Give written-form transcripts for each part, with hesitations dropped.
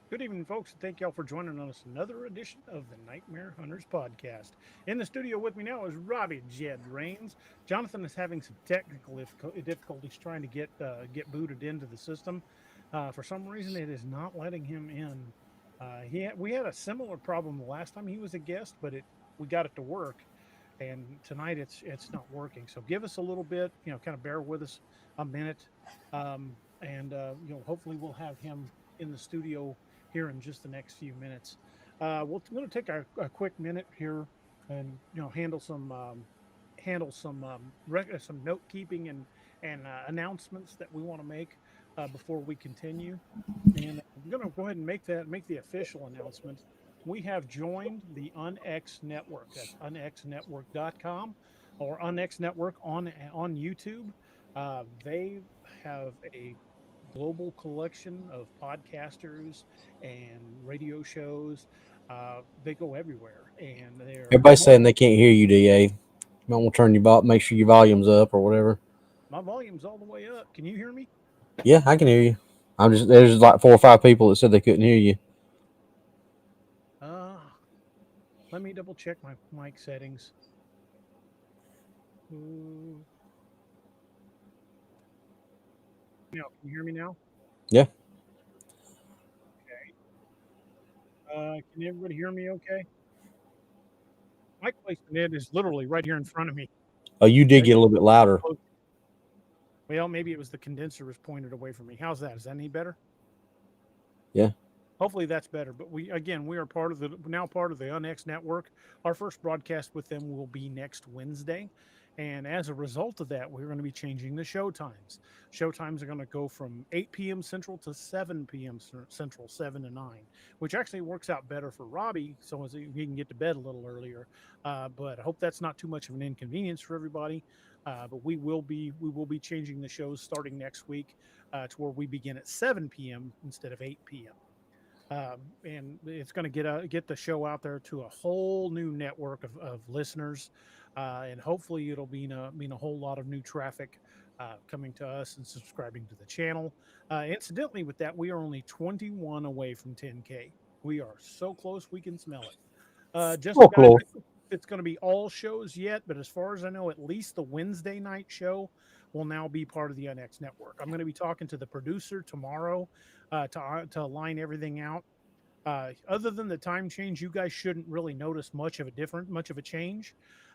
Good evening, folks, and thank y'all for joining us another edition of the Nightmare Hunters podcast. In the studio with me now is Robbie Jed Rains. Jonathan is having some technical difficulties trying to get booted into the system. For some reason, it is not letting him in. We had a similar problem the last time he was a guest, but we got it to work, and tonight it's not working. So give us a little bit, kind of bear with us a minute, and hopefully we'll have him in the studio here in just the next few minutes. We're going to take a quick minute here and handle some some note keeping and announcements that we want to make before we continue. And I'm going to go ahead and make the official announcement. We have joined the UNX Network. That's unxnetwork.com or UNX Network on YouTube. They have a global collection of podcasters and radio shows. They go everywhere, and they're Everybody's saying they can't hear you, DA. You might want to turn your make sure your volume's up or whatever. my volume's all the way up. Can you hear me? Yeah, I can hear you. There's like 4 or 5 people that said they couldn't hear you. Let me double check my mic settings. Now, can you hear me now? Yeah. Okay. Can everybody hear me okay? My placement is literally right here in front of me. Oh, you did get a little bit louder. Well, maybe it was the condenser was pointed away from me. How's that? Is that any better? Yeah. Hopefully that's better. But we are part of the UNX Network. Our first broadcast with them will be next Wednesday. And as a result of that, we're going to be changing the show times. Show times are going to go from 8 p.m. Central to 7 p.m. Central, 7 to 9, which actually works out better for Robbie, so he can get to bed a little earlier. But I hope that's not too much of an inconvenience for everybody. But we will be changing the shows starting next week to where we begin at 7 p.m. instead of 8 p.m. And it's going to get the show out there to a whole new network of listeners, and hopefully it'll mean a whole lot of new traffic coming to us and subscribing to the channel. Incidentally, with that, we are only 21 away from 10K. We are so close we can smell it. Just so close. It's going to be all shows yet, but as far as I know, at least the Wednesday night show will now be part of the UNX Network. I'm going to be talking to the producer tomorrow to line everything out. Other than the time change, you guys shouldn't really notice much of a change.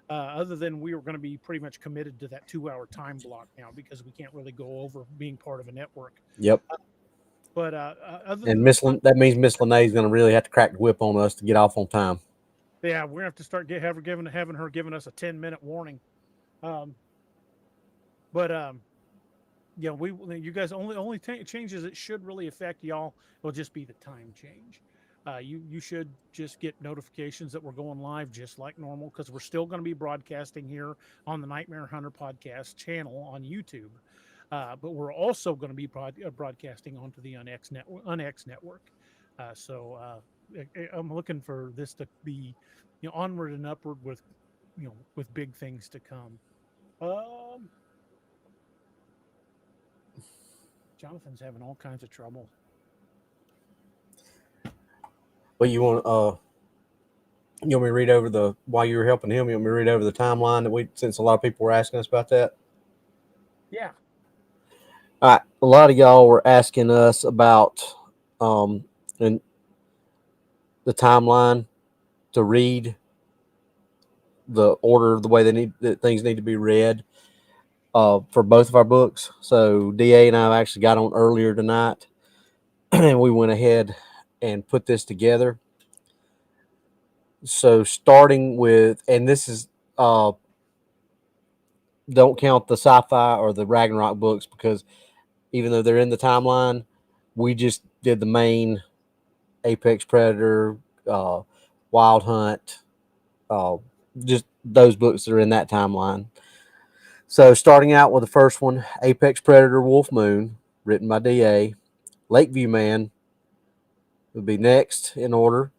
Other than we are going to be pretty much committed to that 2-hour time block now because we can't really go over being part of a network. Yep. But that means Miss Lene is going to really have to crack the whip on us to get off on time. Yeah, we're gonna have to start having her giving us a 10-minute warning. You guys only changes that should really affect y'all will just be the time change. You should just get notifications that we're going live just like normal because we're still going to be broadcasting here on the Nightmare Hunter podcast channel on YouTube. But we're also going to be broadcasting onto the UNX Network. So I'm looking for this to be, onward and upward with big things to come. Jonathan's having all kinds of trouble. Well, you want me to read over while you were helping him? You want me to read over the timeline since a lot of people were asking us about that? Yeah. All right. A lot of y'all were asking us about and the timeline to read the order of the way things need to be read for both of our books. So DA and I actually got on earlier tonight and we went ahead and put this together. So starting with, and this is don't count the sci-fi or the Ragnarok books because even though they're in the timeline, we just did the main Apex Predator, uh, Wild Hunt, uh, just those books that are in that timeline. So starting out with the first one, Apex Predator Wolf Moon, written by DA. Lakeview Man would be next in order.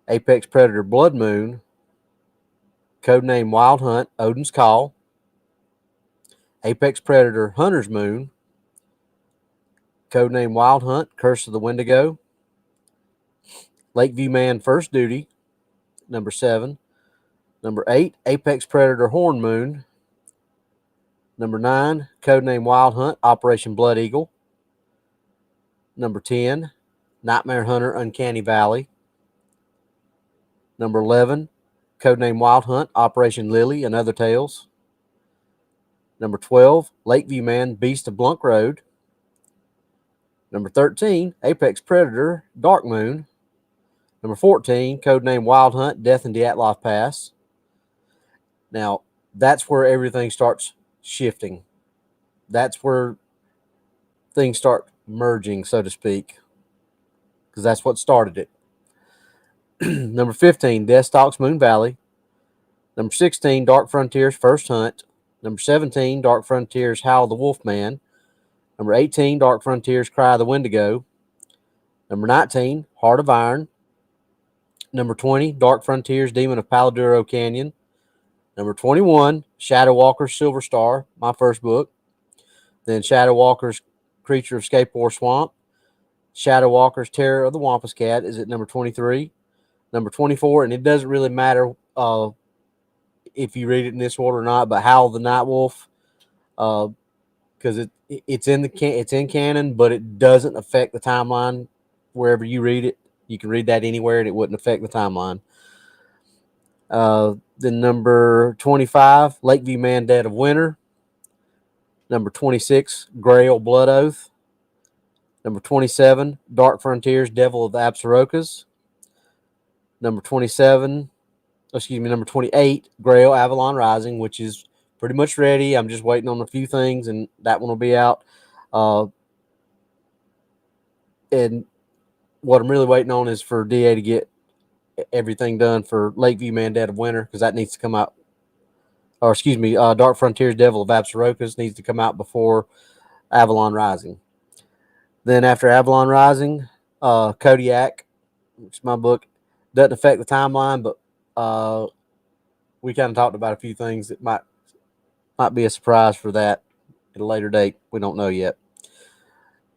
Apex Predator Blood Moon, codename Wild Hunt, Odin's Call. Apex Predator Hunter's Moon, codename Wild Hunt, Curse of the Wendigo. Lakeview Man First Duty, number 7. Number 8, Apex Predator Horn Moon. Number 9, codename Wild Hunt, Operation Blood Eagle. Number 10, Nightmare Hunter Uncanny Valley. Number 11, codename Wild Hunt, Operation Lily and Other Tales. Number 12, Lakeview Man Beast of Blunk Road. Number 13, Apex Predator Dark Moon. Number 14, codename Wild Hunt, Death in Dyatlov Pass. Now, that's where everything starts shifting. That's where things start merging, so to speak, because that's what started it. Number 15, Death Stalks Moon Valley. Number 16, Dark Frontiers First Hunt. Number 17, Dark Frontiers Howl the Wolfman. Number 18, Dark Frontiers Cry of the Wendigo. Number 19, Heart of Iron. Number 20, Dark Frontiers Demon of Paladuro Canyon. Number 21, Shadow Walker's Silver Star, my first book. Then Shadow Walker's Creature of Scapor Swamp. Shadow Walker's Terror of the Wampus Cat is at number 23. Number 24, and it doesn't really matter if you read it in this order or not, but Howl the Night Wolf, because it's in canon, but it doesn't affect the timeline wherever you read it. You can read that anywhere, and it wouldn't affect the timeline. Then number 25, Lakeview Man Dead of Winter. Number 26, Grail Blood Oath. Number 27, Dark Frontiers Devil of the Absarokas. Number 28, Grail Avalon Rising, which is pretty much ready. I'm just waiting on a few things, and that one will be out. And what I'm really waiting on is for DA to get everything done for Lakeview Man Dead of Winter, because that needs to come out. Or excuse me, Dark Frontiers Devil of Absarokas needs to come out before Avalon Rising. Then after Avalon Rising, Kodiak, which is my book, doesn't affect the timeline, but we kind of talked about a few things that might be a surprise for that at a later date. We don't know yet.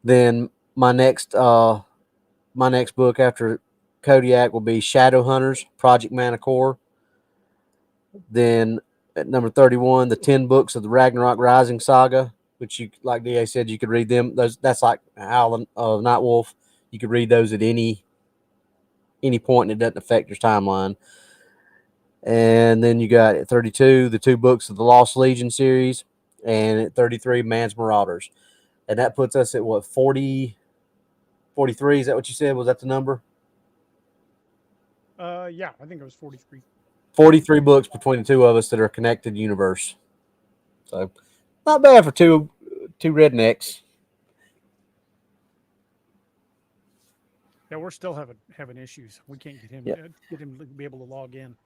Then my next book after Kodiak will be Shadow Hunters, Project Manticore. Then at number 31, the 10 books of the Ragnarok Rising saga, which you, like DA said, you could read them. That's like Howl of Night Wolf. You could read those at any point, and it doesn't affect your timeline. And then you got at 32, the 2 books of the Lost Legion series, and at 33, Man's Marauders. And that puts us at what, 40, 43? Is that what you said? Was that the number? Yeah, I think it was 43. 43 books between the two of us that are connected universe. So not bad for two rednecks. Yeah, we're still having issues. We can't Yeah. get him to be able to log in.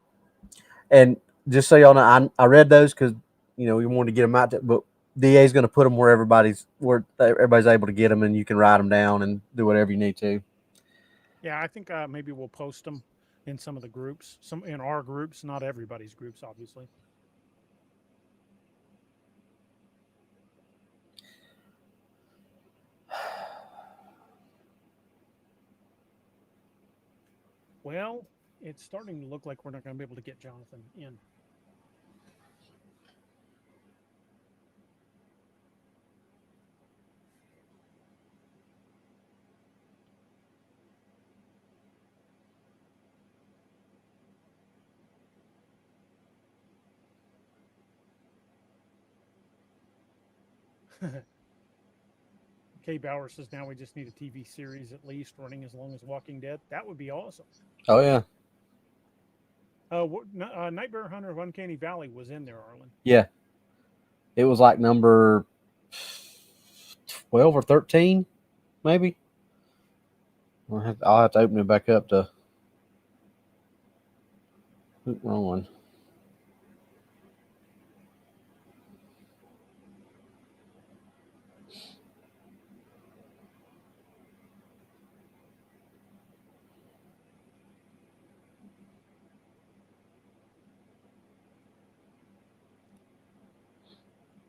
And just so y'all know, I read those because we wanted to get them out, but DA is going to put them where everybody's able to get them, and you can write them down and do whatever you need to. Yeah, I think maybe we'll post them in some of the groups, some in our groups, not everybody's groups, obviously. Well, it's starting to look like we're not going to be able to get Jonathan in. Kay Bauer says now we just need a TV series at least running as long as Walking Dead. That would be awesome. Oh yeah. Night Bear Hunter of Uncanny Valley was in there, Arlen. Yeah. It was like number 12 or 13, maybe. I'll have to open it back up to. Wrong one.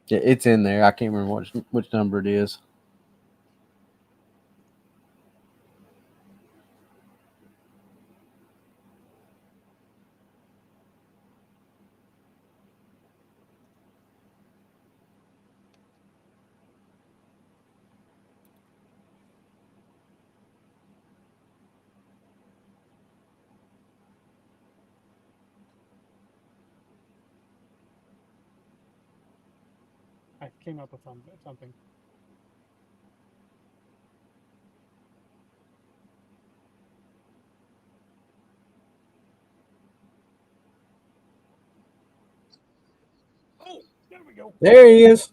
Yeah, it's in there. I can't remember which number it is. I came up with something. Oh, there we go. There he is.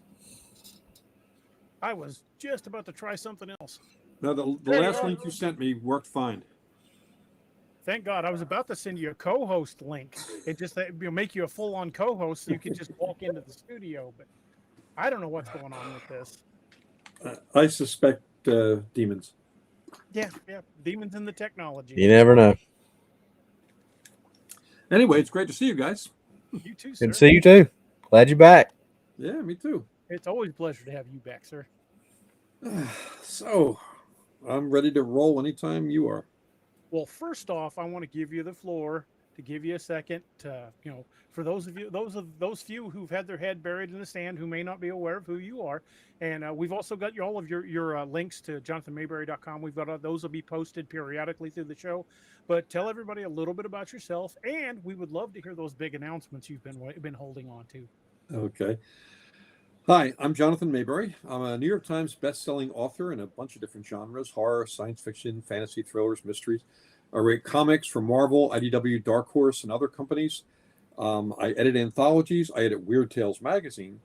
I was just about to try something else. No, the last link you sent me worked fine. Thank God. I was about to send you a co-host link. It just make you a full-on co-host so you could just walk into the studio. But I don't know what's going on with this. I suspect demons. Yeah. Demons in the technology. You never know. Anyway, it's great to see you guys. You too, sir. Good to see you too. Glad you're back. Yeah, me too. It's always a pleasure to have you back, sir. So, I'm ready to roll anytime you are. Well, first off, I want to give you the floor to give you a second to, for those few who've had their head buried in the sand who may not be aware of who you are. And we've also got all of your links to jonathanmaberry.com. We've got those will be posted periodically through the show. But tell everybody a little bit about yourself, and we would love to hear those big announcements you've been holding on to. Okay. Hi, I'm Jonathan Maberry. I'm a New York Times best-selling author in a bunch of different genres: horror, science fiction, fantasy, thrillers, mysteries. I write comics for Marvel, IDW, Dark Horse, and other companies. I edit anthologies. I edit Weird Tales magazine.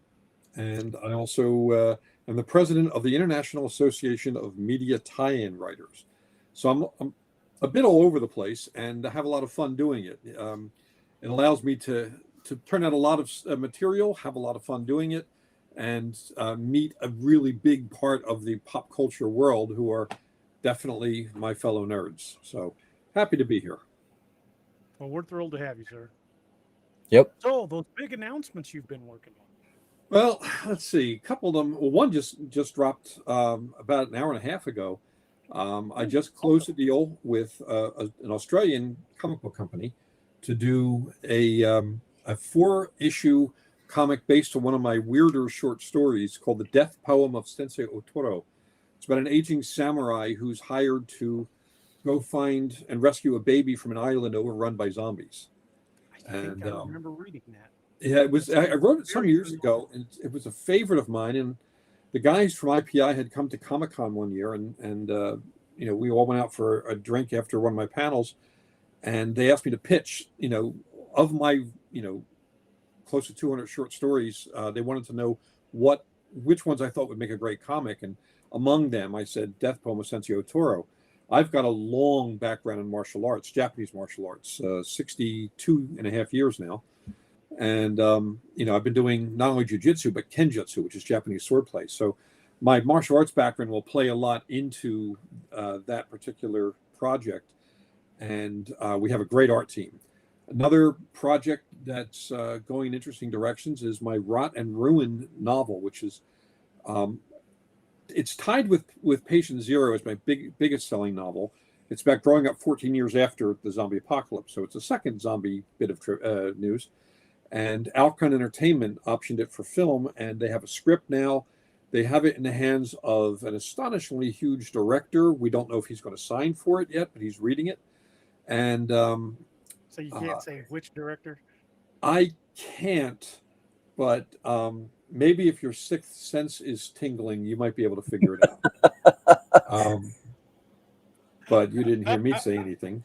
And I also am the president of the International Association of Media Tie-in Writers. So I'm a bit all over the place, and I have a lot of fun doing it. It allows me to turn out a lot of material, have a lot of fun doing it, and meet a really big part of the pop culture world who are definitely my fellow nerds. So happy to be here. Well, we're thrilled to have you, sir. Yep. So those big announcements you've been working on. Well, let's see. A couple of them. Well, one just dropped about an hour and a half ago. I just closed a deal with an Australian comic book company to do a 4-issue comic based on one of my weirder short stories called The Death Poem of Sensei Otoro. It's about an aging samurai who's hired to go find and rescue a baby from an island overrun by zombies. I think I remember reading that. Yeah, it was. I wrote it some years ago, and it was a favorite of mine. And the guys from IPI had come to Comic-Con one year, and we all went out for a drink after one of my panels, and they asked me to pitch. Of my close to 200 short stories, they wanted to know which ones I thought would make a great comic, and among them, I said Death Poem of Sensei Otoro. I've got a long background in martial arts, Japanese martial arts, 62 and a half years now. And, I've been doing not only jujitsu, but kenjutsu, which is Japanese swordplay. So my martial arts background will play a lot into that particular project. And we have a great art team. Another project that's going in interesting directions is my Rot and Ruin novel, which is it's tied with Patient Zero as my biggest selling novel. It's about growing up 14 years after the zombie apocalypse. So it's a second zombie bit of news. And Alcon Entertainment optioned it for film, and they have a script now. They have it in the hands of an astonishingly huge director. We don't know if he's going to sign for it yet, but he's reading it. And so you can't say which director? I can't, but maybe if your sixth sense is tingling, you might be able to figure it out. Um, but you didn't hear me say anything.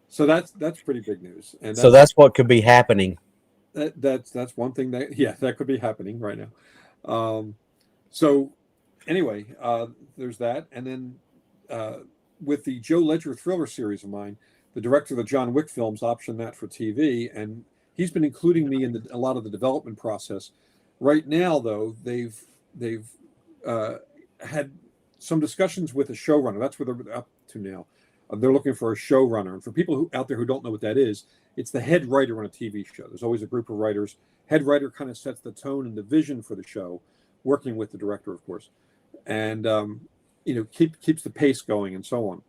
So that's pretty big news, and So that's what could be happening. that's one thing that could be happening right now. So anyway, there's that, and then with the Joe Ledger thriller series of mine, the director of the John Wick films optioned that for TV, and he's been including me in a lot of the development process. Right now, though, they've had some discussions with a showrunner. That's where they're up to now. They're looking for a showrunner, and for people out there who don't know what that is, it's the head writer on a TV show. There's always a group of writers. Head writer kind of sets the tone and the vision for the show, working with the director, of course, and keeps the pace going and so on.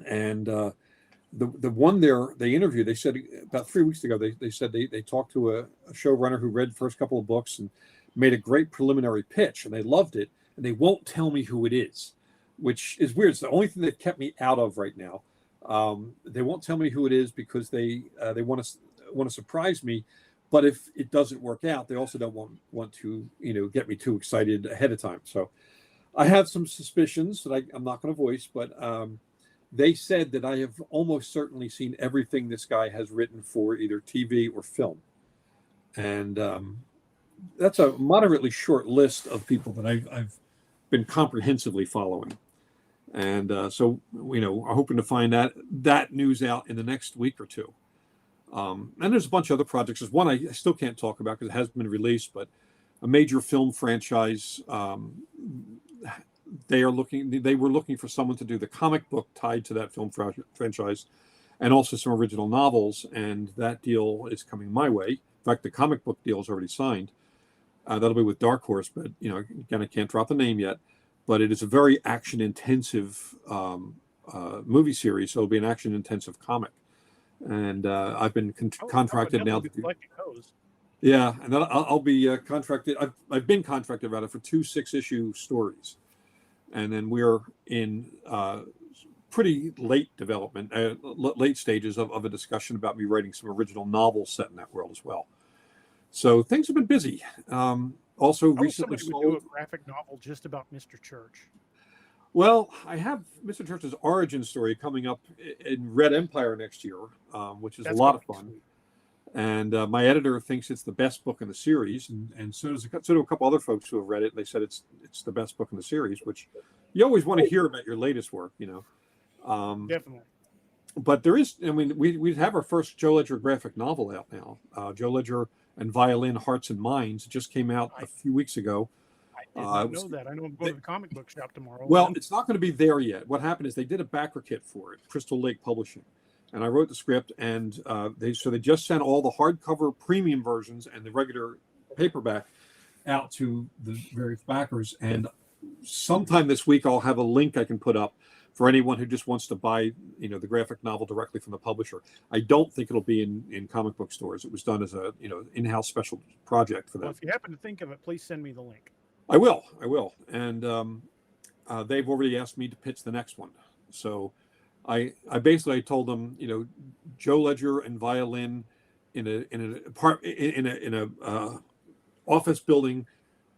And the one they interviewed, they said about 3 weeks ago, they said they talked to a showrunner who read the first couple of books and made a great preliminary pitch, and they loved it, and they won't tell me who it is, which is weird. It's the only thing that kept me out of right now. They won't tell me who it is because they want to surprise me, but if it doesn't work out, they also don't want to get me too excited ahead of time. So I have some suspicions that I'm not going to voice, but they said that I have almost certainly seen everything this guy has written for either TV or film, and that's a moderately short list of people that I've been comprehensively following. And so, are hoping to find that news out in the next week or two. And there's a bunch of other projects. There's one I still can't talk about because it hasn't been released, but a major film franchise. They were looking for someone to do the comic book tied to that film franchise, and also some original novels. And that deal is coming my way. In fact, the comic book deal is already signed. That'll be with Dark Horse, but again, I can't drop the name yet. But it is a very action-intensive movie series, so it'll be an action-intensive comic. And I've been contracted now. Yeah, and then I'll be contracted. I've been contracted rather for 2 6-issue stories, and then we're in pretty late development, late stages of a discussion about me writing some original novels set in that world as well. So things have been busy. Also, recently sold. Would do a graphic novel just about Mr. Church. Well, I have Mr. Church's origin story coming up in Red Empire next year, which is a lot of fun. Sweet. And my editor thinks it's the best book in the series, and so do a couple other folks who have read it. They said it's the best book in the series, which you always want to hear about your latest work, Definitely. But there is, we have our first Joe Ledger graphic novel out now. Joe Ledger and Violin, Hearts and Minds. It just came out a few weeks ago. I did not know that. I know I'm going to the comic book shop tomorrow. Well, it's not going to be there yet. What happened is they did a backer kit for it, Crystal Lake Publishing. And I wrote the script, and they just sent all the hardcover premium versions and the regular paperback out to the various backers. And sometime this week, I'll have a link I can put up for anyone who just wants to buy, the graphic novel directly from the publisher. I don't think it'll be in comic book stores. It was done as a in-house special project for them. Well, if you happen to think of it, please send me the link. I will. And they've already asked me to pitch the next one. So I basically told them, Joe Ledger and Violin in a office building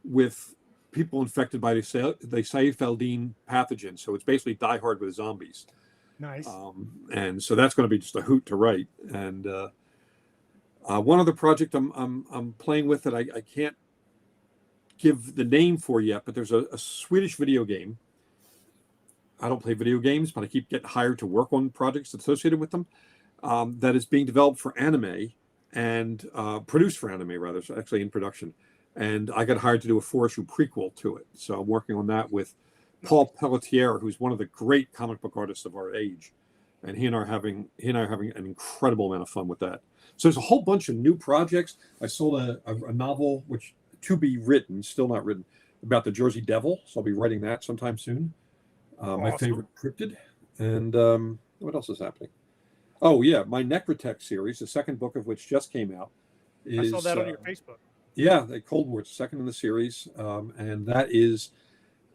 with people infected by the Seyffeldine pathogen. So it's basically Die Hard with zombies. Nice. And so that's going to be just a hoot to write. And one other project I'm playing with that I can't give the name for yet, but there's a Swedish video game. I don't play video games, but I keep getting hired to work on projects associated with them. That is being developed for anime and produced for anime, rather. So actually in production. And I got hired to do a 4-issue prequel to it. So I'm working on that with Paul Pelletier, who's one of the great comic book artists of our age. And he and I are having an incredible amount of fun with that. So there's a whole bunch of new projects. I sold a novel, which to be written, still not written, about the Jersey Devil. So I'll be writing that sometime soon. My favorite cryptid. And what else is happening? Oh, yeah, my Necrotech series, the second book of which just came out. I saw that on your Facebook. Yeah, the Cold War, second in the series. And that is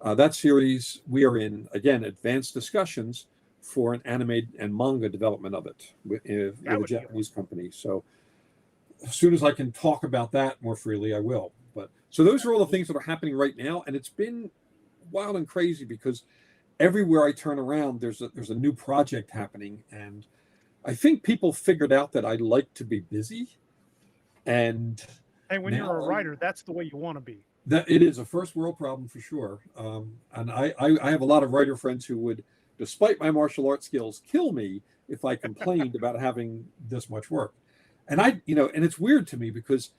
that series. We are in, again, advanced discussions for an anime and manga development of it with a Japanese company. So as soon as I can talk about that more freely, I will. But so those are all the things that are happening right now. And it's been wild and crazy because everywhere I turn around, there's a new project happening, and I think people figured out that I like to be busy, and Hey, when you're now a writer, that's the way you want to be. that it is a first world problem for sure. And I have a lot of writer friends who would, despite my martial arts skills, kill me if I complained about having this much work. And and it's weird to me because,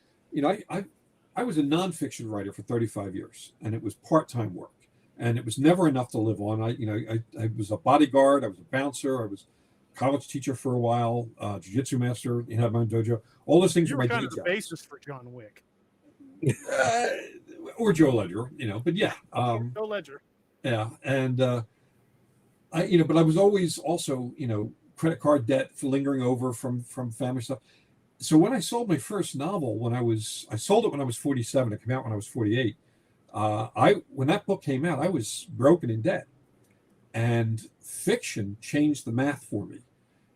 I was a nonfiction writer for 35 years, and it was part-time work, and it was never enough to live on. I was a bodyguard, I was a bouncer, I was a college teacher for a while, jiu-jitsu master, had my own dojo. All those things You were were my kind day of the jobs. basis for John Wick. Uh, or Joe Ledger, but yeah, Joe Ledger. yeah, and but I was always also, credit card debt lingering over from family stuff. So when I sold my first novel, I sold it when I was 47. It came out when I was 48. When that book came out, I was broken in debt, and fiction changed the math for me.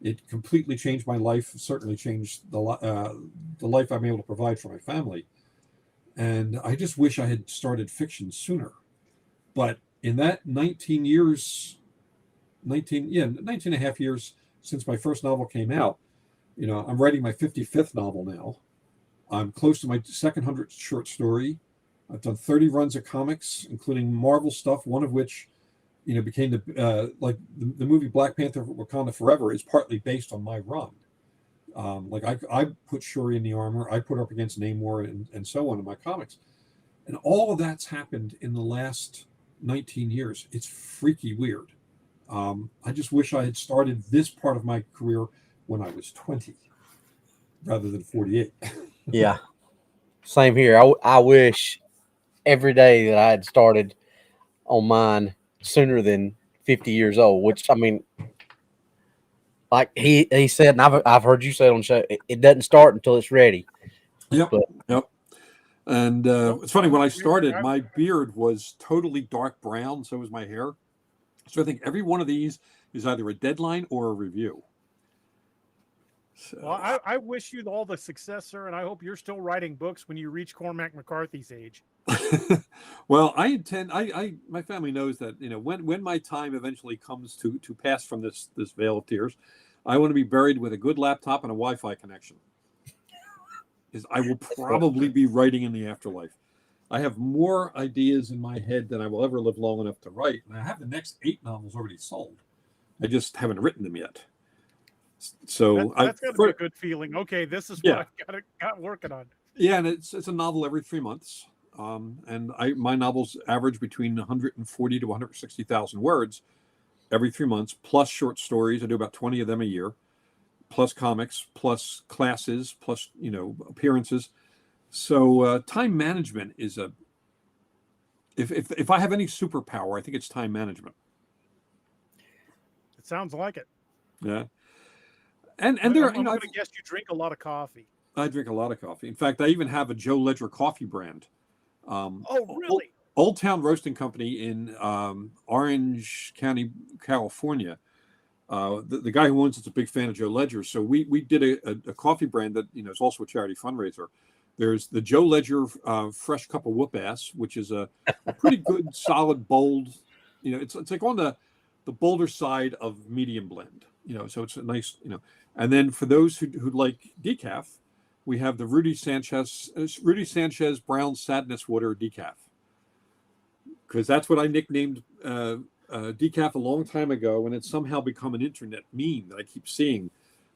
It completely changed my life. Certainly changed the life I'm able to provide for my family. And I just wish I had started fiction sooner. But in that 19 years, 19 and a half years since my first novel came out, I'm writing my 55th novel now. I'm close to my second 100th short story. I've done 30 runs of comics, including Marvel stuff, one of which, became the movie Black Panther Wakanda Forever is partly based on my run. I put Shuri in the armor, I put her up against Namor and so on in my comics. And all of that's happened in the last 19 years. It's freaky weird. I just wish I had started this part of my career when I was 20 rather than 48. Yeah, same here. I wish every day that I had started on mine sooner than 50 years old. Which I mean, like he said, and I've heard you say it on the show, it doesn't start until it's ready. Yep. But Yep. And Nope. it's funny, when I started, my beard was totally dark brown. So was my hair. So I think every one of these is either a deadline or a review. So, Well, I wish you all the success, sir, and I hope you're still writing books when you reach Cormac McCarthy's age. well, I intend. My family knows that when my time eventually comes to pass from this veil of tears, I want to be buried with a good laptop and a Wi-Fi connection. Is I will probably be writing in the afterlife. I have more ideas in my head than I will ever live long enough to write, and I have the next 8 novels already sold. I just haven't written them yet. So that's got to be a good feeling. Okay, this is what I got working on. Yeah, and it's a novel every 3 months. And my novels average between 140 to 160,000 words every 3 months, plus short stories. I do about 20 of them a year, plus comics, plus classes, plus appearances. So time management is if I have any superpower, I think it's time management. It sounds like it. Yeah, and I'm there, going to guess you drink a lot of coffee. I drink a lot of coffee. In fact, I even have a Joe Ledger coffee brand. Oh, really? Old Town Roasting Company in Orange County, California. The guy who owns it's a big fan of Joe Ledger. So we did a coffee brand that is also a charity fundraiser. There's the Joe Ledger Fresh Cup of Whoop Ass, which is a pretty good, solid, bold. It's like on the bolder side of medium blend. So it's a nice. And then for those who like decaf, we have the Rudy Sanchez Brown Sadness Water decaf, because that's what I nicknamed decaf a long time ago, and it's somehow become an internet meme that I keep seeing.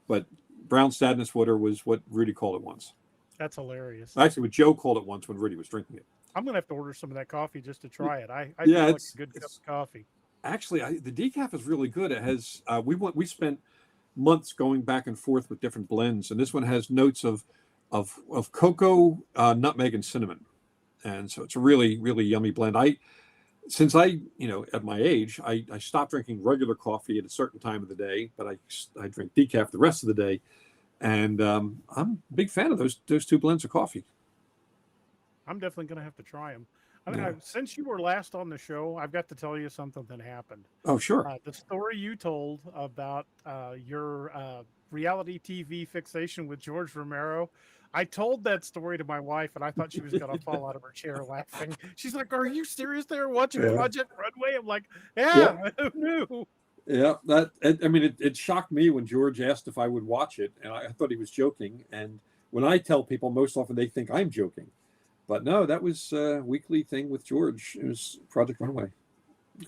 But Brown Sadness Water was what Rudy called it once. That's hilarious. Actually, what Joe called it once when Rudy was drinking it. I'm going to have to order some of that coffee just to try it. I Yeah, do like a good cup of coffee. Actually, the decaf is really good. It has we spent months going back and forth with different blends, and this one has notes of cocoa, nutmeg, and cinnamon, and so it's a really, really yummy blend. Since I at my age, I stopped drinking regular coffee at a certain time of the day, but I drink decaf the rest of the day, and I'm a big fan of those 2 blends of coffee. I'm definitely going to have to try them. Yeah. Since you were last on the show, I've got to tell you something that happened. Oh, sure. The story you told about your reality TV fixation with George Romero, I told that story to my wife, and I thought she was going to fall out of her chair laughing. She's like, "Are you serious? They're watching Yeah. Project Runway?" I'm like, Yeah. "Yeah, who knew?" Yeah, I mean, it shocked me when George asked if I would watch it, and I thought he was joking. And when I tell people, most often they think I'm joking, but no, that was a weekly thing with George. It was Project Runway.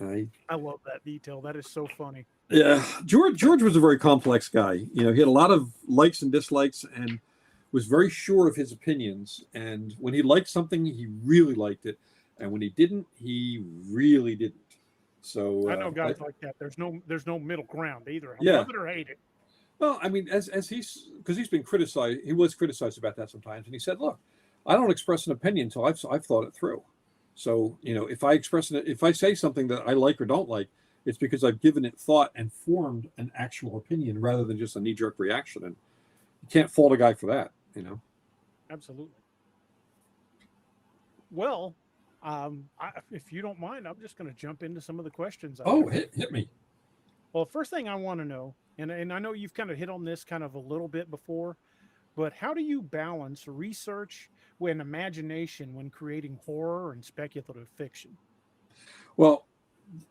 I I love that detail. That is so funny. Yeah, George was a very complex guy. You know, he had a lot of likes and dislikes, and was very sure of his opinions. And when he liked something, he really liked it, and when he didn't, he really didn't. So, I know guys like that. There's no middle ground either. I yeah. love it or hate it. Well, I mean, as because he's been criticized, he was criticized about that sometimes, and he said, "Look, I don't express an opinion until I've thought it through. So, you know, if I say something that I like or don't like, it's because I've given it thought and formed an actual opinion rather than just a knee jerk reaction. And you can't fault a guy for that, you know." Absolutely. Well, if you don't mind, I'm just going to jump into some of the questions. Oh, hit me. Well, first thing I want to know, and I know you've kind of hit on this kind of a little bit before, but how do you balance research and imagination when creating horror and speculative fiction? Well,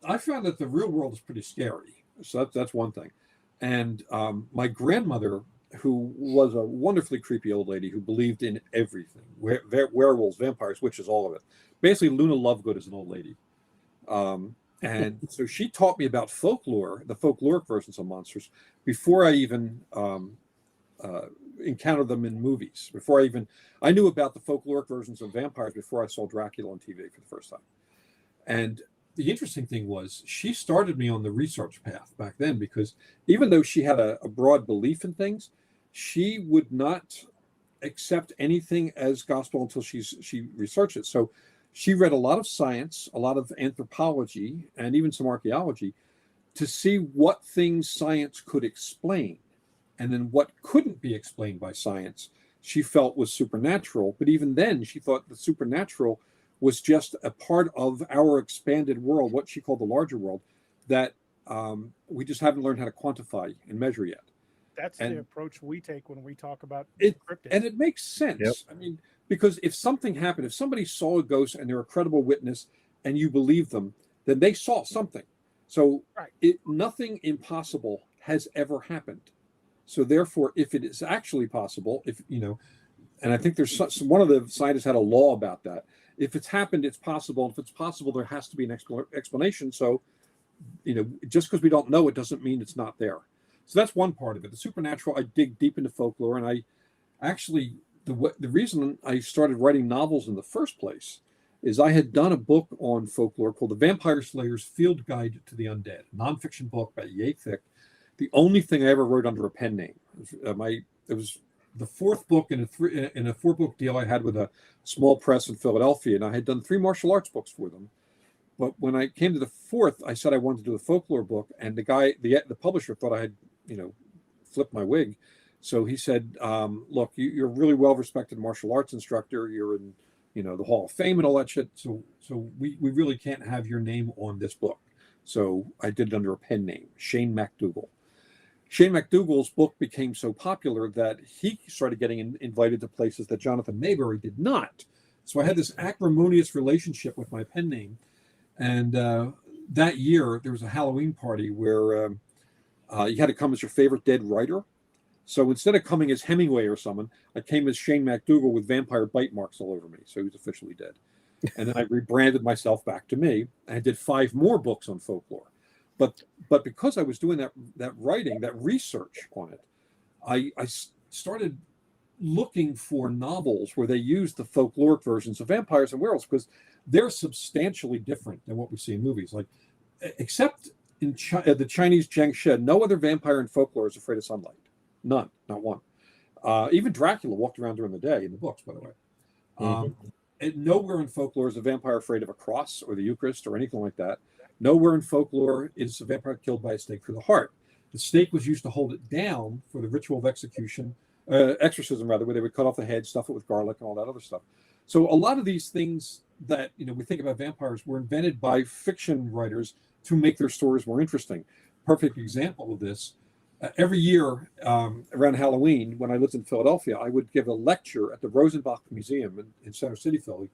I found that the real world is pretty scary. So that's one thing. And my grandmother, who was a wonderfully creepy old lady who believed in everything, werewolves, vampires, witches, all of it. Basically, Luna Lovegood is an old lady. And so she taught me about folklore, the folkloric versions of monsters, before I even encountered them in movies. I knew about the folkloric versions of vampires before I saw Dracula on TV for the first time. And the interesting thing was she started me on the research path back then, because even though she had a broad belief in things, she would not accept anything as gospel until she researched it. So she read a lot of science, a lot of anthropology, and even some archaeology to see what things science could explain. And then what couldn't be explained by science, she felt was supernatural. But even then, she thought the supernatural was just a part of our expanded world, what she called the larger world, that we just haven't learned how to quantify and measure yet. That's And the approach we take when we talk about it cryptids. and it makes sense. Yep. I mean, because if something happened, if somebody saw a ghost and they're a credible witness and you believe them, then they saw something. So Right. nothing impossible has ever happened. So therefore, if it is actually possible, if you know, and I think there's one of the scientists had a law about that. If it's happened, it's possible. If it's possible, there has to be an explanation. So, you know, just because we don't know it doesn't mean it's not there. So that's one part of it. The supernatural, I dig deep into folklore, and I actually the reason I started writing novels in the first place is I had done a book on folklore called The Vampire Slayer's Field Guide to the Undead, a nonfiction book about yay thick. The only thing I ever wrote under a pen name. It was the fourth book in a 4-book deal I had with a small press in Philadelphia, and I had done 3 martial arts books for them. But when I came to the fourth, I said I wanted to do a folklore book, and the publisher thought I had, you know, flipped my wig. So he said, "Look, you're a really well-respected martial arts instructor. You're in, you know, the Hall of Fame and all that shit. So we really can't have your name on this book." So I did it under a pen name, Shane MacDougall. Shane MacDougall's book became so popular that he started getting invited to places that Jonathan Maberry did not. So I had this acrimonious relationship with my pen name. And that year, there was a Halloween party where you had to come as your favorite dead writer. So instead of coming as Hemingway or someone, I came as Shane MacDougall with vampire bite marks all over me. So he was officially dead. And then I rebranded myself back to me. And I did 5 more books on folklore. But because I was doing that writing, that research on it, I started looking for novels where they used the folkloric versions of vampires and werewolves, because they're substantially different than what we see in movies. Like, except in the Chinese Zheng She, no other vampire in folklore is afraid of sunlight. None, not one. Even Dracula walked around during the day in the books, by the way. And nowhere in folklore is a vampire afraid of a cross or the Eucharist or anything like that. Nowhere in folklore is a vampire killed by a stake through the heart. The stake was used to hold it down for the ritual of exorcism rather, where they would cut off the head, stuff it with garlic, and all that other stuff. So a lot of these things that, you know, we think about vampires were invented by fiction writers to make their stories more interesting. Perfect example of this every year around Halloween, when I lived in Philadelphia, I would give a lecture at the Rosenbach Museum in Center City, Philly,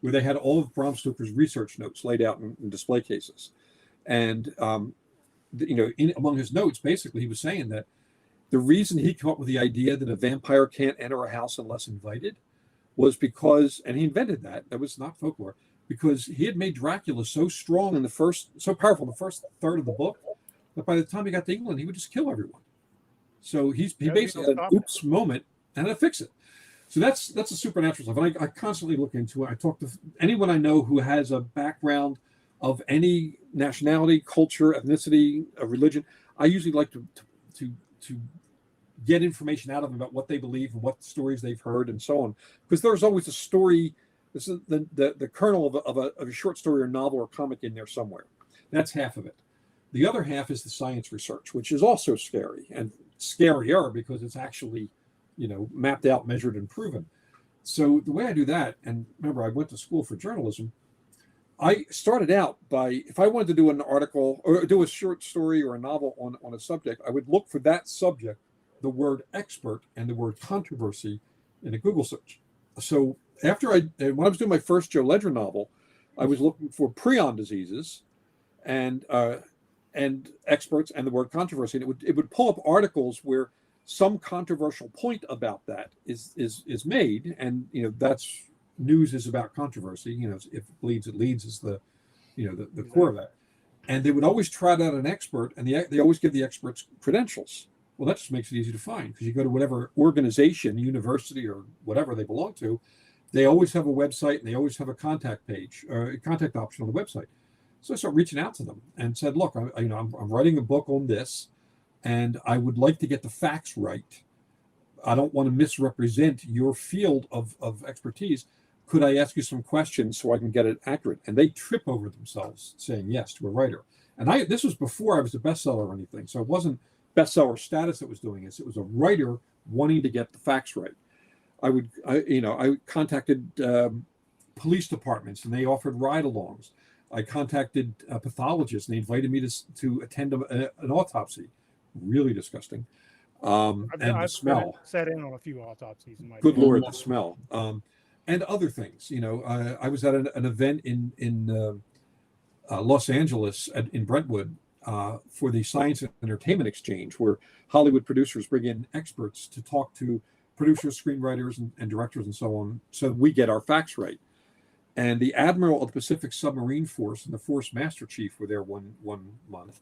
where they had all of Bram Stoker's research notes laid out in display cases. And, among his notes, basically, he was saying that the reason he came up with the idea that a vampire can't enter a house unless invited was because, and he invented that was not folklore, because he had made Dracula so strong so powerful in the first third of the book, that by the time he got to England, he would just kill everyone. So he basically had an oops moment and had to fix it. So that's a supernatural stuff. And I constantly look into it. I talk to anyone I know who has a background of any nationality, culture, ethnicity, religion. I usually like to get information out of them about what they believe and what stories they've heard and so on. Because there's always a story. This is the kernel of a short story or novel or comic in there somewhere. That's half of it. The other half is the science research, which is also scary and scarier because it's actually, mapped out, measured, and proven. So the way I do that, and remember, I went to school for journalism. I started out by, if I wanted to do an article or do a short story or a novel on a subject, I would look for that subject, the word expert and the word controversy in a Google search. So when I was doing my first Joe Ledger novel, I was looking for prion diseases and experts and the word controversy, and it would pull up articles where some controversial point about that is made, and that's news is about controversy. If it bleeds, it leads is the core of that. And they would always trot out an expert, and they always give the experts credentials. Well, that just makes it easy to find because you go to whatever organization, university, or whatever they belong to, they always have a website and they always have a contact page or a contact option on the website. So I started reaching out to them and said, look, I'm writing a book on this, and I would like to get the facts right. I don't want to misrepresent your field of expertise. Could I ask you some questions so I can get it accurate? And they trip over themselves saying yes to a writer. And this was before I was a bestseller or anything. So it wasn't bestseller status that was doing this. It was a writer wanting to get the facts right. I contacted police departments and they offered ride-alongs. I contacted pathologists and they invited me to attend an autopsy. Really disgusting. And the smell. Sat in on a few autopsies. Good Lord, the smell. And other things. I was at an event in Los Angeles in Brentwood for the Science and Entertainment Exchange, where Hollywood producers bring in experts to talk to producers, screenwriters, and directors and so on, so we get our facts right. And the Admiral of the Pacific Submarine Force and the Force Master Chief were there one month.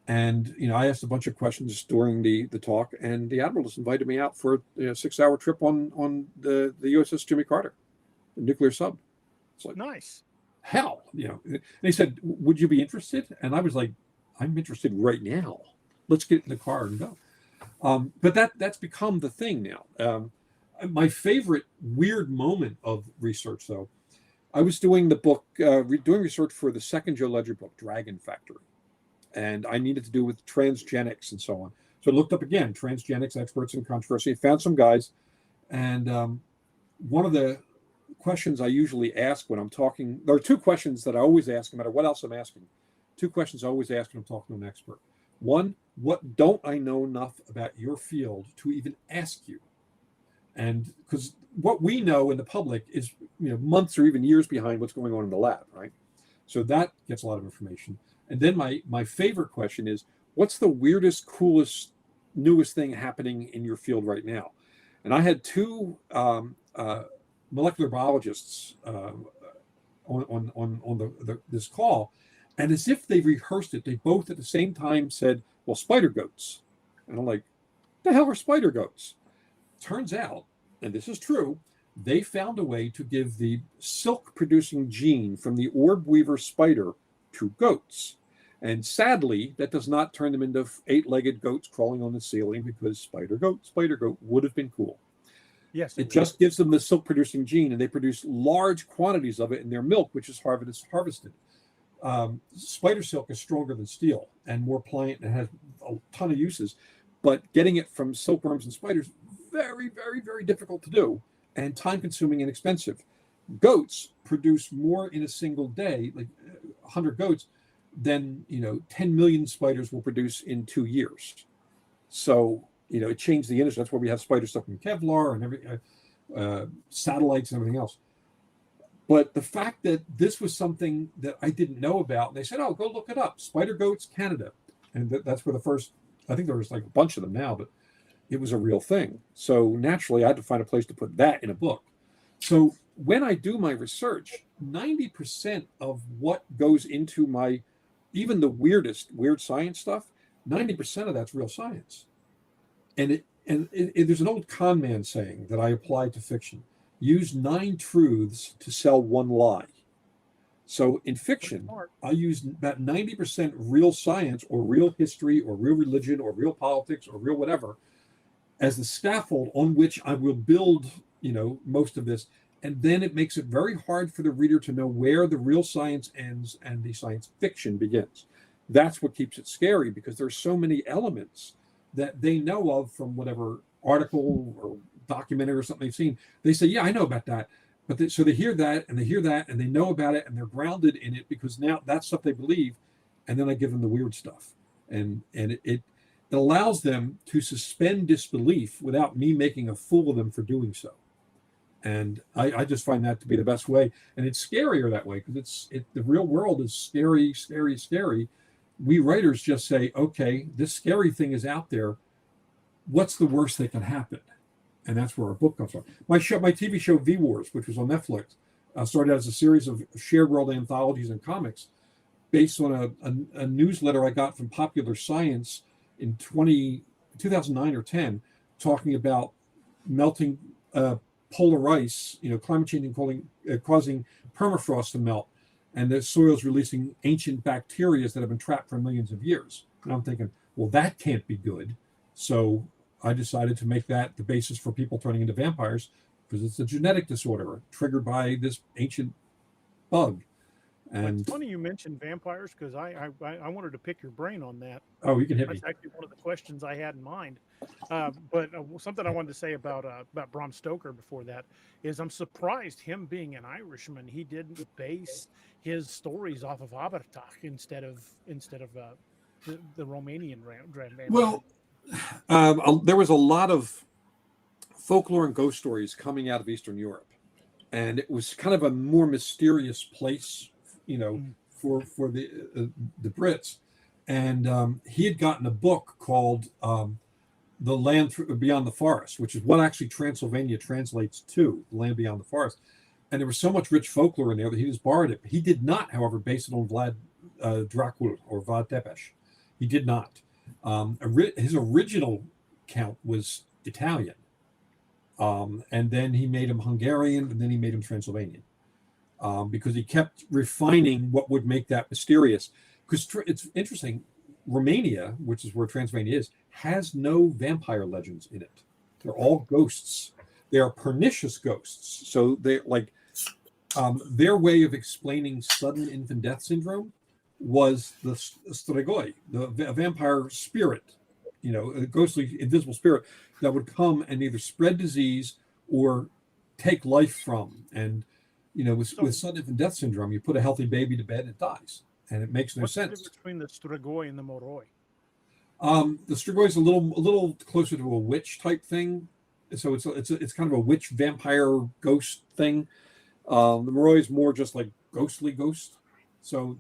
And, I asked a bunch of questions during the talk, and the Admiral just invited me out for a 6-hour trip on the USS Jimmy Carter, the nuclear sub. It's like, nice. Hell, And he said, would you be interested? And I was like, I'm interested right now. Let's get in the car and go. But that's become the thing now. My favorite weird moment of research, though, I was doing the book, doing research for the second Joe Ledger book, Dragon Factory. And I needed to do with transgenics and so on. So I looked up again, transgenics experts in controversy, found some guys. And one of the questions I usually ask when I'm talking, there are two questions that I always ask, no matter what else I'm asking. Two questions I always ask when I'm talking to an expert. One, what don't I know enough about your field to even ask you? And because what we know in the public is months or even years behind what's going on in the lab, right? So that gets a lot of information. And then my favorite question is, what's the weirdest, coolest, newest thing happening in your field right now? And I had two molecular biologists on this call, and as if they rehearsed it, they both at the same time said, well, spider goats. And I'm like, the hell are spider goats? Turns out, and this is true, they found a way to give the silk-producing gene from the orb weaver spider to goats. And sadly, that does not turn them into 8-legged goats crawling on the ceiling, because spider goat would have been cool. Yes. It just gives them the silk-producing gene, and they produce large quantities of it in their milk, which is harvested. Spider silk is stronger than steel and more pliant and has a ton of uses. But getting it from silkworms and spiders, very, very, very difficult to do, and time-consuming and expensive. Goats produce more in a single day, like 100 goats, than 10 million spiders will produce in 2 years. So, it changed the industry. That's why we have spider stuff in Kevlar and satellites and everything else. But the fact that this was something that I didn't know about, and they said, "Oh, go look it up. Spider goats, Canada," and that's where the first. I think there was like a bunch of them now, but it was a real thing. So naturally, I had to find a place to put that in a book. So when I do my research, 90% of what goes into even the weirdest weird science stuff, 90% of that's real science. And there's an old con man saying that I applied to fiction: use 9 truths to sell 1 lie. So in fiction, I use about 90% real science or real history or real religion or real politics or real whatever as the scaffold on which I will build, most of this. And then it makes it very hard for the reader to know where the real science ends and the science fiction begins. That's what keeps it scary, because there's so many elements that they know of from whatever article or documentary or something they've seen. They say, yeah, I know about that. But so they hear that and they hear that and they know about it and they're grounded in it because now that's stuff they believe. And then I give them the weird stuff. And it allows them to suspend disbelief without me making a fool of them for doing so. And I just find that to be the best way. And it's scarier that way because the real world is scary, scary, scary. We writers just say, okay, this scary thing is out there. What's the worst that can happen? And that's where our book comes from. My TV show V Wars, which was on Netflix, started out as a series of shared world anthologies and comics based on a newsletter I got from Popular Science in 2009 or 10, talking about melting polar ice, climate change causing permafrost to melt, and the soil's releasing ancient bacteria that have been trapped for millions of years. And I'm thinking, well, that can't be good. So I decided to make that the basis for people turning into vampires, because it's a genetic disorder triggered by this ancient bug. And it's funny you mentioned vampires, because I wanted to pick your brain on that. Oh, you can hit me. That's actually one of the questions I had in mind. But something I wanted to say about Bram Stoker before that is I'm surprised, him being an Irishman, he didn't base his stories off of Abertach instead of the Romanian vampire. Well, there was a lot of folklore and ghost stories coming out of Eastern Europe, and it was kind of a more mysterious place, for the Brits. And he had gotten a book called "The Land Beyond the Forest," which is what actually Transylvania translates to, "The Land Beyond the Forest." And there was so much rich folklore in there that he just borrowed it. He did not, however, base it on Vlad Dracul or Vlad Tepes. He did not. His original count was Italian, and then he made him Hungarian, and then he made him Transylvanian, because he kept refining what would make that mysterious. Because it's interesting, Romania, which is where Transylvania is, has no vampire legends in it. They're all ghosts. They are pernicious ghosts. So they're like, their way of explaining sudden infant death syndrome was the strigoi, a vampire spirit, a ghostly, invisible spirit that would come and either spread disease or take life from. And, with sudden infant death syndrome, you put a healthy baby to bed and it dies. And it makes no sense. What's the difference between the strigoi and the moroi? The strigoi is a little closer to a witch type thing. So it's kind of a witch vampire ghost thing. The moroi is more just like ghostly ghost. So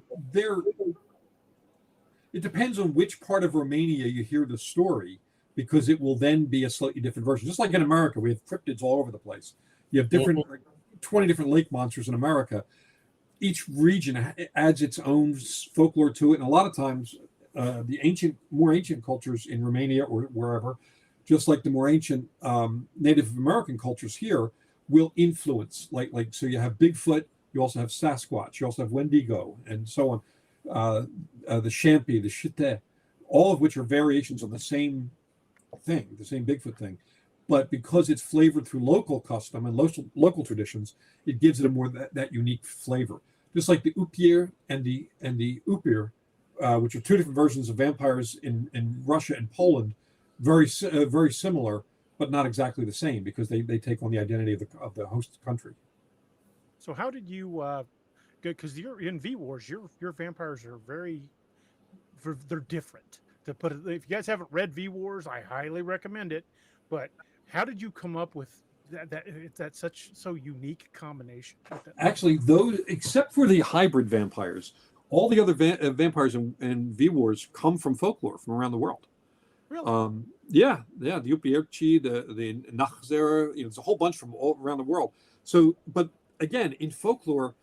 it depends on which part of Romania you hear the story, because it will then be a slightly different version. Just like in America, we have cryptids all over the place. You have 20 different lake monsters in America. Each region adds its own folklore to it. And a lot of times, the more ancient cultures in Romania or wherever, just like the more ancient Native American cultures here, will influence. So you have Bigfoot, you also have Sasquatch, you also have Wendigo, and so on. The Shampi, the Shite, all of which are variations of the same thing, the same Bigfoot thing. But because it's flavored through local custom and local traditions, it gives it a more that unique flavor. Just like the Upir and the Upir, which are two different versions of vampires in Russia and Poland, very similar, but not exactly the same, because they take on the identity of the host country. So how did you because you're in V Wars, your vampires are they're different. to put it. If you guys haven't read V Wars, I highly recommend it. But how did you come up with that's such so unique combination? Actually, those except for the hybrid vampires, all the other vampires in V Wars come from folklore from around the world. Really? Yeah, the Upierchi, the Nachzera, there's a whole bunch from all around the world. So, but again, in folklore,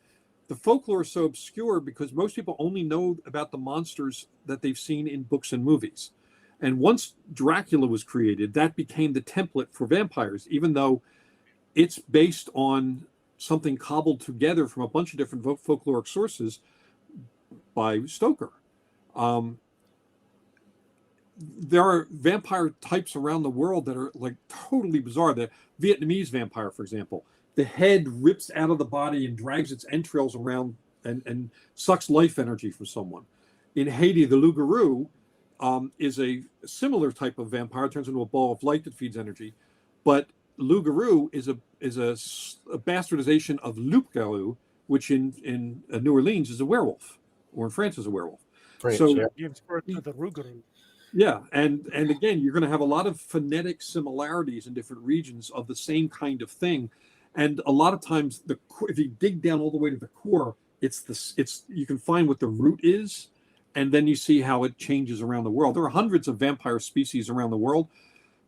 the folklore is so obscure because most people only know about the monsters that they've seen in books and movies. And once Dracula was created, that became the template for vampires, even though it's based on something cobbled together from a bunch of different folkloric sources by Stoker. Um, there are vampire types around the world that are like totally bizarre. The Vietnamese vampire, for example, the head rips out of the body and drags its entrails around and sucks life energy from someone. In Haiti, the loup-garou is a similar type of vampire. It turns into a ball of light that feeds energy. But loup-garou is a bastardization of loup-garou, which in New Orleans is a werewolf, or in France is a werewolf. French, So yeah. Gives birth to the Rougarou. yeah, and again, you're going to have a lot of phonetic similarities in different regions of the same kind of thing, and a lot of times if you dig down all the way to the core, it's you can find what the root is, and then you see how it changes around the world. There are hundreds of vampire species around the world,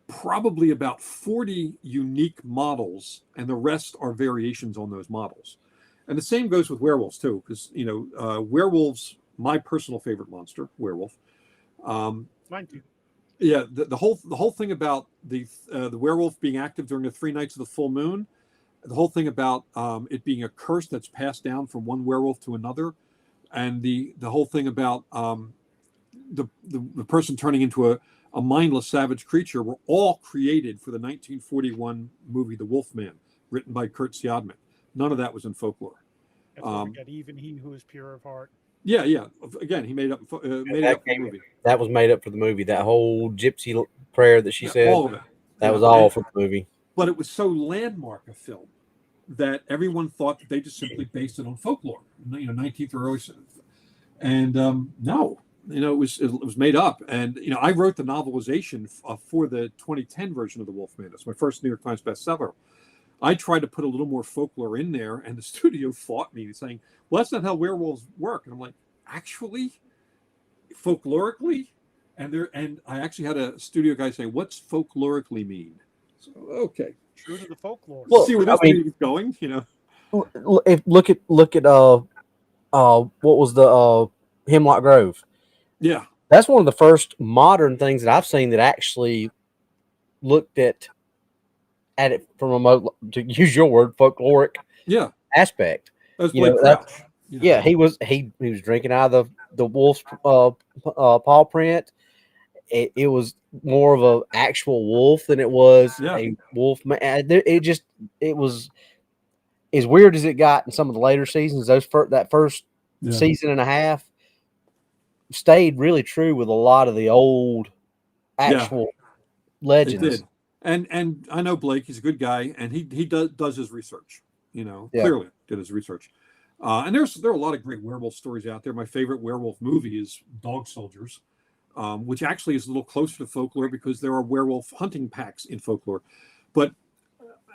probably about 40 unique models, and the rest are variations on those models. And the same goes with werewolves too, because werewolves, my personal favorite monster, werewolf. Mine too. Yeah, the whole thing about the werewolf being active during the 3 nights of the full moon, the whole thing about it being a curse that's passed down from one werewolf to another, and the whole thing about the person turning into a mindless savage creature were all created for the 1941 movie The Wolfman, written by Kurt Siodmak. None of that was in folklore. That's where we got even he who is pure of heart. Yeah. Again, he made it up for the movie. That was made up for the movie. That whole gypsy prayer that she said, all of it. that was all for the movie. But it was so landmark a film that everyone thought that they just simply based it on folklore, 19th or early, and no, it was made up. And I wrote the novelization for the 2010 version of The Wolfman. It's my first New York Times bestseller. I tried to put a little more folklore in there, and the studio fought me, saying, "Well, that's not how werewolves work." And I'm like, "Actually, folklorically?" And I actually had a studio guy say, "What's folklorically mean?" So okay, True to the folklore. well, see where this movie is going. Look at what was the Hemlock Grove? Yeah, that's one of the first modern things that I've seen that actually looked at it from a, to use your word, folkloric aspect. That's Blake Crouch. Yeah, he was drinking out of the wolf's paw print. It was more of an actual wolf than it was a wolf man. It was as weird as it got in some of the later seasons. That first season and a half stayed really true with a lot of the old actual legends. It did. And I know Blake; he's a good guy, and he does his research. Clearly did his research. And there are a lot of great werewolf stories out there. My favorite werewolf movie is Dog Soldiers, which actually is a little closer to folklore because there are werewolf hunting packs in folklore. But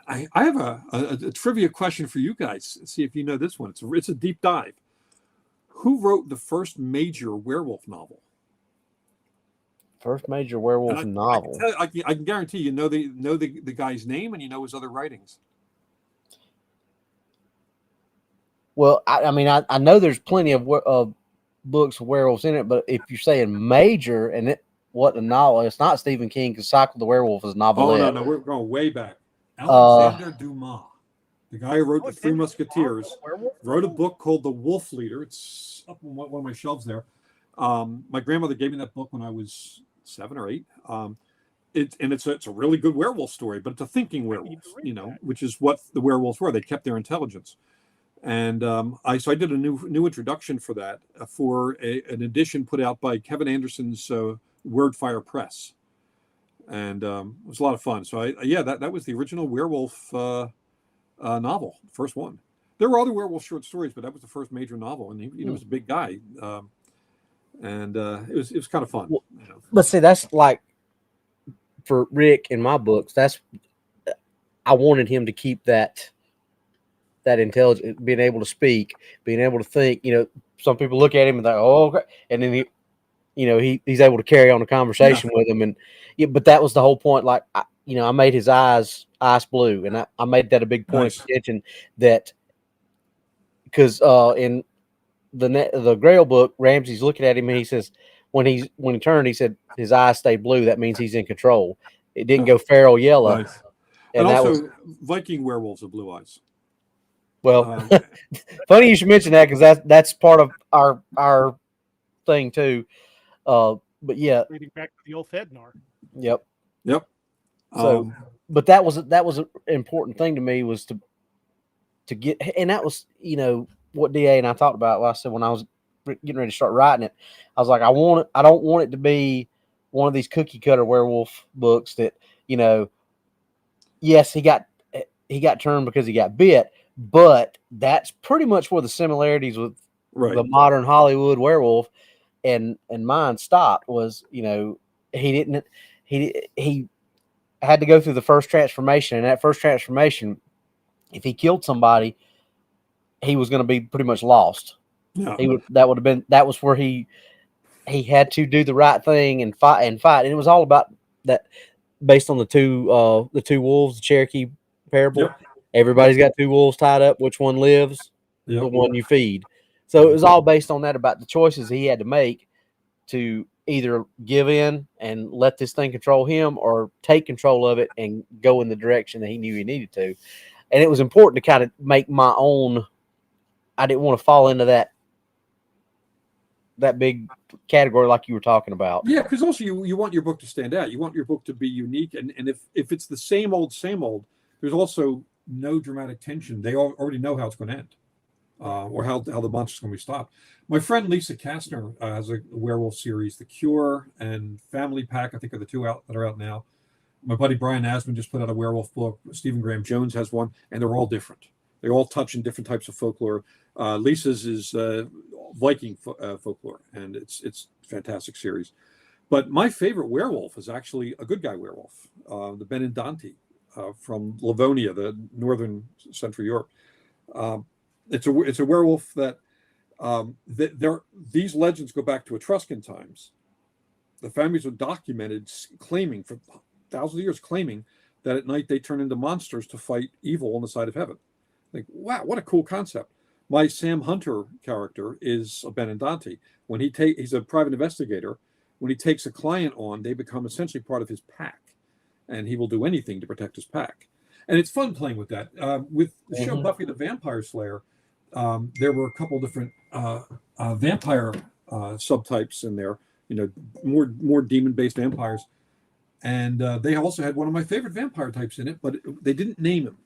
I have a trivia question for you guys. See if you know this one. It's a deep dive. Who wrote the first major werewolf novel? First major werewolf novel. I can guarantee you know the guy's name and you know his other writings. Well, I mean, I know there's plenty of books of werewolves in it, but if you're saying major and what a novel, it's not Stephen King because Cycle of the Werewolf is a novelette. Oh no, we're going way back. Alexander Dumas, the guy who wrote The Three Musketeers, wrote a book called The Wolf Leader. It's up on one of my shelves there. My grandmother gave me that book when I was 7 or 8. It's a really good werewolf story, but it's a thinking werewolf, which is what the werewolves were. They kept their intelligence. And I did a new introduction for that for an edition put out by Kevin Anderson's Wordfire Press, and it was a lot of fun. So that was the original werewolf novel, first one. There were other werewolf short stories, but that was the first major novel, and he was a big guy. and it was kind of fun. Well, but see, that's like for Rick in my books. That's I wanted him to keep that intelligence, being able to speak, being able to think. Some people look at him and they're, oh, okay. And then he's able to carry on a conversation with them. And but that was the whole point. Like, I made his eyes ice blue, and I made that a big point of attention that because in the Grail book, Ramsey's looking at him and he says, when he turned, he said his eyes stayed blue. That means he's in control. It didn't go feral yellow. Nice. And also, Viking werewolves have blue eyes. Well, funny you should mention that because that's part of our thing too. But yeah, leading back to the old Fednar. Yep. So, but that was an important thing to me, was to get, and that was what DA and I talked about. Like I said, when I was getting ready to start writing it, I was like, I don't want it to be one of these cookie cutter werewolf books that yes, he got turned because he got bit, but that's pretty much where the similarities with the modern Hollywood werewolf and mine stopped. Was he had to go through the first transformation, and that first transformation, if he killed somebody, he was going to be pretty much lost. Yeah. That was where he had to do the right thing and fight, and it was all about that, based on the two wolves, the Cherokee parable. Yep. Everybody's got two wolves tied up. Which one lives? Yep. The one you feed. So it was all based on that, about the choices he had to make to either give in and let this thing control him, or take control of it and go in the direction that he knew he needed to. And it was important to kind of make my own. I didn't want to fall into that big category like you were talking about. Yeah, because also you want your book to stand out. You want your book to be unique. And if it's the same old, there's also no dramatic tension. They already know how it's going to end, or how the monster's going to be stopped. My friend Lisa Kastner has a werewolf series, The Cure and Family Pack, I think, are the two that are out now. My buddy Brian Asman just put out a werewolf book. Stephen Graham Jones has one, and they're all different. They all touch in different types of folklore. Lisa's is Viking folklore, and it's a fantastic series. But my favorite werewolf is actually a good guy werewolf, the Benindante from Livonia, the northern Central Europe. It's a werewolf that these legends go back to Etruscan times. The families were documented claiming for thousands of years, claiming that at night they turn into monsters to fight evil on the side of heaven. Like, wow, what a cool concept. My Sam Hunter character is a Benindante. When he's a private investigator. When he takes a client on, they become essentially part of his pack, and he will do anything to protect his pack. And it's fun playing with that. With the show Buffy the Vampire Slayer, there were a couple different vampire subtypes in there. More demon-based vampires, and they also had one of my favorite vampire types in it, but they didn't name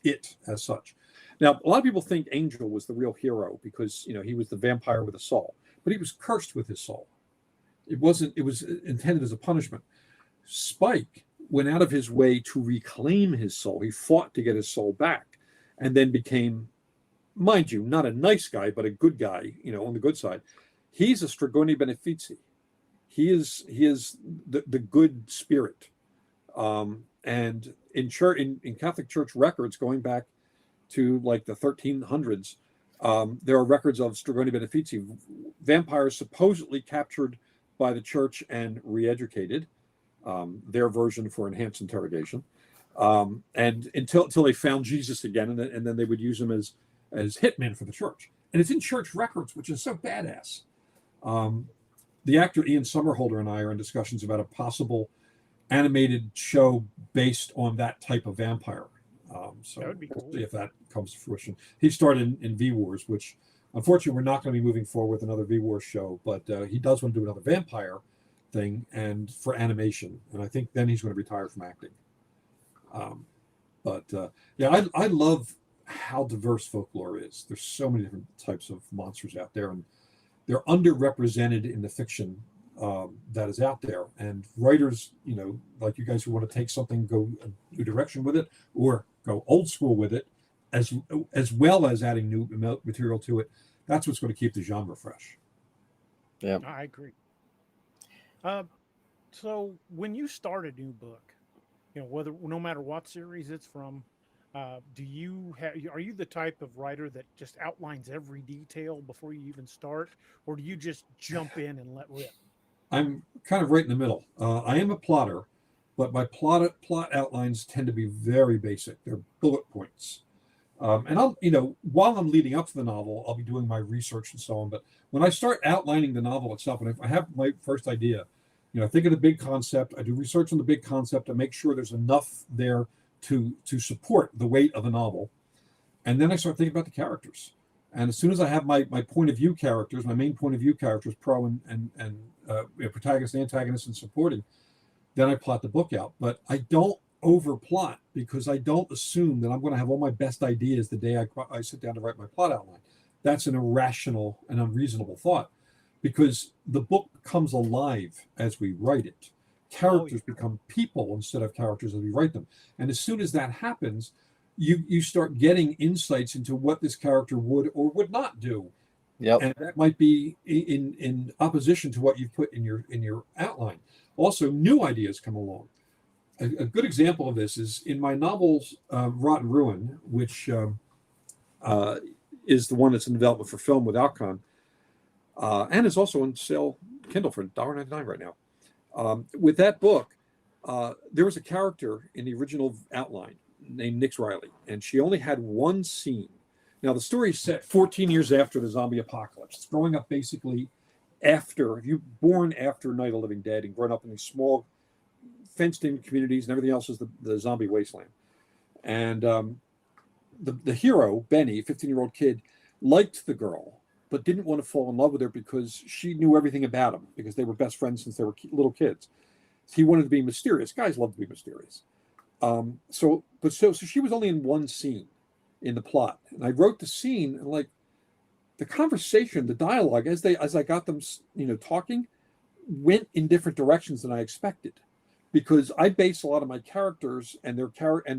it as such. Now, a lot of people think Angel was the real hero because he was the vampire with a soul, but he was cursed with his soul. It wasn't. It was intended as a punishment. Spike went out of his way to reclaim his soul. He fought to get his soul back, and then became, mind you, not a nice guy, but a good guy. On the good side. He's a Strigoni Benefici. He is the good spirit. And in Catholic Church records going back to like the 1300s, there are records of Strigoni Benefici, vampires supposedly captured by the church and re-educated, their version for enhanced interrogation, and until they found Jesus again, and then they would use him as hitmen for the church. And it's in church records, which is so badass. The actor Ian Somerhalder and I are in discussions about a possible animated show based on that type of vampire. So That would be cool. We'll see if that comes to fruition. He started in V-Wars, which unfortunately we're not going to be moving forward with another V-Wars show, but he does want to do another vampire thing and for animation. And I think then he's going to retire from acting. Yeah, I love how diverse folklore is. There's so many different types of monsters out there, and they're underrepresented in the fiction that is out there. And writers, like you guys who want to take something, go a new direction with it, or go old school with it, as well as adding new material to it, that's what's going to keep the genre fresh. Yeah. I agree. Uh, so when you start a new book, whether no matter what series it's from, do you have are you the type of writer that just outlines every detail before you even start, or do you just jump in and let rip? I'm kind of right in the middle. I am a plotter, but my plot outlines tend to be very basic. They're bullet points. And I'll, while I'm leading up to the novel, I'll be doing my research and so on. But when I start outlining the novel itself, and if I have my first idea, I think of the big concept. I do research on the big concept to make sure there's enough there to support the weight of the novel. And then I start thinking about the characters. And as soon as I have my point of view characters, my main point of view characters, pro and protagonist, antagonist, and supporting, then I plot the book out. But I don't over plot because I don't assume that I'm going to have all my best ideas the day I sit down to write my plot outline. That's an irrational and unreasonable thought because the book becomes alive as we write it. Characters become people instead of characters as we write them. And as soon as that happens, you start getting insights into what this character would or would not do. Yep. And that might be in opposition to what you've put in your outline. Also, new ideas come along. A good example of this is in my novels, Rotten Ruin, which is the one that's in development for film with Alcon, and is also on sale Kindle for $1.99 right now. With that book, there was a character in the original outline named Nix Riley, and she only had one scene. Now, the story is set 14 years after the zombie apocalypse. It's growing up basically after, if you're born after Night of the Living Dead and grown up in these small fenced-in communities and everything else is the zombie wasteland. And the hero, Benny, a 15-year-old kid, liked the girl, but didn't want to fall in love with her because she knew everything about him because they were best friends since they were little kids. He wanted to be mysterious. Guys love to be mysterious. So she was only in one scene in the plot, and I wrote the scene and like the conversation, the dialogue as I got them, talking, went in different directions than I expected, because I base a lot of my characters and their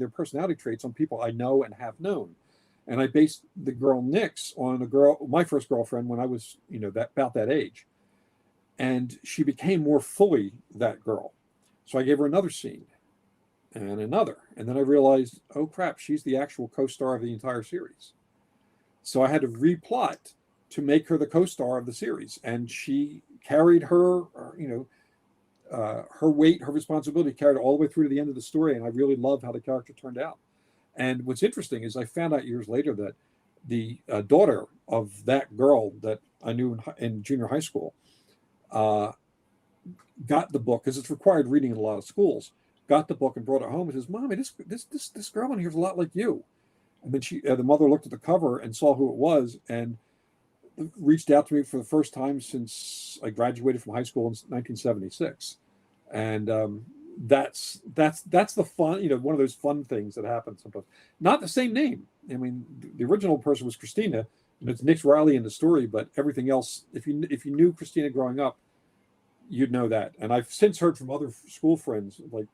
personality traits on people I know and have known, and I based the girl Nix on my first girlfriend when I was about that age, and she became more fully that girl. So I gave her another scene and another. And then I realized, oh crap, she's the actual co-star of the entire series. So I had to replot to make her the co-star of the series. And she carried her weight, her responsibility, carried all the way through to the end of the story. And I really loved how the character turned out. And what's interesting is I found out years later that the daughter of that girl that I knew in junior high school got the book, because it's required reading in a lot of schools, got the book and brought it home and says, "Mommy, this girl in here is a lot like you." And then the mother looked at the cover and saw who it was and reached out to me for the first time since I graduated from high school in 1976. And that's the fun, one of those fun things that happens sometimes. Not the same name. I mean, the original person was Christina, and it's Nix Riley in the story, but everything else, if you knew Christina growing up, you'd know that. And I've since heard from other school friends like,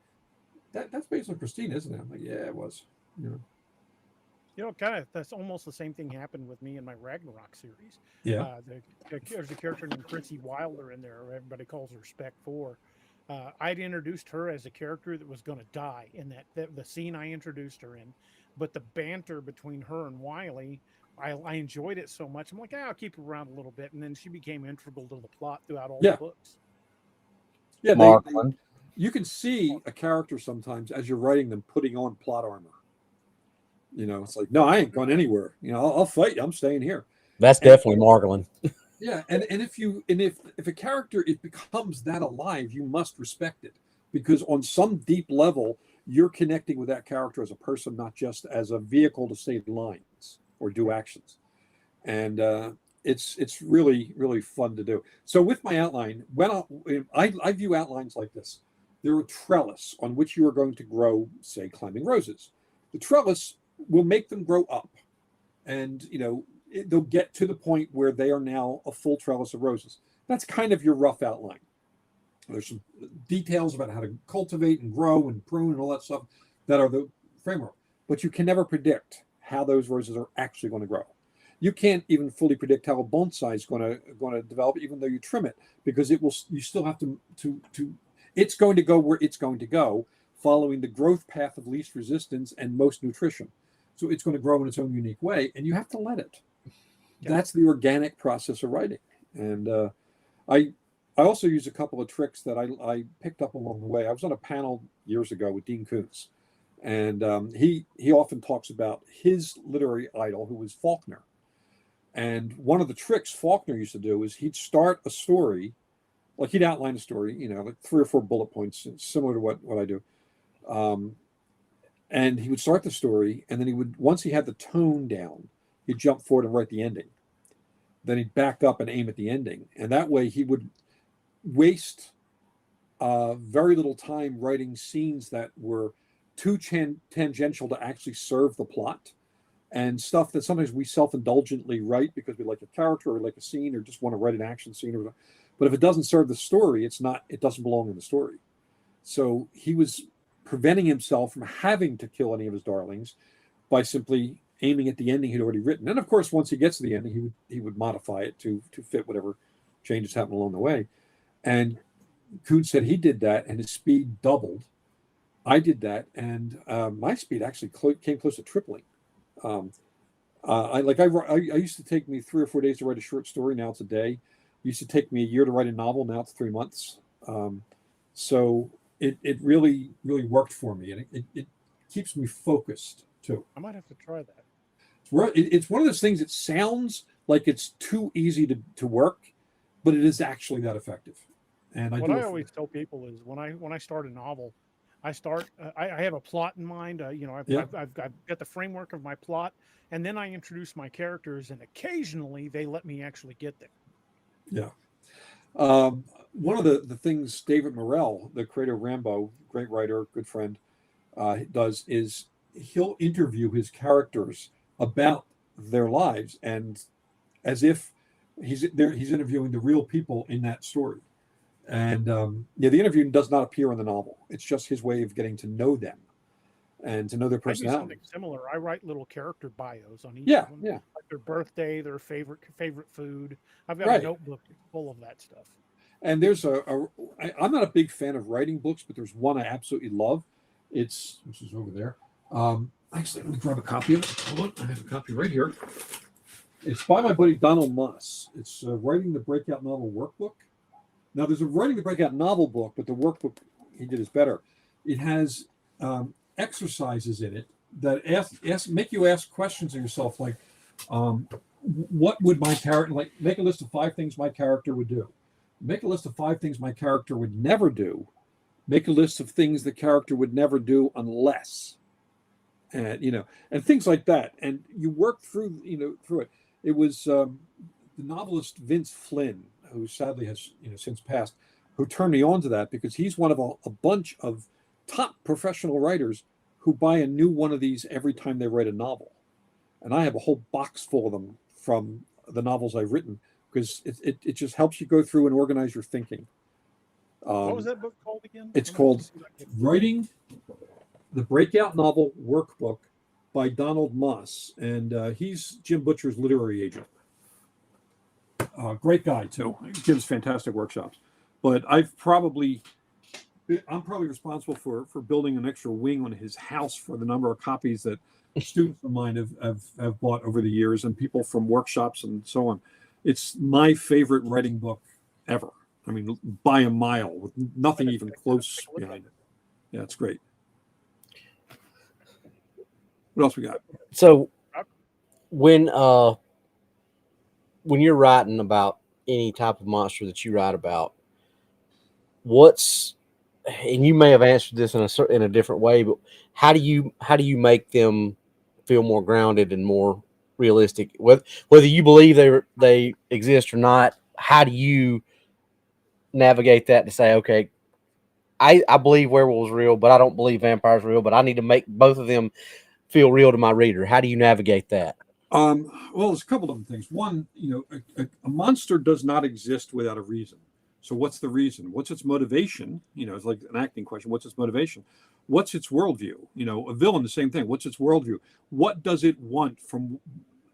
that's based on Christina, isn't it? I'm like, yeah, it was. Kind of that's almost the same thing happened with me in my Ragnarok series. Yeah. There's a character named Chrissy Wilder in there, or everybody calls her Spec 4. I'd introduced her as a character that was going to die in the scene I introduced her in, but the banter between her and Wiley, I enjoyed it so much. I'm like, I'll keep her around a little bit, and then she became integral to the plot throughout all the books. Yeah, you can see a character sometimes as you're writing them putting on plot armor. It's like, no, I ain't going anywhere. I'll fight you. I'm staying here. That's definitely Margolin. Yeah, and if a character it becomes that alive, you must respect it, because on some deep level you're connecting with that character as a person, not just as a vehicle to say lines or do actions. And it's really, really fun to do. So with my outline, I view outlines like this. They're a trellis on which you are going to grow, say, climbing roses. The trellis will make them grow up, and they'll get to the point where they are now a full trellis of roses. That's kind of your rough outline. There's some details about how to cultivate and grow and prune and all that stuff that are the framework, but you can never predict how those roses are actually going to grow. You can't even fully predict how a bonsai is going to develop, even though you trim it, because it will. You still have to. It's going to go where it's going to go, following the growth path of least resistance and most nutrition. So it's going to grow in its own unique way, and you have to let it. Yeah. That's the organic process of writing. And I also use a couple of tricks that I picked up along the way. I was on a panel years ago with Dean Koontz, and he often talks about his literary idol, who was Faulkner. And one of the tricks Faulkner used to do is he'd start a story, like he'd outline a story, like 3 or 4 bullet points, similar to what I do. And he would start the story, and then he would, once he had the tone down, he'd jump forward and write the ending. Then he'd back up and aim at the ending. And that way he would waste very little time writing scenes that were too tangential to actually serve the plot, and stuff that sometimes we self-indulgently write because we like a character or like a scene or just want to write an action scene. But if it doesn't serve the story, it doesn't belong in the story. So he was preventing himself from having to kill any of his darlings by simply aiming at the ending he'd already written. And of course, once he gets to the ending, he would modify it to fit whatever changes happen along the way. And Koontz said he did that, and his speed doubled. I did that, and my speed actually came close to tripling. I used to take me 3 or 4 days to write a short story. Now it's a day. It used to take me a year to write a novel. Now it's 3 months. So it really worked for me, and it keeps me focused too. I might have to try that. It's one of those things that sounds like it's too easy to work, but it is actually that effective. And what I always tell people is when I start a novel, I have a plot in mind. I've got the framework of my plot, and then I introduce my characters, and occasionally they let me actually get there. Yeah. One of the things David Morrell, the creator of Rambo, great writer, good friend, does is he'll interview his characters about their lives, and as if he's interviewing the real people in that story. And the interview does not appear in the novel. It's just his way of getting to know them and to know their personality. I do something similar. I write little character bios on each of them. Yeah. Like their birthday, their favorite food. I've got a notebook full of that stuff. And there's I'm not a big fan of writing books, but there's one I absolutely love. Which is over there. Actually, let me grab a copy of it. Hold on, I have a copy right here. It's by my buddy Donald Moss. It's Writing the Breakout Novel Workbook. Now, there's a Writing the Breakout Novel book, but the workbook he did is better. It has exercises in it that make you ask questions of yourself, like, what would my character, like, make a list of 5 things my character would do. Make a list of 5 things my character would never do. Make a list of things the character would never do unless, and things like that. And you work through it. It was the novelist Vince Flynn, who sadly has since passed, who turned me on to that, because he's one of a bunch of top professional writers who buy a new one of these every time they write a novel. And I have a whole box full of them from the novels I've written, because it just helps you go through and organize your thinking. What was that book called again? It's called Writing the Breakout Novel Workbook by Donald Moss, and he's Jim Butcher's literary agent. Great guy too. He gives fantastic workshops. But I'm probably responsible for building an extra wing on his house for the number of copies that students of mine have bought over the years, and people from workshops and so on. It's my favorite writing book ever. I mean, by a mile, with nothing even close behind it. Yeah, it's great. What else we got? So when you're writing about any type of monster that you write about, and you may have answered this in a different way, but how do you make them feel more grounded and more realistic? Whether you believe they exist or not, how do you navigate that to say, okay, I believe werewolves real, but I don't believe vampires real, but I need to make both of them feel real to my reader? How do you navigate that? Well, there's a couple of different things. One, a monster does not exist without a reason. So what's the reason? What's its motivation? It's like an acting question. What's its motivation? What's its worldview? A villain, the same thing. What's its worldview? What does it want from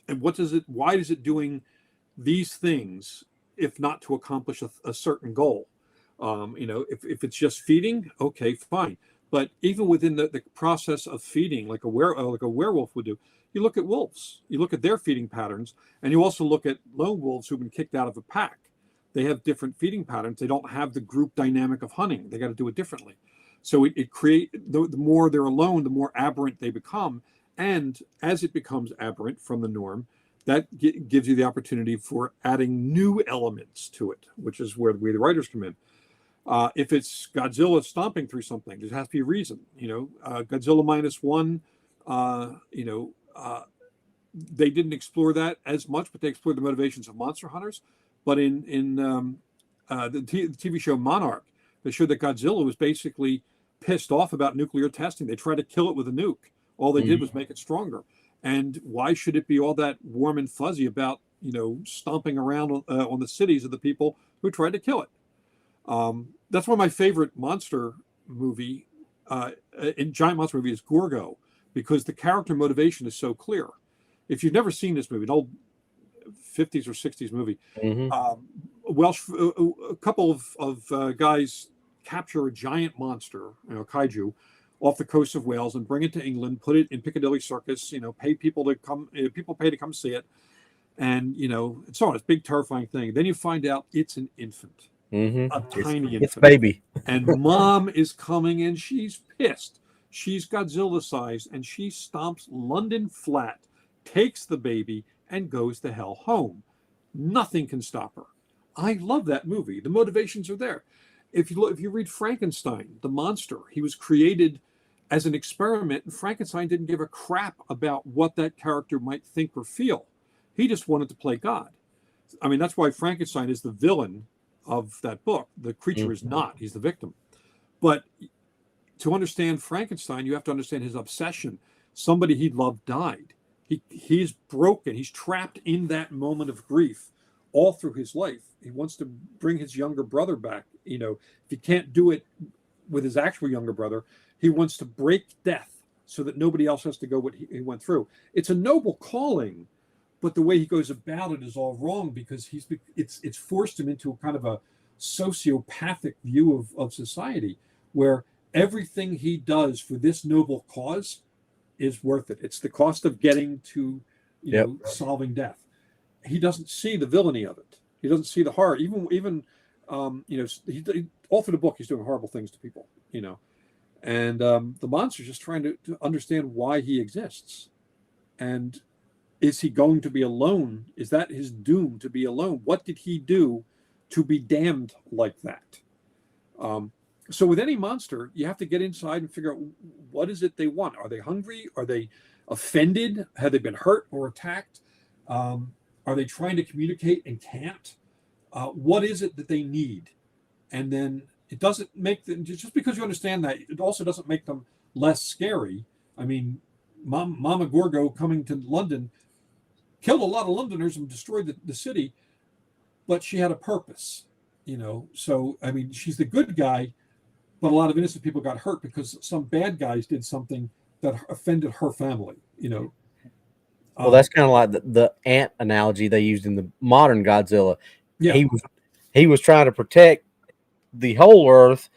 and why is it doing these things if not to accomplish a certain goal? If it's just feeding, okay, fine. But even within the process of feeding, like a werewolf would do, you look at wolves, you look at their feeding patterns, and you also look at lone wolves who've been kicked out of a pack. They have different feeding patterns. They don't have the group dynamic of hunting. They got to do it differently. So the more they're alone, the more aberrant they become. And as it becomes aberrant from the norm, that gives you the opportunity for adding new elements to it, which is where the writers come in. If it's Godzilla stomping through something, there has to be a reason. Godzilla -1, they didn't explore that as much, but they explored the motivations of monster hunters. But in the TV show Monarch, they showed that Godzilla was basically pissed off about nuclear testing. They tried to kill it with a nuke. All they did was make it stronger. And why should it be all that warm and fuzzy about, stomping around on the cities of the people who tried to kill it? That's one of my favorite monster movie, giant monster movie is Gorgo, because the character motivation is so clear. If you've never seen this movie, an old 50s or 60s movie, a couple of guys capture a giant monster, kaiju, off the coast of Wales and bring it to England, put it in Piccadilly Circus, pay people to come, people pay to come see it. And, and so on. It's a big, terrifying thing. Then you find out it's an infant. A tiny infant. It's baby. And mom is coming and she's pissed. She's Godzilla sized and she stomps London flat, takes the baby and goes the hell home. Nothing can stop her. I love that movie. The motivations are there. If you read Frankenstein, the monster, he was created as an experiment, and Frankenstein didn't give a crap about what that character might think or feel. He just wanted to play God. I mean, that's why Frankenstein is the villain of that book. The creature is not. He's the victim. But to understand Frankenstein, you have to understand his obsession. Somebody he loved died. He's broken. He's trapped in that moment of grief all through his life. He wants to bring his younger brother back. If he can't do it with his actual younger brother, he wants to break death so that nobody else has to go what he went through. It's a noble calling, but the way he goes about it is all wrong because it's forced him into a kind of a sociopathic view of society where everything he does for this noble cause is worth it. It's the cost of getting to, solving death. He doesn't see the villainy of it. He doesn't see the horror. Even all through the book, he's doing horrible things to people, and the monster's just trying to understand why he exists. And is he going to be alone? Is that his doom to be alone? What did he do to be damned like that? So with any monster, you have to get inside and figure out what is it they want. Are they hungry? Are they offended? Have they been hurt or attacked? Are they trying to communicate and can't? What is it that they need? And then it doesn't make them, just because you understand that, it also doesn't make them less scary. I mean, Mama Gorgo coming to London killed a lot of Londoners and destroyed the city, but she had a purpose, So, I mean, she's the good guy, but a lot of innocent people got hurt because some bad guys did something that offended her family, Well, that's kind of like the ant analogy they used in the modern Godzilla. Yeah. He was trying to protect the whole Earth,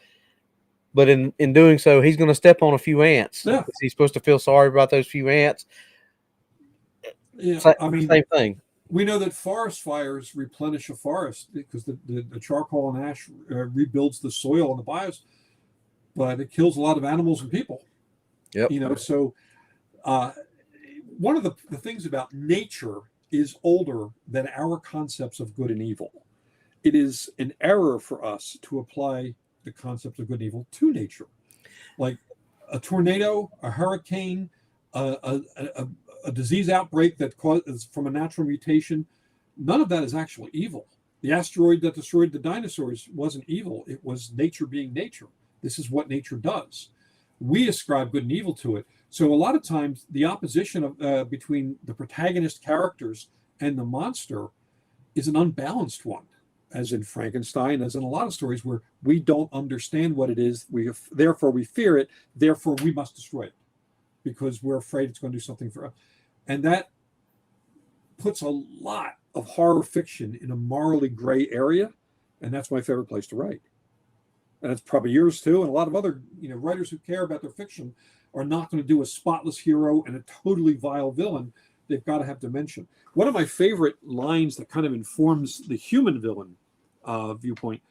but in doing so, he's going to step on a few ants. Yeah. He's supposed to feel sorry about those few ants. Yeah, same thing. We know that forest fires replenish a forest because the charcoal and ash rebuilds the soil and the bios, but it kills a lot of animals and people. Yep. So one of the things about nature is older than our concepts of good and evil. It is an error for us to apply the concepts of good and evil to nature. Like a tornado, a hurricane, a disease outbreak that is from a natural mutation, none of that is actually evil. The asteroid that destroyed the dinosaurs wasn't evil. It was nature being nature. This is what nature does. We ascribe good and evil to it. So a lot of times the opposition between the protagonist characters and the monster is an unbalanced one, as in Frankenstein, as in a lot of stories where we don't understand what it is. Therefore we fear it. Therefore we must destroy it because we're afraid it's going to do something for us. And that puts a lot of horror fiction in a morally gray area, and that's my favorite place to write. And it's probably yours too. And a lot of other, writers who care about their fiction are not going to do a spotless hero and a totally vile villain. They've got to have dimension. One of my favorite lines that kind of informs the human villain viewpoint,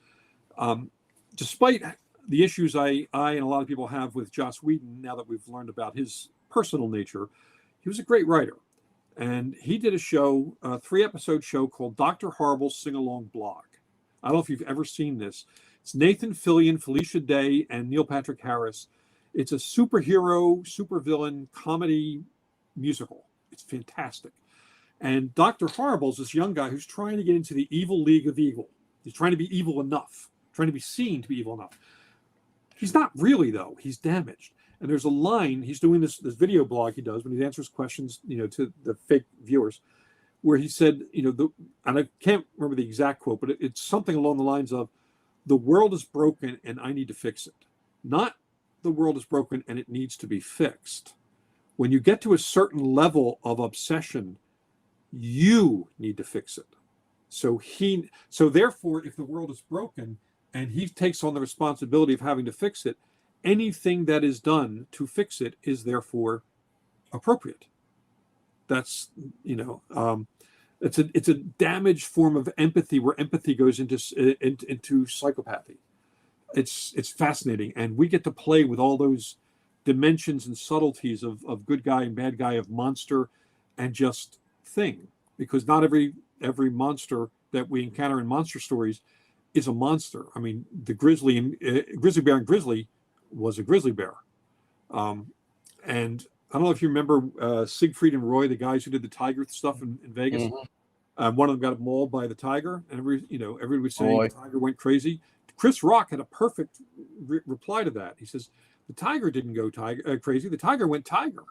despite the issues I and a lot of people have with Joss Whedon, now that we've learned about his personal nature, he was a great writer. And he did a show, a 3-episode show called Dr. Horrible's Sing-Along Blog. I don't know if you've ever seen this. It's Nathan Fillion, Felicia Day, and Neil Patrick Harris. It's a superhero, supervillain comedy musical. It's fantastic. And Dr. Horrible is this young guy who's trying to get into the evil league of evil. He's trying to be evil enough, trying to be seen to be evil enough. He's not really, though. He's damaged. And there's a line, he's doing this video blog he does when he answers questions, to the fake viewers, where he said, and I can't remember the exact quote, but it's something along the lines of, the world is broken and I need to fix it. Not the world is broken and it needs to be fixed. When you get to a certain level of obsession, you need to fix it. So therefore, if the world is broken and he takes on the responsibility of having to fix it, anything that is done to fix it is therefore appropriate. That's, it's a damaged form of empathy where empathy goes into psychopathy. It's fascinating, and we get to play with all those dimensions and subtleties of good guy and bad guy, of monster and just thing, because not every monster that we encounter in monster stories is a monster. I mean, the grizzly bear and grizzly was a grizzly bear, and I don't know if you remember Siegfried and Roy, the guys who did the tiger stuff in Vegas. Mm-hmm. One of them got mauled by the tiger, and everybody was saying the tiger went crazy. Chris Rock had a perfect reply to that. He says, the tiger didn't go crazy. The tiger went tiger.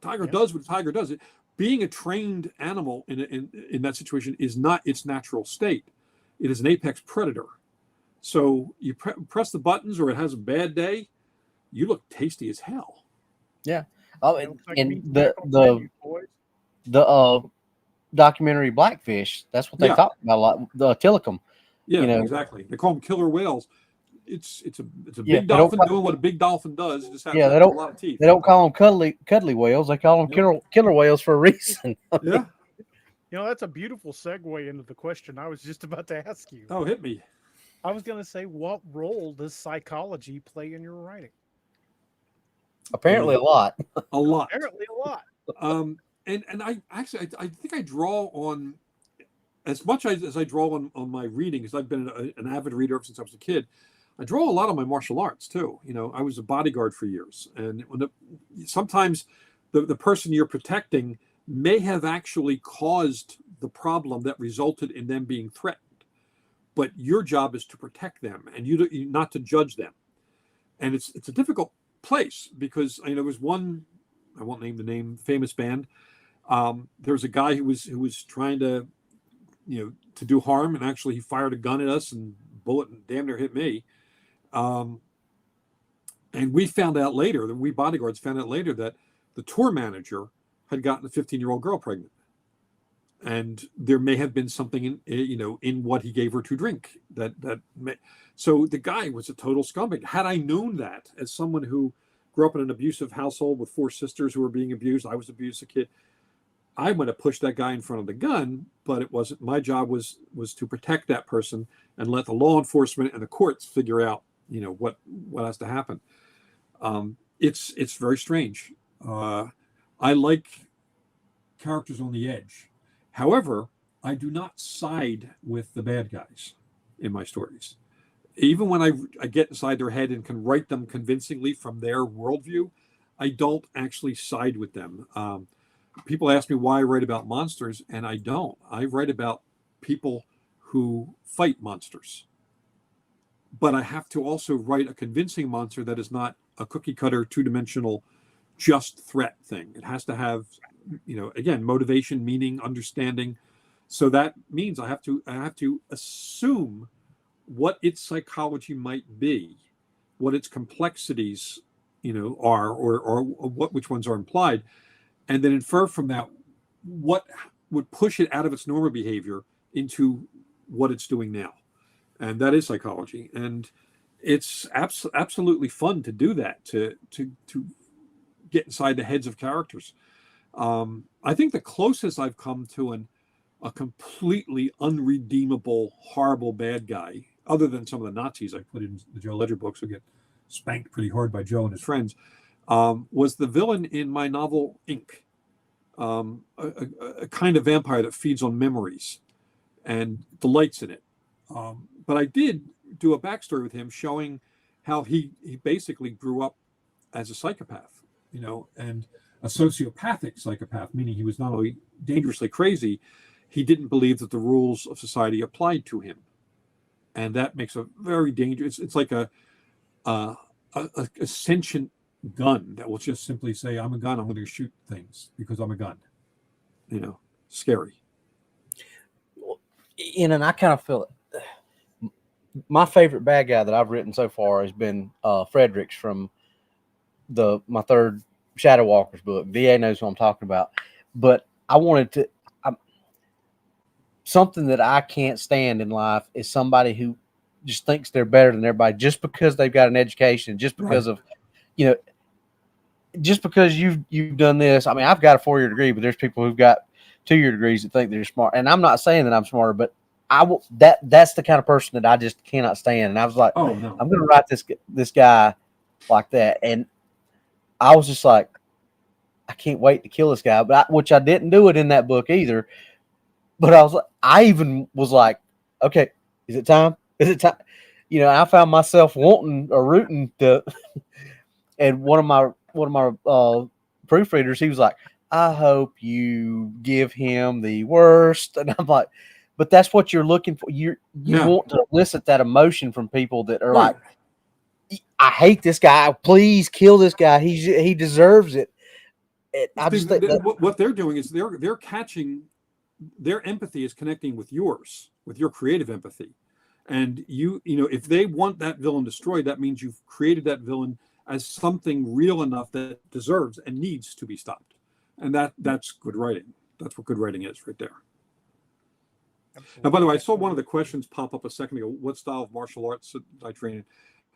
Tiger does what a tiger does. Being a trained animal in that situation is not its natural state. It is an apex predator. So you press the buttons, or it has a bad day, you look tasty as hell. Yeah. Oh, and the documentary Blackfish, that's what they talk about a lot. The Tillicum. Yeah, exactly. They call them killer whales. It's a big dolphin doing what a big dolphin does. It just has a lot of teeth. They don't call them cuddly whales. They call them killer whales for a reason. Yeah. That's a beautiful segue into the question I was just about to ask you. Oh, hit me. I was going to say, what role does psychology play in your writing? Apparently a lot. A lot. Apparently a lot. And I think I draw on, as much as I draw on my reading, because I've been an avid reader ever since I was a kid. I draw a lot on my martial arts too. I was a bodyguard for years, and sometimes the person you're protecting may have actually caused the problem that resulted in them being threatened, but your job is to protect them and you not to judge them. And it's a difficult place, because there was one, I won't name the name, famous band. There was a guy who was trying to do harm, and actually he fired a gun at us, and bullet damn near hit me. And we found out later, we bodyguards found out later, that the tour manager had gotten a 15-year-old girl pregnant, and there may have been something in what he gave her to drink so the guy was a total scumbag. Had I known that, as someone who grew up in an abusive household with 4 sisters who were being abused, I was abused as a kid, I might have pushed that guy in front of the gun, but it wasn't. My job was to protect that person and let the law enforcement and the courts figure out, what has to happen. It's very strange. I like characters on the edge. However, I do not side with the bad guys in my stories. Even when I get inside their head and can write them convincingly from their worldview, I don't actually side with them. People ask me why I write about monsters, and I don't. I write about people who fight monsters. But I have to also write a convincing monster that is not a cookie cutter, 2-dimensional, just threat thing. It has to have, again, motivation, meaning, understanding. So that means I have to assume what its psychology might be, what its complexities, are, or which ones are implied, and then infer from that what would push it out of its normal behavior into what it's doing now. And that is psychology. And it's absolutely fun to do that, to get inside the heads of characters. I think the closest I've come to a completely unredeemable, horrible bad guy, other than some of the Nazis I put in the Joe Ledger books who get spanked pretty hard by Joe and his friends, was the villain in my novel Ink, a kind of vampire that feeds on memories and delights in it. But I did do a backstory with him showing how he basically grew up as a psychopath, and a sociopathic psychopath, meaning he was not only dangerously crazy, he didn't believe that the rules of society applied to him. And that makes a very dangerous, it's like a sentient gun that will just simply say, I'm a gun, I'm going to shoot things because I'm a gun. Scary. And I kind of feel it. My favorite bad guy that I've written so far has been Fredericks from my third Shadow Walkers book. VA knows what I'm talking about. But I wanted to, something that I can't stand in life is somebody who just thinks they're better than everybody just because they've got an education, just because of, just because you've done this. I mean, I've got a 4-year degree, but there's people who've got 2-year degrees that think they're smart. And I'm not saying that I'm smarter, but that's the kind of person that I just cannot stand. And I was like, oh no, I'm going to write this guy like that. And I was just like, I can't wait to kill this guy, which I didn't do it in that book either. But I even was like, okay, is it time? Is it time? I found myself wanting or rooting to. And one of my proofreaders, he was like, I hope you give him the worst. And I'm like, but that's what you're looking for. You want to elicit that emotion from people that are like, I hate this guy. Please kill this guy. He deserves it. I just think what they're doing is they're catching, their empathy is connecting with yours, with your creative empathy. And if they want that villain destroyed, that means you've created that villain as something real enough that deserves and needs to be stopped. And that's good writing. That's what good writing is right there. Absolutely. Now, by the way, I saw one of the questions pop up a second ago. What style of martial arts did I train in?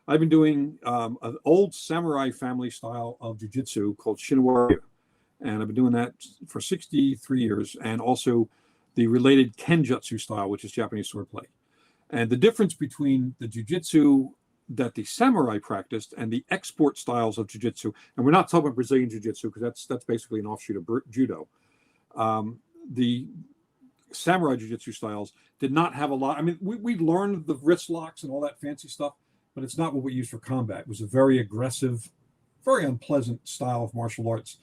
I've been doing an old samurai family style of jiu-jitsu called Shinwari. And I've been doing that for 63 years. And also the related Kenjutsu style, which is Japanese swordplay. And the difference between the jiu-jitsu that the samurai practiced and the export styles of jiu-jitsu, and we're not talking about Brazilian jiu-jitsu because that's basically an offshoot of judo. The samurai jiu-jitsu styles did not have a lot. I mean, we learned the wrist locks and all that fancy stuff, but it's not what we use for combat. It was a very aggressive, very unpleasant style of martial arts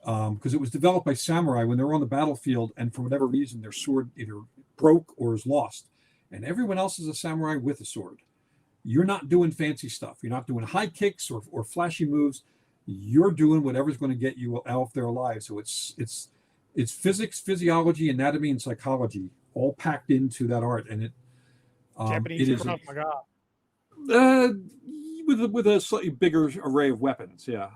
because it was developed by samurai when they were on the battlefield and for whatever reason their sword either broke or is lost. And everyone else is a samurai with a sword. You're not doing fancy stuff. You're not doing high kicks or flashy moves. You're doing whatever's going to get you out of their lives. So it's physics, physiology, anatomy, and psychology all packed into that art. And Japanese it is Krav Maga. With a slightly bigger array of weapons, yeah.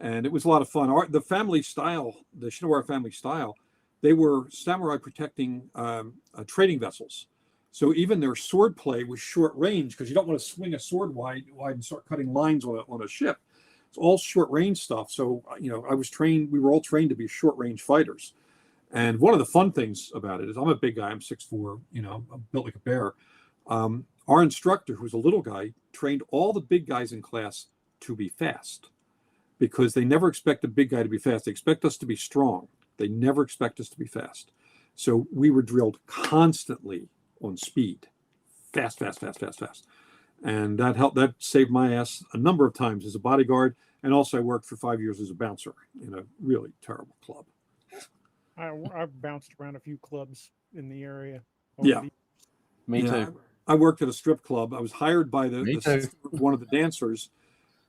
And it was a lot of fun. The family style, the Shinawara family style, they were samurai protecting trading vessels. So even their sword play was short range because you don't want to swing a sword wide and start cutting lines on a ship. It's all short range stuff. So, we were all trained to be short range fighters. And one of the fun things about it is I'm a big guy. I'm 6'4", I'm built like a bear. Our instructor, who's a little guy, trained all the big guys in class to be fast because they never expect the big guy to be fast. They expect us to be strong. They never expect us to be fast. So we were drilled constantly on speed, fast. And that saved my ass a number of times as a bodyguard. And also I worked for 5 years as a bouncer in a really terrible club. I've bounced around a few clubs in the area. Yeah. Me too. I worked at a strip club. I was hired by one of the dancers.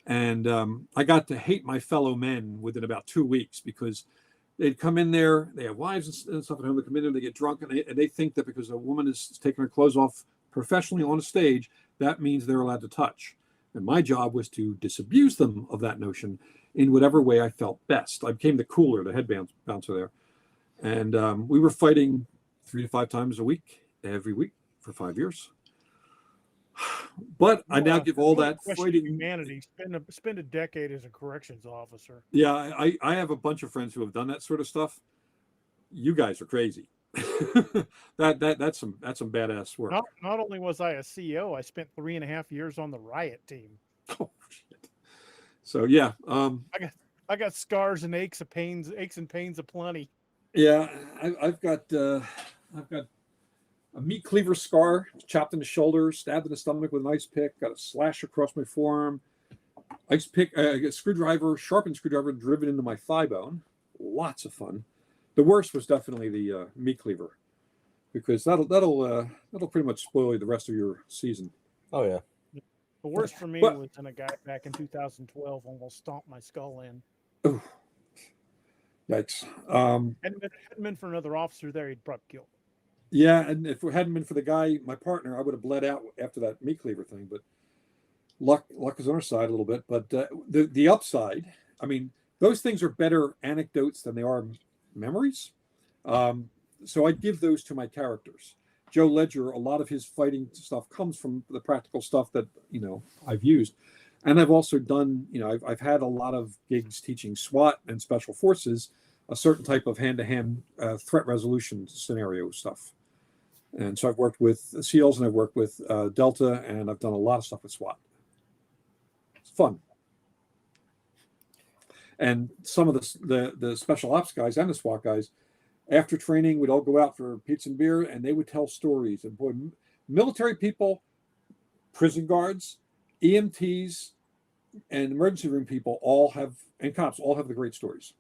And I got to hate my fellow men within about 2 weeks because they'd come in there, they have wives and stuff at home, they come in there, they get drunk, and they think that because a woman is taking her clothes off professionally on a stage, that means they're allowed to touch. And my job was to disabuse them of that notion in whatever way I felt best. I became the head bouncer there. And we were fighting 3 to 5 times a week, every week for 5 years. But I now give all that fighting. Humanity. Spend a decade as a corrections officer. Yeah, I have a bunch of friends who have done that sort of stuff. You guys are crazy. that's some badass work. Not only was I a CO, I spent 3.5 years on the riot team. Oh shit. So yeah, I got scars and aches and pains aplenty. Yeah, I've got a meat cleaver scar, chopped in the shoulder, stabbed in the stomach with an ice pick, got a slash across my forearm, ice pick, a screwdriver, sharpened screwdriver driven into my thigh bone. Lots of fun. The worst was definitely the meat cleaver, because that'll pretty much spoil the rest of your season. Oh yeah. The worst for me was when a guy back in 2012 almost stomped my skull in. Oh, yikes! Hadn't been for another officer there, he'd probably killed. Yeah, and if it hadn't been for the guy, my partner, I would have bled out after that meat cleaver thing. But luck is on our side a little bit. But the upside, I mean, those things are better anecdotes than they are memories. So I give those to my characters. Joe Ledger, a lot of his fighting stuff comes from the practical stuff that I've used, and I've also done. I've had a lot of gigs teaching SWAT and special forces a certain type of hand-to-hand threat resolution scenario stuff. And so I've worked with SEALs and I've worked with Delta, and I've done a lot of stuff with SWAT. It's fun. And some of the special ops guys and the SWAT guys, after training, we'd all go out for pizza and beer, and they would tell stories. And boy, military people, prison guards, EMTs, and emergency room people and cops all have the great stories.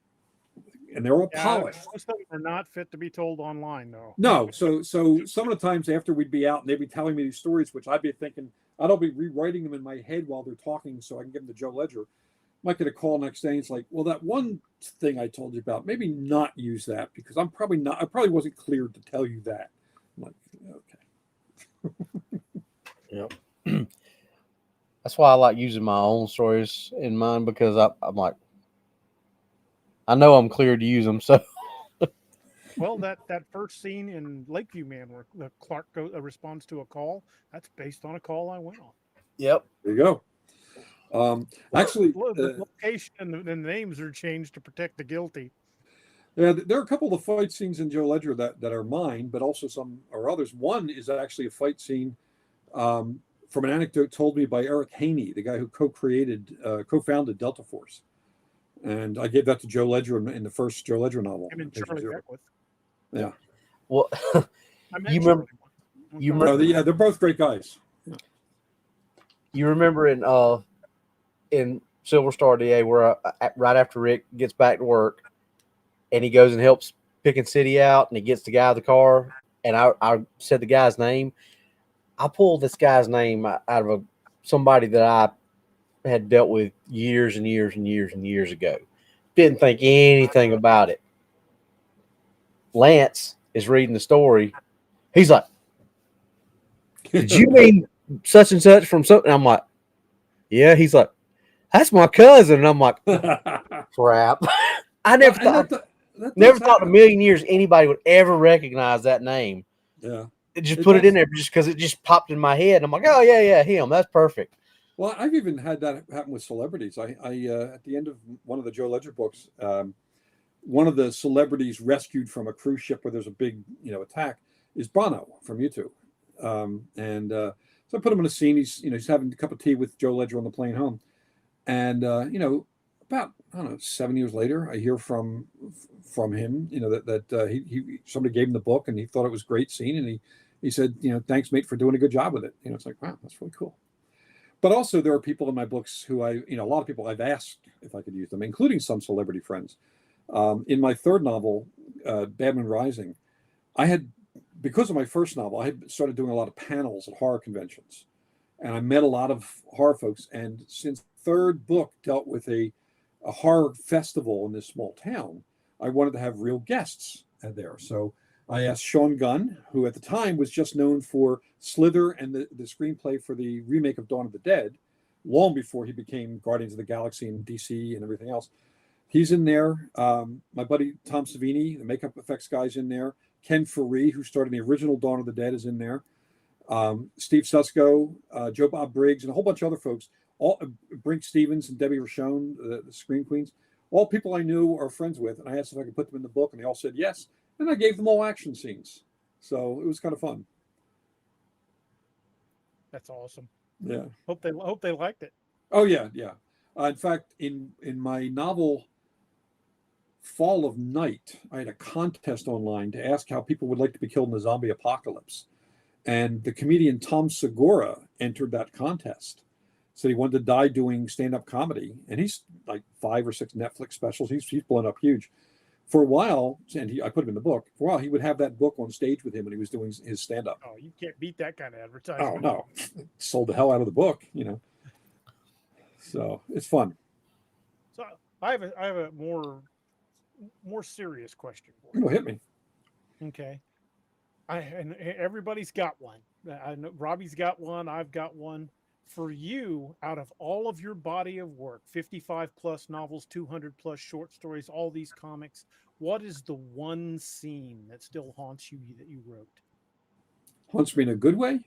And they're all polished. Most of them are not fit to be told online, though. No, so some of the times after we'd be out and they'd be telling me these stories, which I'd be thinking, I'd all be rewriting them in my head while they're talking so I can give them to Joe Ledger. Might get a call next day and it's like, well, that one thing I told you about, maybe not use that because I probably wasn't clear to tell you that. I'm like, okay. Yep. That's why I like using my own stories in mine, because I'm like, I know I'm clear to use them. So, well, that first scene in Lakeview Man where the Clark responds to a call, that's based on a call I went on. Yep. There you go. Actually, the location and the names are changed to protect the guilty. Yeah, there are a couple of fight scenes in Joe Ledger that are mine, but also some are others. One is actually a fight scene from an anecdote told me by Eric Haney, the guy who co-founded Delta Force. And I gave that to Joe Ledger in the first Joe Ledger novel. I mean, Charlie Beckwith. Yeah. Well, you remember? Yeah, they're both great guys. You remember in Silver Star DA where right after Rick gets back to work and he goes and helps Pickens City out and he gets the guy out of the car, and I said the guy's name. I pulled this guy's name out of somebody that I had dealt with years and years and years and years ago. Didn't think anything about it. Lance is reading the story. He's like, "Did you mean such and such from something?" I'm like, "Yeah." He's like, "That's my cousin." And I'm like, crap. I never thought in a million years anybody would ever recognize that name. Yeah. It put it in there just because it just popped in my head. I'm like, oh yeah, him. That's perfect. Well, I've even had that happen with celebrities. I at the end of one of the Joe Ledger books, one of the celebrities rescued from a cruise ship where there's a big, attack is Bono from U2. So I put him in a scene. He's having a cup of tea with Joe Ledger on the plane home. And, about, 7 years later, I hear from him, that somebody gave him the book and he thought it was a great scene. And he said, thanks, mate, for doing a good job with it. It's like, wow, that's really cool. But also there are people in my books who a lot of people I've asked if I could use them, including some celebrity friends. In my third novel, Badman Rising, because of my first novel, I had started doing a lot of panels at horror conventions. And I met a lot of horror folks. And since third book dealt with a horror festival in this small town, I wanted to have real guests there. So I asked Sean Gunn, who at the time was just known for Slither and the screenplay for the remake of Dawn of the Dead, long before he became Guardians of the Galaxy and DC and everything else. He's in there. My buddy Tom Savini, the makeup effects guy's in there. Ken Faree, who started the original Dawn of the Dead, is in there. Steve Susko, Joe Bob Briggs, and a whole bunch of other folks. All Brink Stevens and Debbie Rochon, the Scream Queens, all people I knew or friends with. And I asked if I could put them in the book, and they all said yes. And I gave them all action scenes, so it was kind of fun. That's awesome. Yeah. Hope they liked it. Oh yeah, yeah. In fact, in my novel Fall of Night, I had a contest online to ask how people would like to be killed in the zombie apocalypse. And the comedian Tom Segura entered that contest. Said he wanted to die doing stand-up comedy. And he's like 5 or 6 Netflix specials. He's blown up huge. For a while, and I put him in the book, for a while he would have that book on stage with him when he was doing his stand-up. Oh, you can't beat that kind of advertising. Oh, no. Sold the hell out of the book, you know. So it's fun. So I have a more serious question for you. It'll hit me. Okay. And everybody's got one. I know Robbie's got one. I've got one. For you, out of all of your body of work, 55 plus novels, 200 plus short stories, all these comics, what is the one scene that still haunts you that you wrote? Haunts me in a good way?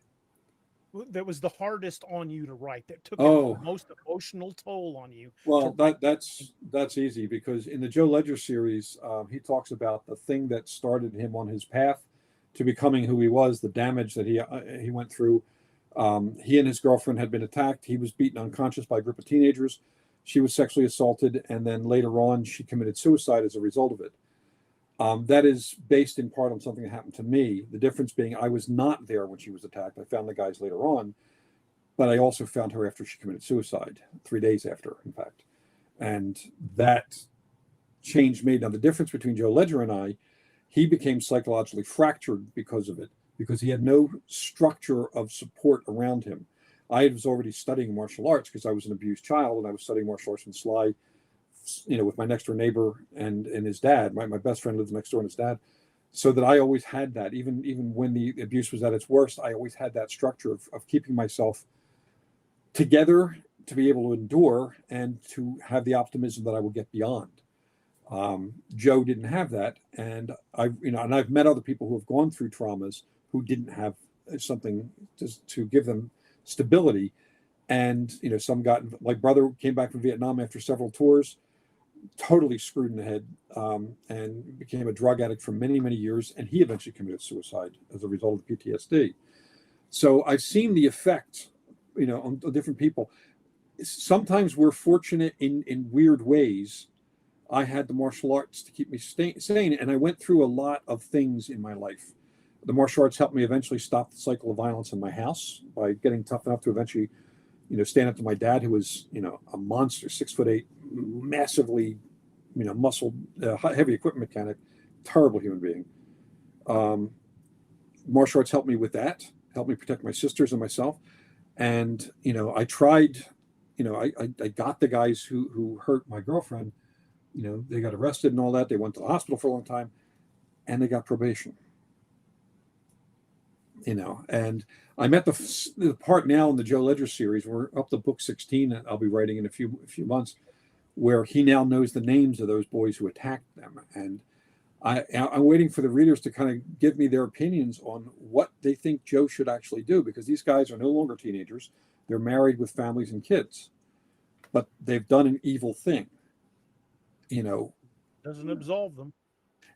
That was the hardest on you to write, that took Oh. the most emotional toll on you? Well, that's easy, because in the Joe Ledger series, he talks about the thing that started him on his path to becoming who he was, the damage that he went through. He and his girlfriend had been attacked. He was beaten unconscious by a group of teenagers. She was sexually assaulted, and then later on, she committed suicide as a result of it. That is based in part on something that happened to me. The difference being I was not there when she was attacked. I found the guys later on, but I also found her after she committed suicide, 3 days after, in fact. And that changed me. Now, the difference between Joe Ledger and I, he became psychologically fractured because of it, because he had no structure of support around him. I was already studying martial arts because I was an abused child, and I was studying martial arts in Sly, with my next door neighbor and his dad. My best friend lived next door, and his dad. So that I always had that, even when the abuse was at its worst, I always had that structure of keeping myself together to be able to endure and to have the optimism that I will get beyond. Joe didn't have that, and I've met other people who have gone through traumas who didn't have something to give them stability. And some my brother came back from Vietnam after several tours, totally screwed in the head, and became a drug addict for many, many years, and he eventually committed suicide as a result of PTSD. So I've seen the effect, on different people. Sometimes we're fortunate in weird ways. I had the martial arts to keep me sane, and I went through a lot of things in my life. The martial arts helped me eventually stop the cycle of violence in my house by getting tough enough to eventually, stand up to my dad, who was, a monster, 6'8", massively, muscled, heavy equipment mechanic, terrible human being. Martial arts helped me with that, helped me protect my sisters and myself. And, I tried, I got the guys who hurt my girlfriend. They got arrested and all that. They went to the hospital for a long time, and they got probation. And I'm at the part now in the Joe Ledger series. We're up to book 16 that I'll be writing in a few months, where he now knows the names of those boys who attacked them. And I'm waiting for the readers to kind of give me their opinions on what they think Joe should actually do, because these guys are no longer teenagers. They're married with families and kids, but they've done an evil thing. Doesn't absolve them.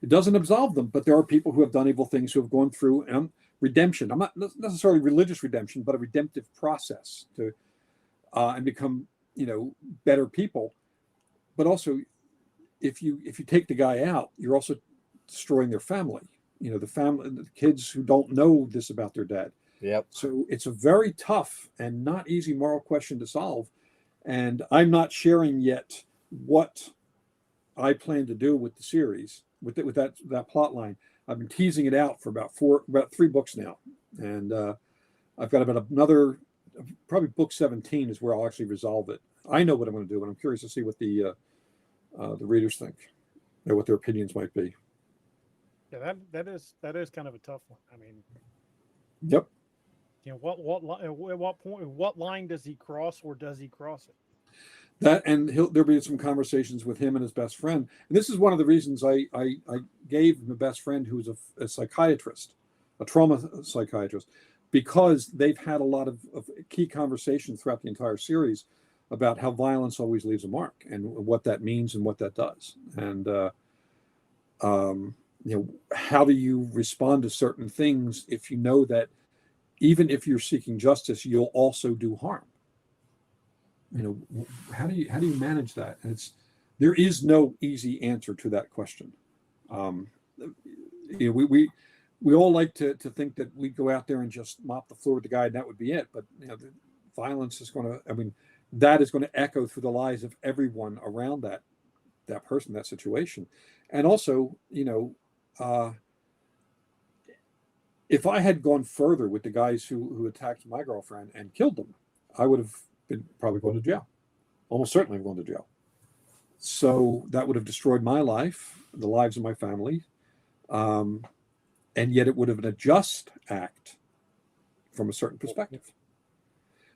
It doesn't absolve them, but there are people who have done evil things who have gone through redemption. I'm not necessarily religious redemption, but a redemptive process to and become better people. But also, if you take the guy out, you're also destroying their family. The kids who don't know this about their dad. Yep. So it's a very tough and not easy moral question to solve. And I'm not sharing yet what I plan to do with the series, with that plot line. I've been teasing it out for about 3 books now, and I've got about another, probably book 17 is where I'll actually resolve it. I know what I'm going to do, and I'm curious to see what the readers think, what their opinions might be. Yeah, that is kind of a tough one. I mean, yep. At what point, what line does he cross, or does he cross it? That, and there'll be some conversations with him and his best friend. And this is one of the reasons I gave him a best friend who's a psychiatrist, a trauma psychiatrist, because they've had a lot of key conversations throughout the entire series about how violence always leaves a mark and what that means and what that does. And, how do you respond to certain things if you know that even if you're seeking justice, you'll also do harm? How do you manage that? And there is no easy answer to that question. We all like to think that we go out there and just mop the floor with the guy and that would be it. But the violence is that is going to echo through the lives of everyone around that person, that situation. And also, if I had gone further with the guys who attacked my girlfriend and killed them, I would have been probably going to jail. Almost certainly going to jail. So that would have destroyed my life, the lives of my family. And yet it would have been a just act from a certain perspective.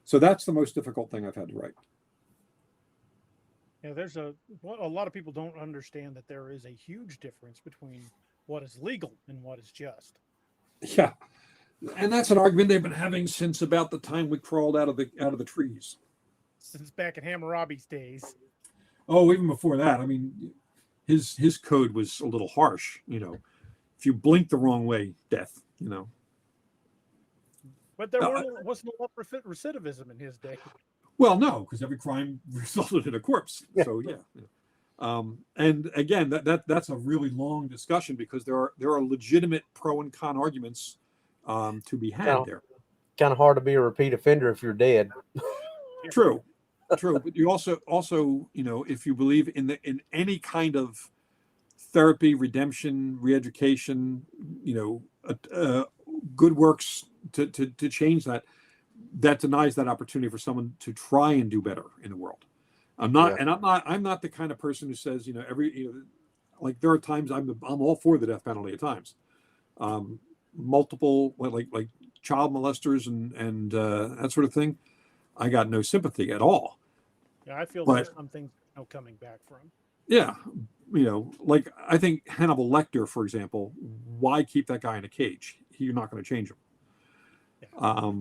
So that's the most difficult thing I've had to write. Yeah, there's a lot of people don't understand that there is a huge difference between what is legal and what is just. Yeah. And that's an argument they've been having since about the time we crawled out of the trees. Since back in Hammurabi's days. Oh, even before that. I mean, his code was a little harsh. If you blink the wrong way, death. But there wasn't a lot of recidivism in his day. Well, no, because every crime resulted in a corpse. Yeah. So yeah. And again, that's a really long discussion because there are legitimate pro and con arguments to be had there. Kind of hard to be a repeat offender if you're dead. True. But you also if you believe in any kind of therapy, redemption, reeducation, good works to change that denies that opportunity for someone to try and do better in the world. I'm not the kind of person who says, like there are times I'm all for the death penalty at times. Multiple like child molesters and that sort of thing, I got no sympathy at all. Yeah, I feel there's some things no coming back from. Yeah, like I think Hannibal Lecter, for example, why keep that guy in a cage? You're not going to change him. Yeah.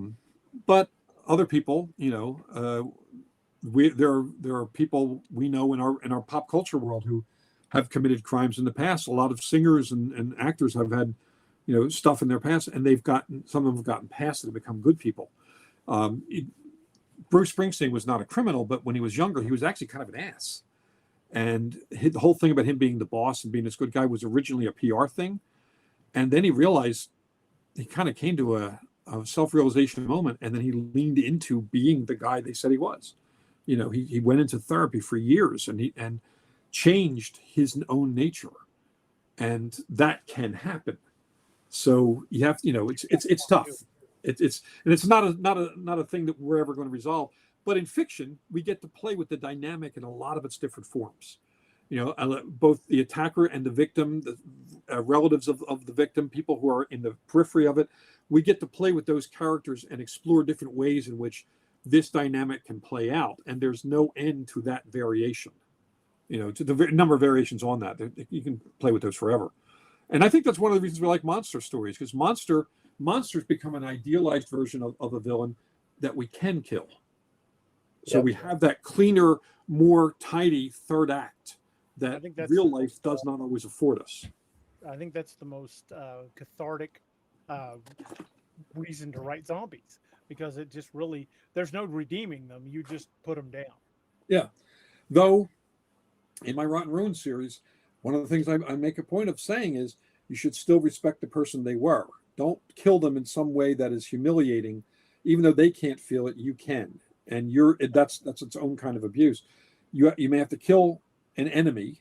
But other people, there are people we know in our pop culture world who have committed crimes in the past. A lot of singers and actors have had, stuff in their past, and some of them have gotten past it and become good people. Bruce Springsteen was not a criminal, but when he was younger, he was actually kind of an ass. And the whole thing about him being the boss and being this good guy was originally a PR thing. And then he realized he kind of came to a self-realization moment, and then he leaned into being the guy they said he was. He went into therapy for years and changed his own nature, and that can happen. So you have it's tough. It's not a thing that we're ever going to resolve. But in fiction, we get to play with the dynamic in a lot of its different forms. Both the attacker and the victim, the relatives of the victim, people who are in the periphery of it, we get to play with those characters and explore different ways in which this dynamic can play out. And there's no end to that variation, to the number of variations on that. You can play with those forever. And I think that's one of the reasons we like monster stories, because monsters become an idealized version of a villain that we can kill. So we have that cleaner, more tidy third act that real life does not always afford us. I think that's the most cathartic reason to write zombies, because it just really, there's no redeeming them. You just put them down. Yeah. Though, in my Rotten Ruins series, one of the things I make a point of saying is you should still respect the person they were. Don't kill them in some way that is humiliating. Even though they can't feel it, you can. And that's its own kind of abuse. You may have to kill an enemy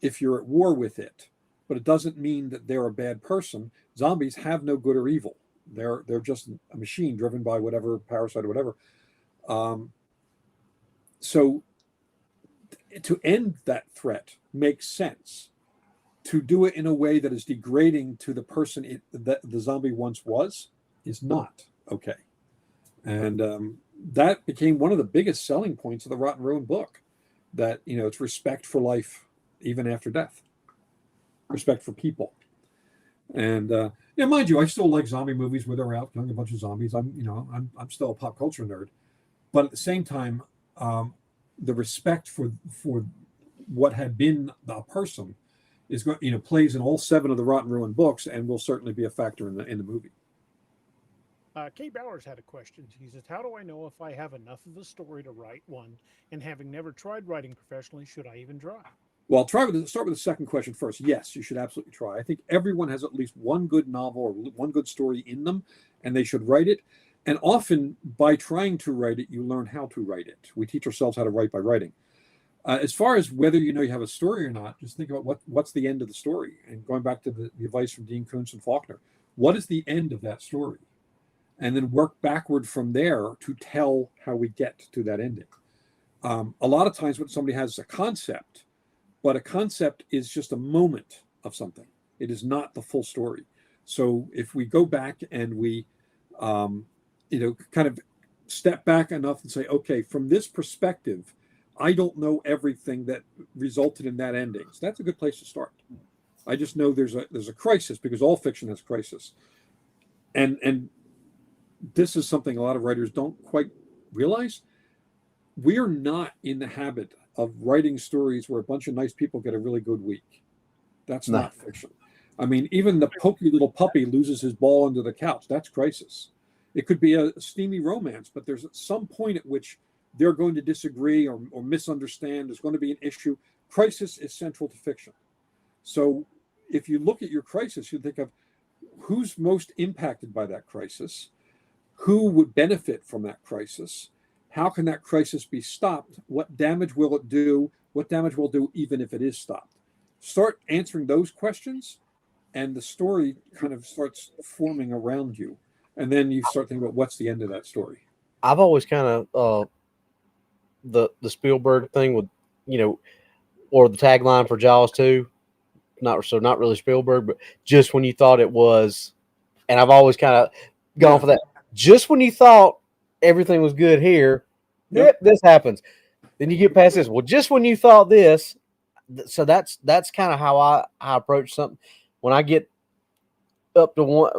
if you're at war with it, but it doesn't mean that they're a bad person. Zombies have no good or evil. They're just a machine driven by whatever parasite or whatever. So to end that threat makes sense. To do it in a way that is degrading to the person that the zombie once was is not okay. And that became one of the biggest selling points of the Rotten Ruin book. That, you know, it's respect for life even after death, respect for people. And yeah, mind you, I still like zombie movies where they're out killing a bunch of zombies. I'm still a pop culture nerd, but at the same time, the respect for what had been a person is going, you know, plays in all 7 of the Rotten Ruin books, and will certainly be a factor in the movie. Kay Bowers had a question. He says, "How do I know if I have enough of a story to write one? And having never tried writing professionally, should I even try?" Well, start with the second question first. Yes, you should absolutely try. I think everyone has at least one good novel or one good story in them, and they should write it. And often, by trying to write it, you learn how to write it. We teach ourselves how to write by writing. As far as whether you know you have a story or not, just think about what's the end of the story. And going back to the advice from Dean Koontz and Faulkner, what is the end of that story? And then work backward from there to tell how we get to that ending. A lot of times, when somebody has a concept, but a concept is just a moment of something. It is not the full story. So if we go back and we, kind of step back enough and say, okay, from this perspective, I don't know everything that resulted in that ending. So that's a good place to start. I just know there's a crisis, because all fiction has crisis. And this is something a lot of writers don't quite realize. We're not in the habit of writing stories where a bunch of nice people get a really good week. That's not fiction. I mean, even the pokey little puppy loses his ball under the couch. That's crisis. It could be a steamy romance, but there's some point at which they're going to disagree or misunderstand. There's going to be an issue. Crisis is central to fiction. So if you look at your crisis, you think of who's most impacted by that crisis, who would benefit from that crisis, how can that crisis be stopped, what damage will it do, what damage will it do even if it is stopped. Start answering those questions, and the story kind of starts forming around you. And then you start thinking about what's the end of that story. I've always kind of the Spielberg thing with, or the tagline for Jaws 2, not really Spielberg, but just when you thought it was, and I've always kind of gone for that. Just when you thought everything was good here, this happens. Then you get past this. Well, just when you thought this, so that's kind of how I approach something. When I get up to one,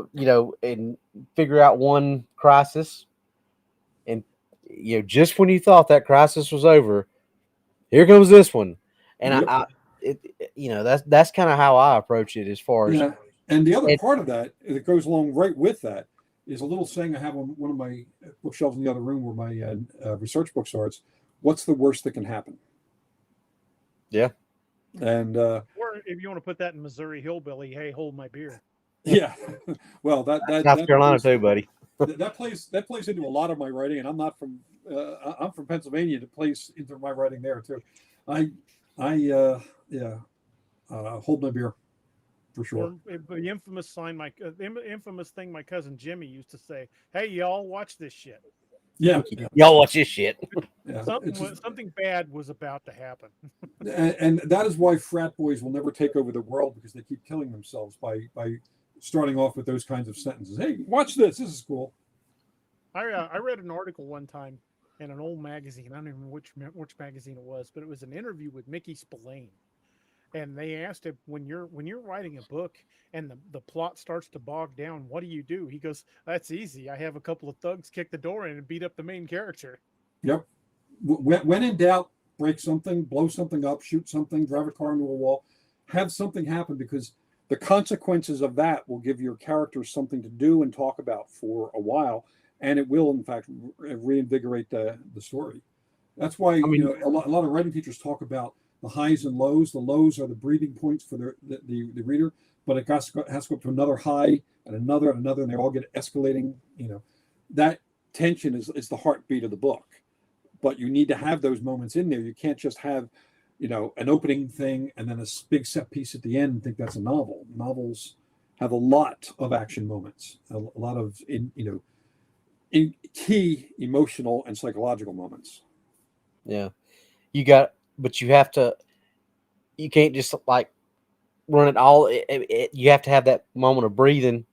and figure out one crisis, and just when you thought that crisis was over, here comes this one, and that's kind of how I approach it as far as. And the other part of that goes along right with that is a little saying I have on one of my bookshelves in the other room where my research books are. It's, what's the worst that can happen? Yeah. And or if you want to put that in Missouri Hillbilly, hey, hold my beer. Yeah. Well, that South Carolina too, buddy. that plays into a lot of my writing, and I'm not from I'm from Pennsylvania. It plays into my writing there too. Hold my beer. For sure. The infamous infamous thing my cousin Jimmy used to say, "Hey, y'all, watch this shit." Yeah. Y'all watch this shit. Yeah. Something bad was about to happen. and that is why frat boys will never take over the world, because they keep killing themselves by starting off with those kinds of sentences. Hey, watch this. This is cool. I read an article one time in an old magazine. I don't even know which magazine it was, but it was an interview with Mickey Spillane. And they asked him, when you're writing a book and the plot starts to bog down, what do? He goes, "That's easy. I have a couple of thugs kick the door in and beat up the main character." Yep. When in doubt, break something, blow something up, shoot something, drive a car into a wall, have something happen, because the consequences of that will give your characters something to do and talk about for a while, and it will, in fact, reinvigorate the story. That's why a lot of writing teachers talk about the highs and lows. The lows are the breathing points for the reader, but it has to go up to another high and another, and they all get escalating. That tension is the heartbeat of the book. But you need to have those moments in there. You can't just have, an opening thing and then a big set piece at the end and think that's a novel. Novels have a lot of action moments, a lot of key emotional and psychological moments. Yeah, but you have to. You can't just run it all. You have to have that moment of breathing.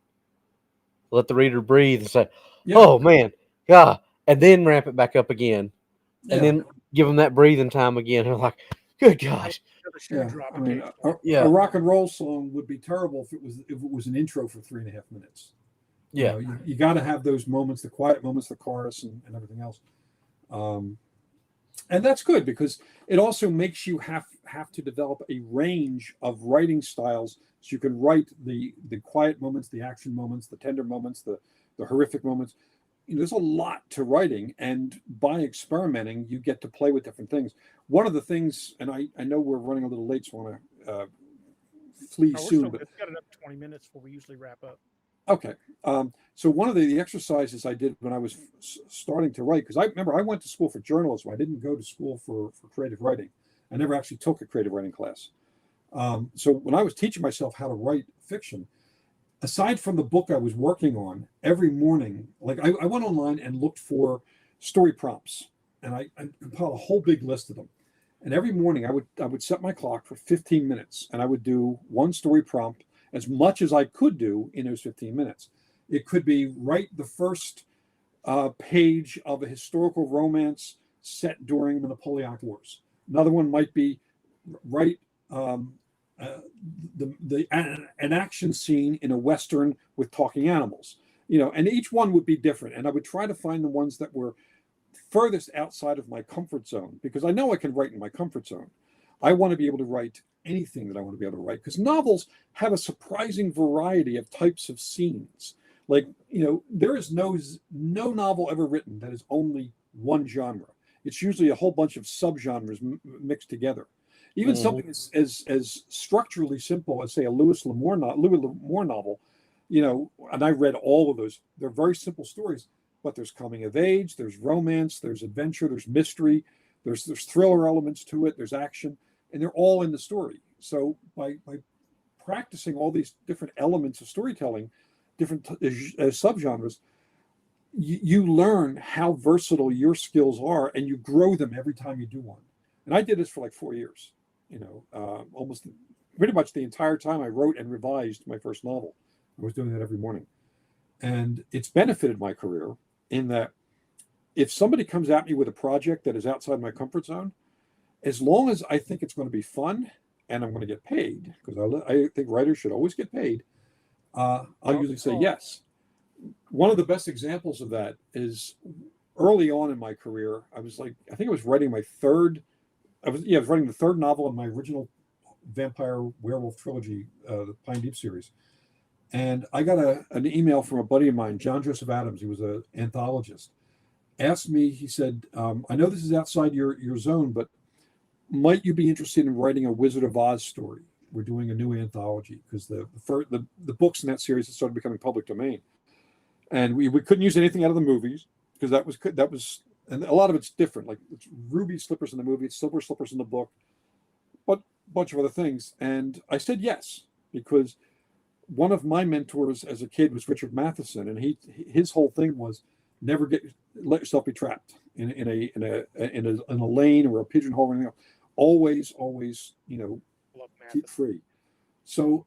Let the reader breathe and say, "Oh man, God, and then ramp it back up again, Yeah. and then give them that breathing time again. And I'm like, good God. Another shoe Yeah, drop I mean, occasionally. a rock and roll song would be terrible if it was an intro for 3.5 minutes. Yeah. You got to have those moments, the quiet moments, the chorus, and everything else. And that's good because it also makes you have to develop a range of writing styles, so you can write the quiet moments, the action moments, the tender moments, the horrific moments. There's a lot to writing, and by experimenting, you get to play with different things. One of the things, and I know we're running a little late, so I want to flee soon. But we've got it up to 20 minutes before we usually wrap up. Okay. So one of the exercises I did when I was starting to write, because I remember I went to school for journalism. I didn't go to school for creative writing. I never actually took a creative writing class. So when I was teaching myself how to write fiction, aside from the book I was working on, every morning, like I went online and looked for story prompts, and I compiled a whole big list of them. And every morning I would set my clock for 15 minutes, and I would do one story prompt, as much as I could do in those 15 minutes. It could be write the first page of a historical romance set during the Napoleonic Wars. Another one might be write an action scene in a Western with talking animals. And each one would be different. And I would try to find the ones that were furthest outside of my comfort zone, because I know I can write in my comfort zone. I want to be able to write anything that I want to be able to write, because novels have a surprising variety of types of scenes. Like, there is no novel ever written that is only one genre. It's usually a whole bunch of subgenres mixed together. Even something as structurally simple as, say, a Louis L'Amour novel, and I read all of those. They're very simple stories, but there's coming of age, there's romance, there's adventure, there's mystery, there's thriller elements to it, there's action, and they're all in the story. So by practicing all these different elements of storytelling, different subgenres, you learn how versatile your skills are, and you grow them every time you do one. And I did this for like 4 years, almost pretty much the entire time I wrote and revised my first novel. I was doing that every morning. And it's benefited my career in that if somebody comes at me with a project that is outside my comfort zone, as long as I think it's going to be fun and I'm going to get paid, because I think writers should always get paid, I'll usually say yes. One of the best examples of that is early on in my career. I think I was writing my third. I was writing the third novel in my original vampire werewolf trilogy, the Pine Deep series. And I got an email from a buddy of mine, John Joseph Adams. He was an anthologist. Asked me, he said, I know this is outside your zone, but might you be interested in writing a Wizard of Oz story? We're doing a new anthology, because the books in that series had started becoming public domain. And we couldn't use anything out of the movies, because that was, and a lot of it's different. Like, it's ruby slippers in the movie, it's silver slippers in the book, but a bunch of other things. And I said yes, because one of my mentors as a kid was Richard Matheson, and his whole thing was never let yourself be trapped in a lane or a pigeonhole or anything else. Always, keep free. So,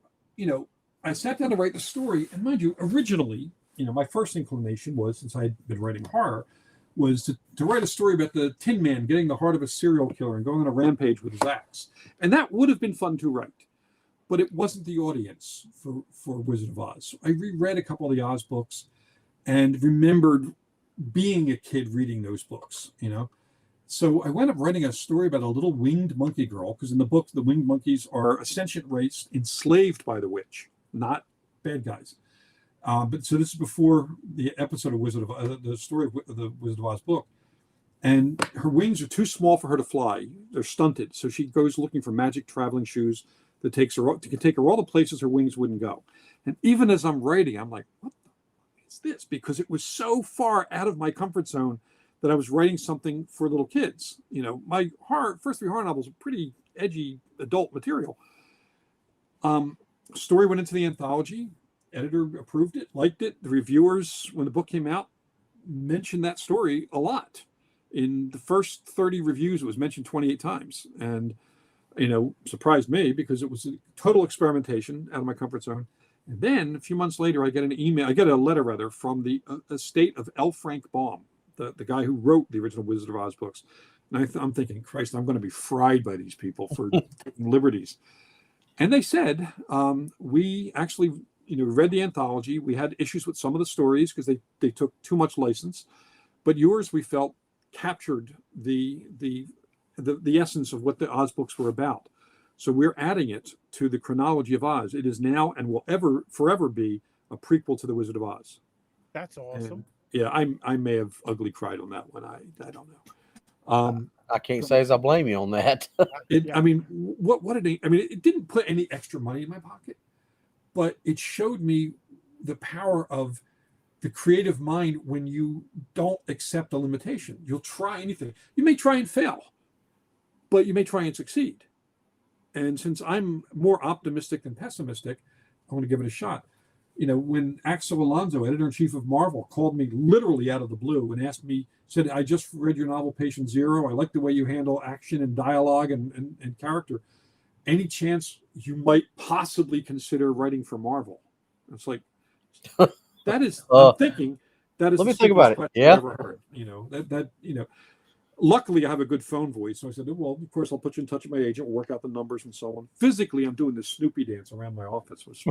I sat down to write the story, and mind you, originally, my first inclination was, since I had been writing horror, was to write a story about the Tin Man getting the heart of a serial killer and going on a rampage with his axe. And that would have been fun to write. But it wasn't the audience for Wizard of Oz. So I reread a couple of the Oz books and remembered being a kid reading those books, So I wound up writing a story about a little winged monkey girl, because in the book, the winged monkeys are a sentient race enslaved by the witch, not bad guys. But so this is before the episode of the story of the Wizard of Oz book. And her wings are too small for her to fly. They're stunted. So she goes looking for magic traveling shoes that can take her all the places her wings wouldn't go. And even as I'm writing, I'm like, what the fuck is this? Because it was so far out of my comfort zone that I was writing something for little kids. My first 3 horror novels are pretty edgy adult material. Story went into the anthology. Editor approved it, liked it. The reviewers, when the book came out, mentioned that story a lot. In the first 30 reviews, it was mentioned 28 times. And surprised me, because it was a total experimentation out of my comfort zone. And then a few months later, I get a letter from the estate of L. Frank Baum, the guy who wrote the original Wizard of Oz books. And I'm thinking, Christ, I'm going to be fried by these people for taking liberties. And they said, we actually, read the anthology. We had issues with some of the stories because they took too much license, but yours we felt captured the essence of what the Oz books were about. So we're adding it to the chronology of Oz. It is now and will forever be a prequel to the Wizard of Oz. That's awesome. And, yeah, I may have ugly cried on that one. I don't know. I can't say as I blame you on that. I mean, what did it? I mean, it didn't put any extra money in my pocket, but it showed me the power of the creative mind when you don't accept a limitation. You'll try anything. You may try and fail, but you may try and succeed. And since I'm more optimistic than pessimistic, I want to give it a shot. When Axel Alonso, editor-in-chief of Marvel, called me literally out of the blue and asked me, said, I just read your novel, Patient Zero. I like the way you handle action and dialogue and character. Any chance you might possibly consider writing for Marvel? It's like, that is, I'm thinking, that is let me think about it. Yeah. I've ever heard. Luckily, I have a good phone voice. So I said, well, of course, I'll put you in touch with my agent. We'll work out the numbers and so on. Physically, I'm doing this Snoopy dance around my office, which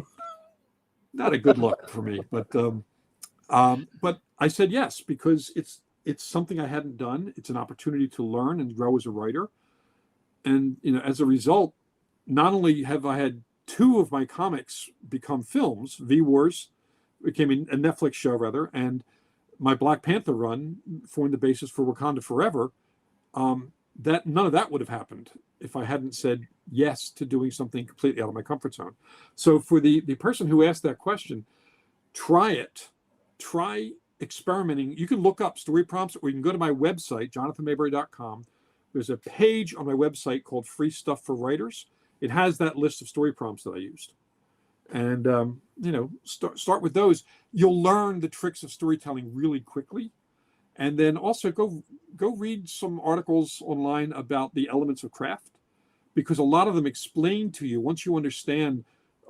not a good look for me. But I said yes, because it's something I hadn't done. It's an opportunity to learn and grow as a writer. And, as a result, not only have I had 2 of my comics become films, V-Wars became a Netflix show, rather, and my Black Panther run formed the basis for Wakanda Forever. That none of that would have happened if I hadn't said yes to doing something completely out of my comfort zone. So for the person who asked that question, try it. Try experimenting. You can look up story prompts, or you can go to my website, jonathanmaberry.com. There's a page on my website called Free Stuff for Writers. It has that list of story prompts that I used. And, start with those. You'll learn the tricks of storytelling really quickly. And then also go read some articles online about the elements of craft, because a lot of them explain to you, once you understand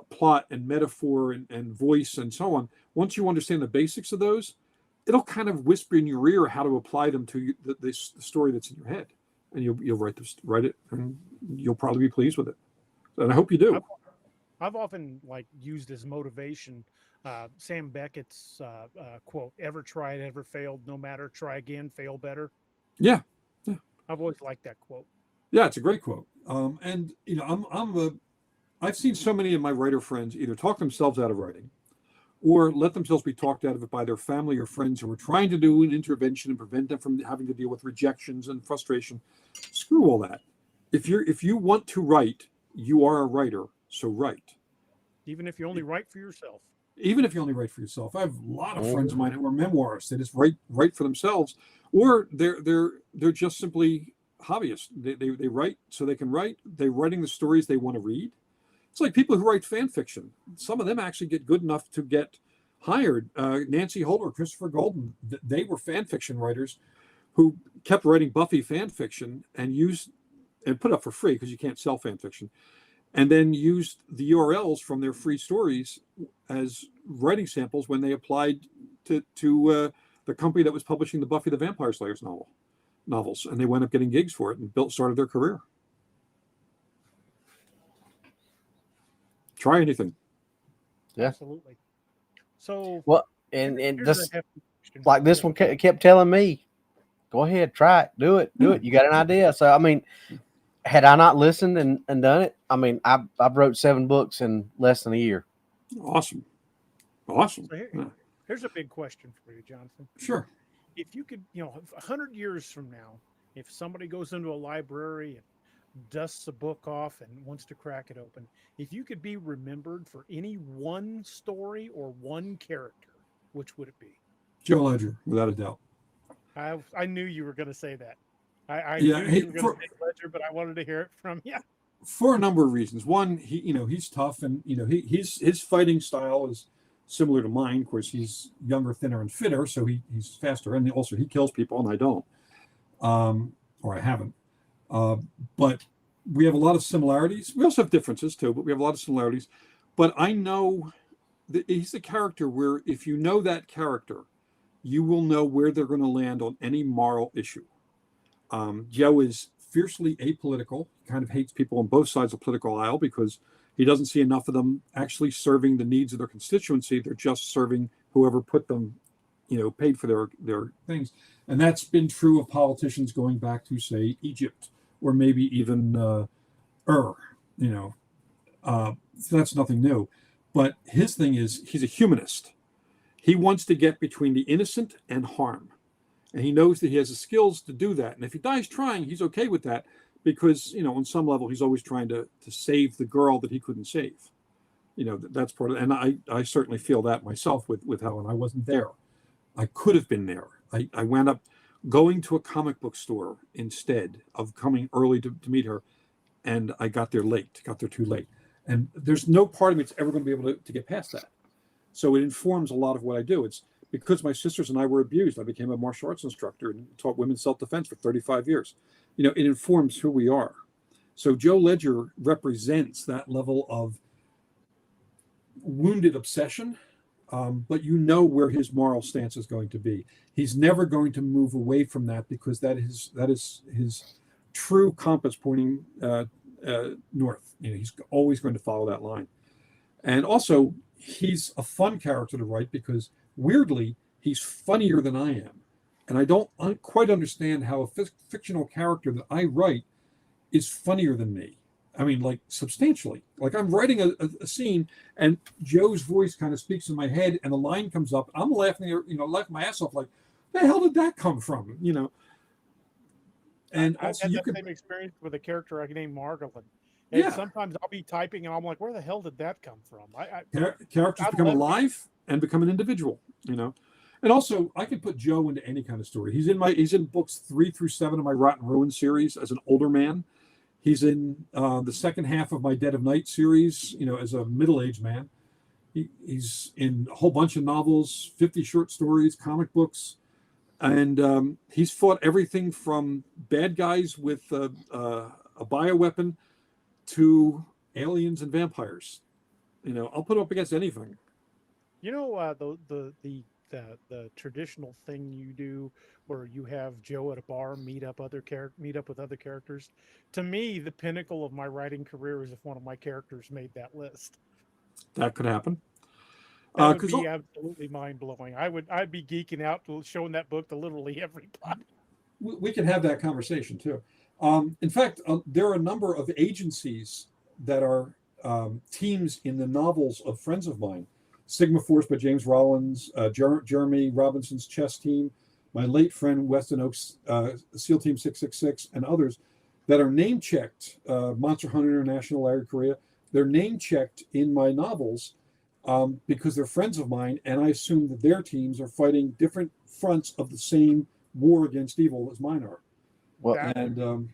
plot and metaphor and voice and so on, once you understand the basics of those, it'll kind of whisper in your ear how to apply them to the story that's in your head. And you'll write it, and you'll probably be pleased with it. And I hope you do. I've often used as motivation Sam Beckett's quote, "Ever tried, ever failed, no matter, try again, fail better." Yeah. I've always liked that quote. Yeah, it's a great quote. And I've seen so many of my writer friends either talk themselves out of writing, or let themselves be talked out of it by their family or friends who are trying to do an intervention and prevent them from having to deal with rejections and frustration. Screw all that. If you want to write, you are a writer, so write. Even if you only write for yourself. Even if you only write for yourself. I have a lot of friends of mine who are memoirists. They just write for themselves, or they're just simply hobbyists. They write so they can write. They're writing the stories they want to read. It's like people who write fan fiction. Some of them actually get good enough to get hired. Nancy Holder, Christopher Golden, they were fan fiction writers who kept writing Buffy fan fiction and put up for free because you can't sell fan fiction, and then used the URLs from their free stories as writing samples when they applied to the company that was publishing the Buffy the Vampire Slayers novels, and they wound up getting gigs for it and started their career. Try anything. Yeah, absolutely. So and this, like this one kept telling me, go ahead, try it, do it. You got an idea. So I mean, had I not listened and done it, I mean, I wrote 7 books in less than a year. Awesome. So here's a big question for you, Jonathan. Sure. If you could, 100 years from now, if somebody goes into a library and dusts a book off and wants to crack it open, if you could be remembered for any one story or one character, which would it be? Joe Ledger, without a doubt. I knew you were going to say that. I knew you were going to say Ledger, but I wanted to hear it from you. For a number of reasons. One, he's tough, and his fighting style is similar to mine. Of course, he's younger, thinner, and fitter, so he's faster, and also he kills people, and I don't, or I haven't. But we have a lot of similarities. We also have differences too, but we have a lot of similarities. But I know that he's a character where if you know that character, you will know where they're going to land on any moral issue. Joe is fiercely apolitical, kind of hates people on both sides of the political aisle because he doesn't see enough of them actually serving the needs of their constituency. They're just serving whoever put them, paid for their things. And that's been true of politicians going back to, say, Egypt, or maybe even so that's nothing new. But his thing is he's a humanist. He wants to get between the innocent and harm. And he knows that he has the skills to do that. And if he dies trying, he's okay with that because, on some level, he's always trying to save the girl that he couldn't save. That's part of it. And I certainly feel that myself with Helen. I wasn't there. I could have been there. I wound up going to a comic book store instead of coming early to meet her. And I got there too late. And there's no part of me that's ever going to be able to get past that. So it informs a lot of what I do. It's because my sisters and I were abused. I became a martial arts instructor and taught women self-defense for 35 years. It informs who we are. So Joe Ledger represents that level of wounded obsession, but where his moral stance is going to be. He's never going to move away from that because that is his true compass pointing north. He's always going to follow that line. And also, he's a fun character to write because weirdly, he's funnier than I am. And I don't quite understand how a fictional character that I write is funnier than me. I mean, like substantially. Like I'm writing a scene and Joe's voice kind of speaks in my head and the line comes up. I'm laughing, laughing my ass off like, the hell did that come from? And I've also had that same experience with a character I named Margolin. And sometimes I'll be typing and I'm like, where the hell did that come from? Characters become alive and become an individual, And also, I could put Joe into any kind of story. He's in books 3 through 7 of my Rotten Ruin series as an older man. He's in the second half of my Dead of Night series, as a middle-aged man. He's in a whole bunch of novels, 50 short stories, comic books, and he's fought everything from bad guys with a bioweapon to aliens and vampires. I'll put him up against anything. The traditional thing you do where you have Joe at a bar meet up with other characters. To me, the pinnacle of my writing career is if one of my characters made that list. That could happen. That would be absolutely mind blowing. I'd be geeking out showing that book to literally everybody. We can have that conversation too. In fact, there are a number of agencies that are teams in the novels of friends of mine. Sigma Force by James Rollins, Jeremy Robinson's chess team, my late friend Weston Oaks, SEAL Team 666, and others that are name checked. Monster Hunter International, Larry Correa, they're name checked in my novels because they're friends of mine, and I assume that their teams are fighting different fronts of the same war against evil as mine are. Well, and in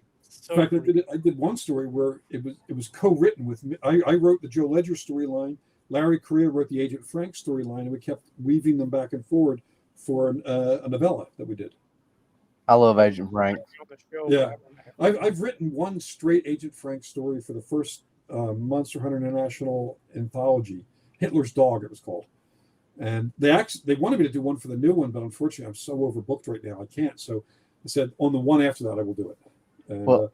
fact, I did one story where it was co-written with me. I wrote the Joe Ledger storyline. Larry Correa wrote the Agent Frank storyline, and we kept weaving them back and forward for a novella that we did. I love Agent Frank. Yeah, I've written one straight Agent Frank story for the first Monster Hunter International anthology, Hitler's Dog, it was called. And they wanted me to do one for the new one, but unfortunately, I'm so overbooked right now, I can't. So I said, on the one after that, I will do it. And,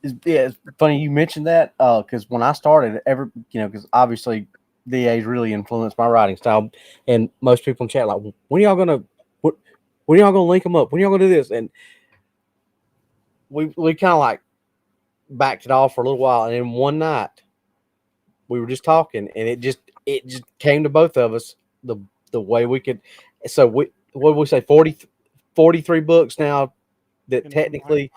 it's funny you mentioned that because when I started, because obviously DA's really influenced my writing style, and most people in chat like, when are y'all gonna link them up? When are y'all gonna do this? And we kind of like backed it off for a little while, and then one night we were just talking, and it just came to both of us the way we could. So what did we say? 43 books now that technically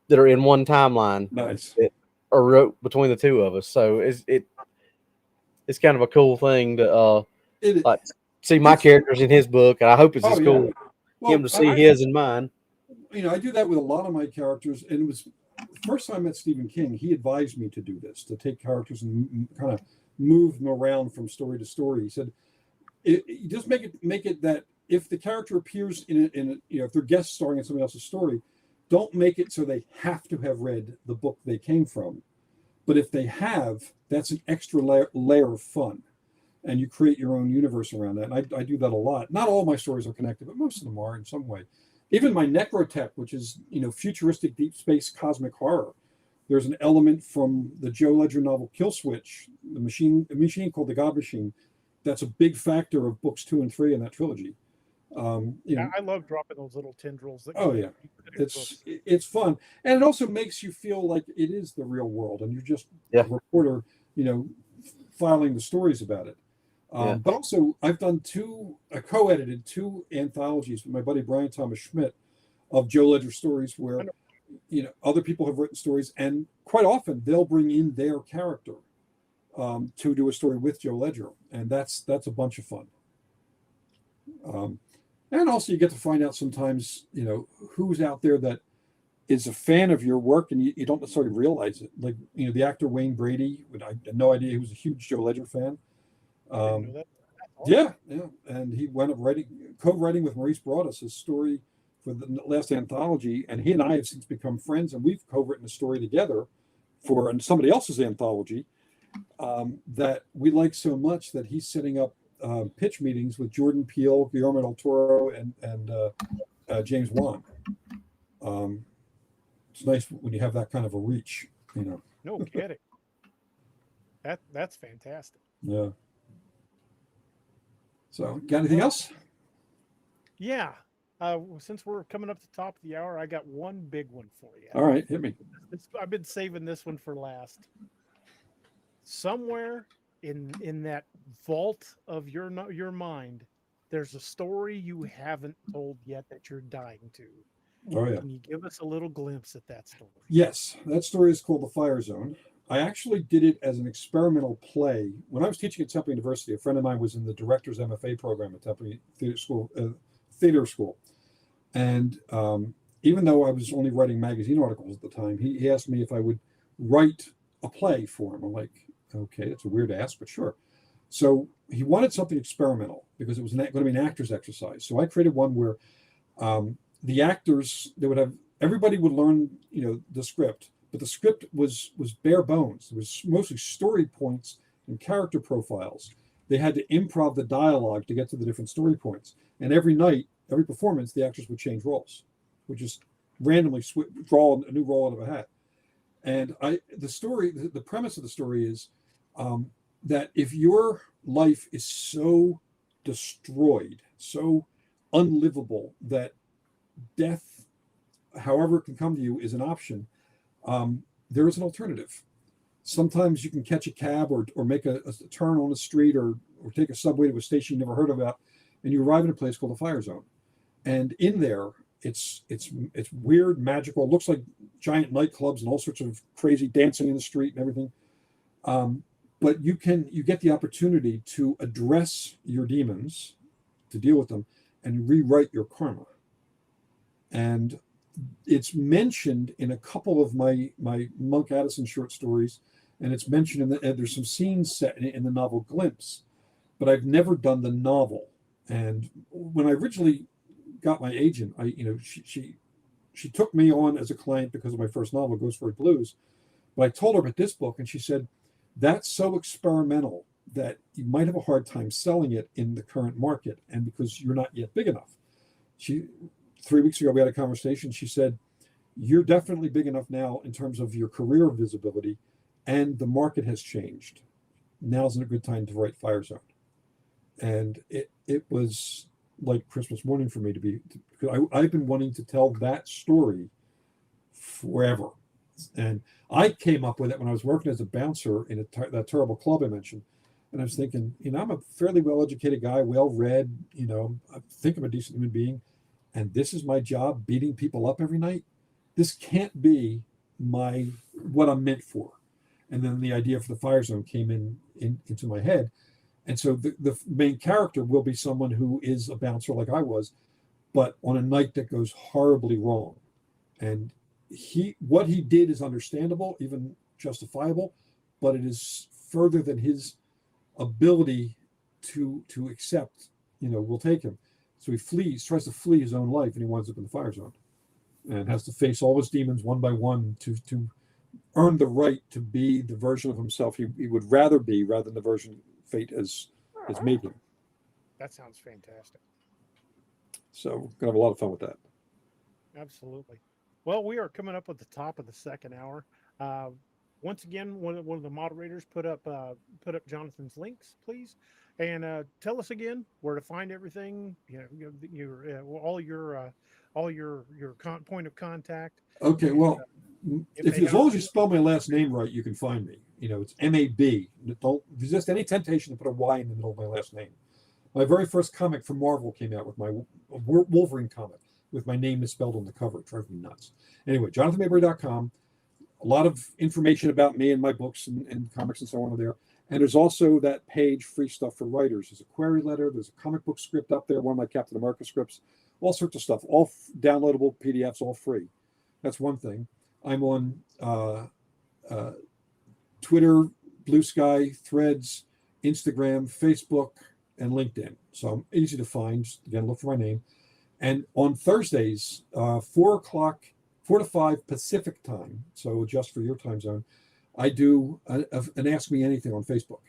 that are in one timeline. Nice. That are wrote between the two of us. So it's kind of a cool thing to see my characters in his book, and I hope it's as cool him to see his and mine. I do that with a lot of my characters, and it was the first time I met Stephen King. He advised me to do this, to take characters and kind of move them around from story to story. He said, just make it that if the character appears in if they're guest starring in somebody else's story, don't make it so they have to have read the book they came from. But if they have, that's an extra layer of fun. and you create your own universe around that. And I do that a lot. Not all my stories are connected, but most of them are in some way. Even my Necrotech, which is, futuristic deep space cosmic horror. There's an element from the Joe Ledger novel Kill Switch, the machine called the God Machine. That's a big factor of books 2 and 3 in that trilogy. I love dropping those little tendrils. That Oh yeah, it's fun, and it also makes you feel like it is the real world, and you're just a reporter, filing the stories about it. But also, I've done co-edited 2 anthologies with my buddy Brian Thomas Schmidt of Joe Ledger stories, where other people have written stories, and quite often they'll bring in their character to do a story with Joe Ledger, and that's a bunch of fun. And also, you get to find out sometimes, who's out there that is a fan of your work, and you don't necessarily realize it. Like, the actor Wayne Brady, I had no idea he was a huge Joe Ledger fan. Yeah, and he wound up co-writing with Maurice Broaddus his story for the last anthology, and he and I have since become friends, and we've co-written a story together for somebody else's anthology that we like so much that he's setting up pitch meetings with Jordan Peele, Guillermo del Toro, and James Wan. It's nice when you have that kind of a reach, No kidding. That's fantastic. Yeah. So, got anything else? Yeah. Since we're coming up to the top of the hour, I got one big one for you. All right, hit me. I've been saving this one for last. Somewhere in that vault of your mind, there's a story you haven't told yet that you're dying to. Oh yeah. Can you give us a little glimpse at that story? Yes, that story is called The Fire Zone. I actually did it as an experimental play. When I was teaching at Temple University, a friend of mine was in the director's MFA program at Temple Theater School. And even though I was only writing magazine articles at the time, he asked me if I would write a play for him. I'm like, okay, that's a weird ask, but sure. So he wanted something experimental because it was going to be an actor's exercise. So I created one where the actors, everybody would learn, the script, but the script was bare bones. It was mostly story points and character profiles. They had to improv the dialogue to get to the different story points. And every night, every performance, the actors would change roles, would just randomly draw a new role out of a hat. And the premise of the story is that if your life is so destroyed, so unlivable that death, however it can come to you, is an option, there is an alternative. Sometimes you can catch a cab or make a turn on the street or take a subway to a station you never heard about, and you arrive in a place called the Fire Zone. And in there, it's weird, magical. It looks like giant nightclubs and all sorts of crazy dancing in the street and everything. But you get the opportunity to address your demons, to deal with them, and rewrite your karma. And it's mentioned in a couple of my Monk Addison short stories, and it's mentioned there's some scenes set in the novel Glimpse, but I've never done the novel. And when I originally got my agent, she took me on as a client because of my first novel, Ghostword Blues. But I told her about this book, and she said, that's so experimental that you might have a hard time selling it in the current market, and because you're not yet big enough. 3 weeks ago, we had a conversation. She said, you're definitely big enough now in terms of your career visibility, and the market has changed. Now's a good time to write Fire Zone. And it was like Christmas morning for me because I've been wanting to tell that story forever. And I came up with it when I was working as a bouncer in that terrible club I mentioned. And I was thinking, I'm a fairly well-educated guy, well-read, I think I'm a decent human being. And this is my job, beating people up every night. This can't be what I'm meant for. And then the idea for the Fire Zone came into my head. And so the main character will be someone who is a bouncer like I was, but on a night that goes horribly wrong. And what he did is understandable, even justifiable, but it is further than his ability to accept, will take him. So he tries to flee his own life, and he winds up in the Fire Zone and has to face all his demons one by one to earn the right to be the version of himself he would rather be, rather than the version fate has is making. That sounds fantastic. So we're gonna have a lot of fun with that. Absolutely. Well, we are coming up at the top of the second hour. Once again, one of the moderators put up Jonathan's links, please, and tell us again where to find everything. All your point of contact. Okay, And, well, if if they as long as you have- spell my last name right, you can find me. You know, it's MAB. Don't resist any temptation to put a Y in the middle of my last name. My very first comic from Marvel came out with my Wolverine comic with my name misspelled on the cover. It drives me nuts. Anyway, jonathanmaberry.com. A lot of information about me and my books and comics and so on are there. And there's also that page, Free Stuff for Writers. There's a query letter. There's a comic book script up there, one of my Captain America scripts, all sorts of stuff, all downloadable PDFs, all free. That's one thing. I'm on Twitter, Blue Sky, Threads, Instagram, Facebook, and LinkedIn. So I'm easy to find. Just, again, look for my name. And on Thursdays, 4 to 5 Pacific time, so just for your time zone, I do an Ask Me Anything on Facebook,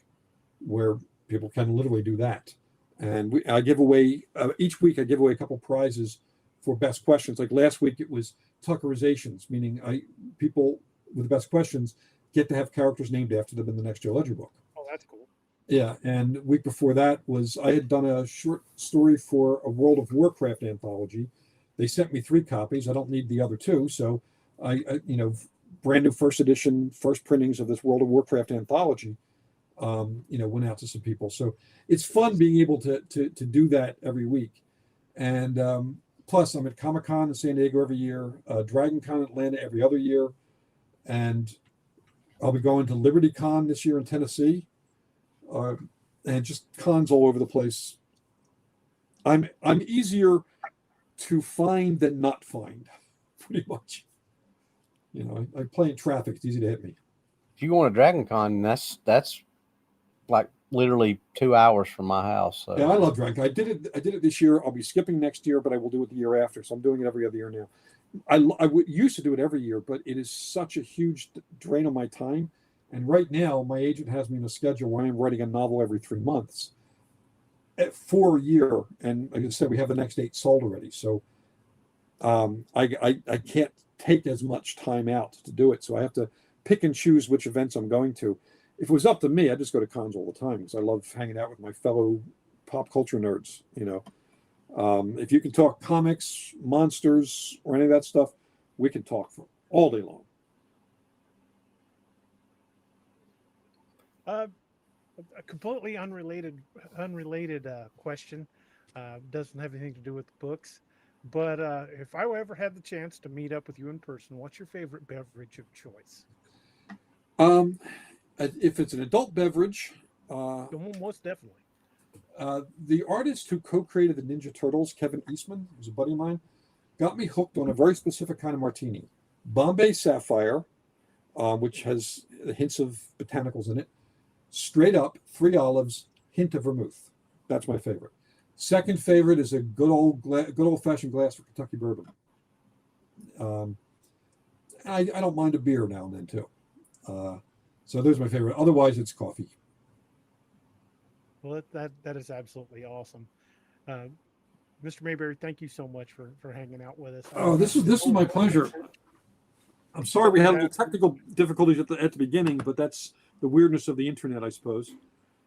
where people can literally do that. And I give away, each week I give away a couple prizes for best questions. Like last week, it was Tuckerizations, meaning people with the best questions get to have characters named after them in the next Joe Ledger book. Oh, that's cool. Yeah, and the week before that was I had done a short story for a World of Warcraft anthology. They sent me 3 copies. I don't need the other 2, so I brand new first edition, first printings of this World of Warcraft anthology, went out to some people. So it's fun being able to do that every week. And plus, I'm at Comic-Con in San Diego every year, Dragon Con Atlanta every other year, and I'll be going to Liberty Con this year in Tennessee, and just cons all over the place. I'm easier to find than not find, pretty much. I play in traffic. It's easy to hit me. If you go on a Dragon Con, that's like literally 2 hours from my house. So. Yeah, I love Dragon Con. I did it this year. I'll be skipping next year, but I will do it the year after. So I'm doing it every other year now. I used to do it every year, but it is such a huge drain on my time. And right now, my agent has me in a schedule where I'm writing a novel every 3 months for a year. And like I said, we have the next 8 sold already. So I can't take as much time out to do it. So I have to pick and choose which events I'm going to. If it was up to me, I'd just go to cons all the time because I love hanging out with my fellow pop culture nerds. If you can talk comics, monsters, or any of that stuff, we can talk for all day long. A completely unrelated question. Doesn't have anything to do with books, but if I ever had the chance to meet up with you in person, what's your favorite beverage of choice? If it's an adult beverage, Most definitely. the artist who co-created the Ninja Turtles, Kevin Eastman, who's a buddy of mine, got me hooked on a very specific kind of martini. Bombay Sapphire, which has hints of botanicals in it. Straight up, 3 olives, hint of vermouth. That's my favorite. Second favorite is a good old-fashioned glass of Kentucky bourbon. I don't mind a beer now and then too. So those are my favorite. Otherwise, it's coffee. Well, that is absolutely awesome. Mr. Mayberry, thank you so much for hanging out with us. Oh, this is my pleasure. I'm sorry we had a little technical difficulties at the beginning, but that's the weirdness of the internet, I suppose.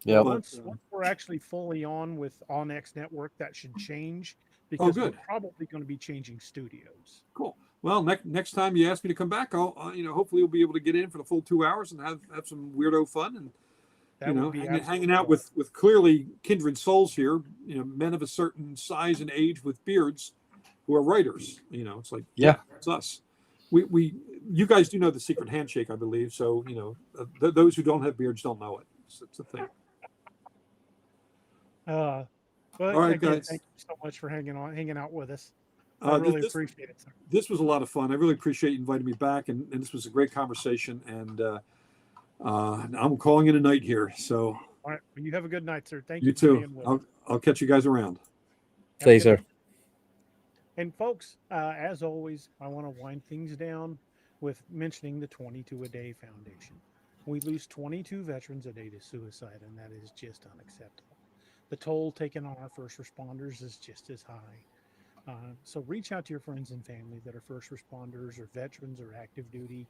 Yeah. Once we're actually fully on with OnX Network, that should change because we're probably going to be changing studios. Cool. Well, next time you ask me to come back, I'll hopefully we'll be able to get in for the full 2 hours and have some weirdo fun and hanging out with clearly kindred souls here. Men of a certain size and age with beards who are writers. It's like it's us. You guys do know the secret handshake, I believe. So those who don't have beards don't know it. It's a thing. Well, all right, again, guys. thank you so much for hanging out with us. I really appreciate it, sir. This was a lot of fun. I really appreciate you inviting me back, and this was a great conversation. And I'm calling it a night here. So, all right, you have a good night, sir. Thank you you too. For being with us. I'll catch you guys around. See you, sir. And folks, as always, I want to wind things down with mentioning the 22 a Day Foundation. We lose 22 veterans a day to suicide, and that is just unacceptable. the toll taken on our first responders is just as high. So reach out to your friends and family that are first responders or veterans or active duty,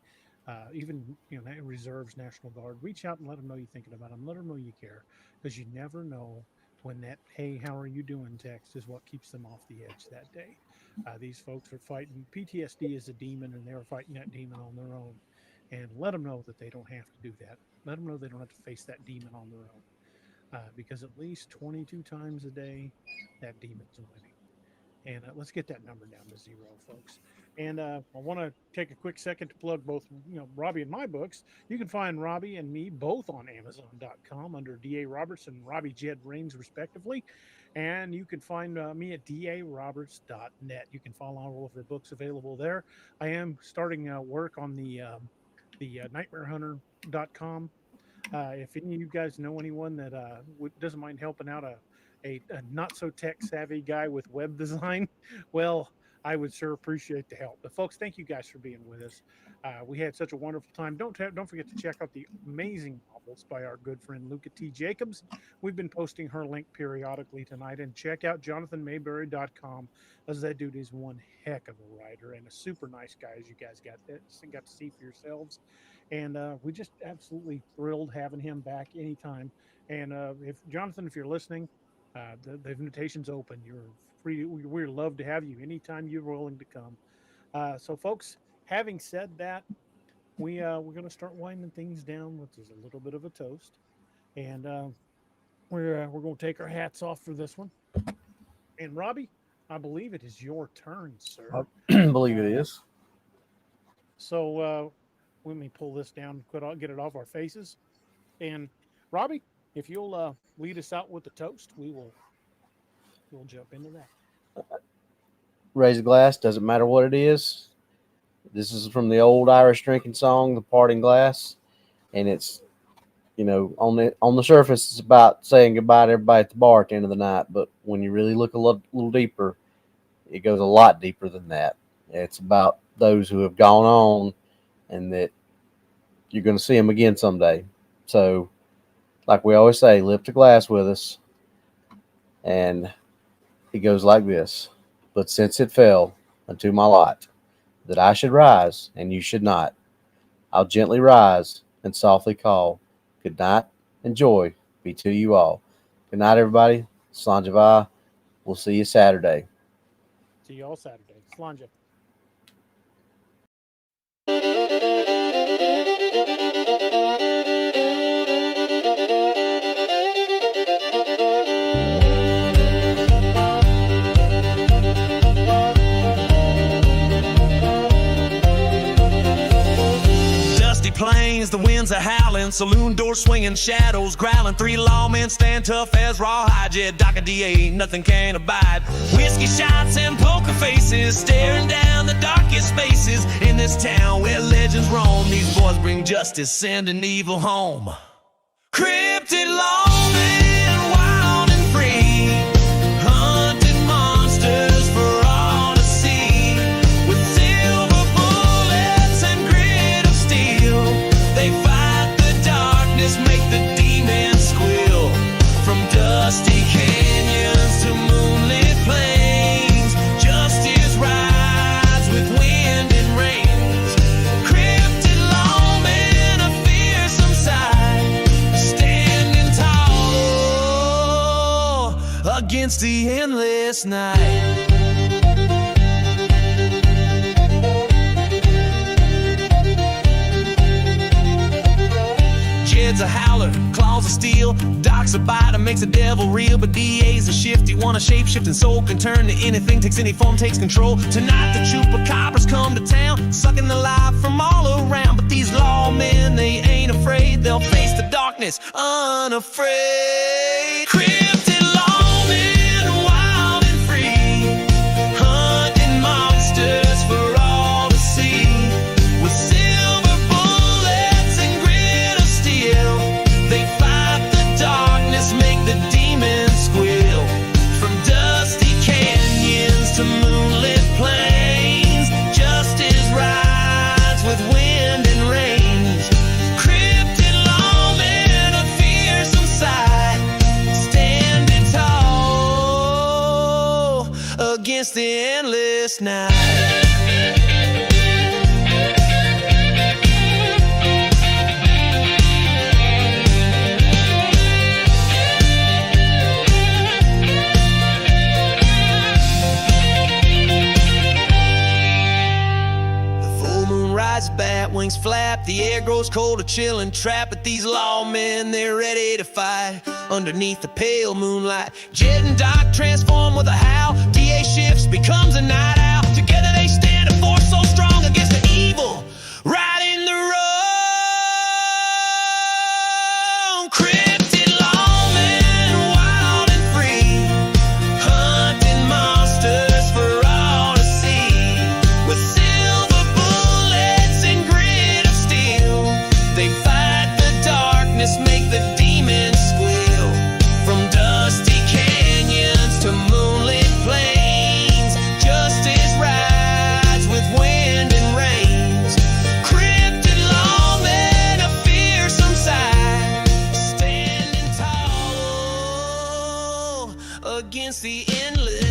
even reserves, National Guard. Reach out and let them know you're thinking about them. Let them know you care, because you never know when that "Hey, how are you doing?" text is what keeps them off the edge that day. These folks are fighting PTSD is a demon, and they're fighting that demon on their own. And let them know that they don't have to do that. Let them know they don't have to face that demon on their own, because at least 22 times a day, that demon's winning. And let's get that number down to 0, folks. And I want to take a quick second to plug both, Robbie and my books. You can find Robbie and me both on Amazon.com under D.A. Roberts and Robbie Jed Rings, respectively. And you can find me at daroberts.net. You can follow all of the books available there. I am starting work on the nightmarehunter.com. If any of you guys know anyone that doesn't mind helping out a not so tech savvy guy with web design, well, I would sure appreciate the help. But folks, thank you guys for being with us. We had such a wonderful time. Don't forget to check out the amazing novels by our good friend Luca T. Jacobs. We've been posting her link periodically tonight. And check out JonathanMaberry.com, as that dude is one heck of a writer and a super nice guy, as you guys got to see for yourselves. And we just absolutely thrilled having him back anytime. And if Jonathan, if you're listening, the invitation's open. You're free. We'd love to have you anytime you're willing to come. So, folks, having said that, we're going to start winding things down with just a little bit of a toast, and we're going to take our hats off for this one. And Robbie, I believe it is your turn, sir. I believe it is. So let me pull this down, get it off our faces, and Robbie, if you'll lead us out with the toast, we'll jump into that. Raise a glass, doesn't matter what it is. This is from the old Irish drinking song, The Parting Glass. And it's, on the surface, it's about saying goodbye to everybody at the bar at the end of the night. But when you really look a little deeper, it goes a lot deeper than that. It's about those who have gone on and that you're going to see them again someday. So, like we always say, lift a glass with us. And it goes like this. But since it fell unto my lot, that I should rise and you should not, I'll gently rise and softly call, good night and joy be to you all. Good night, everybody. Slanja. We'll see you Saturday. See you all Saturday. Slanja. Plains, the winds are howling, saloon doors swinging, shadows growling. 3 lawmen stand tough as rawhide. Yeah, Doc and DA, nothing can abide. Whiskey shots and poker faces, staring down the darkest spaces in this town where legends roam. These boys bring justice, sending evil home. Cryptid lawmen, wild and free, hunting monsters for all to see. With silver bullets and grit of steel, they fight the darkness, make the demons squeal. From dusty canyons to moonlit plains, justice rides with wind and rains. Cryptid lawmen, a fearsome sight, standing tall against the endless night. Jed's a howler, claws of steel. Doc's a biter, makes the devil real. But DA's a shifty one, a shape-shifting soul. Can turn to anything, takes any form, takes control. Tonight the chupacabras come to town, sucking the life from all around. But these lawmen, they ain't afraid. They'll face the darkness unafraid. Cryptid lawmen, wild and free, hunting monsters for all to see. With silver bullets and grit of steel, they fight the darkness, make the demons squeal. From dusty canyons to moonlit plains, justice rides with wind and rains. Cryptid lawmen, a fearsome sight, against the endless night. Bat wings flap, the air grows cold, a chilling trap. But these lawmen, they're ready to fight underneath the pale moonlight. Jet and Doc transform with a howl. DA shifts, becomes a night owl. Together they stand, a force so strong against the evil right in the road. Cryptid lawmen, wild and free, hunting monsters for all to see. With silver bullets and grit of steel, they fight the darkness, make the demons squeal. From dusty canyons to moonlit plains, justice rides with wind and rains. Cryptid lawmen, a fearsome sight, standing tall against the endless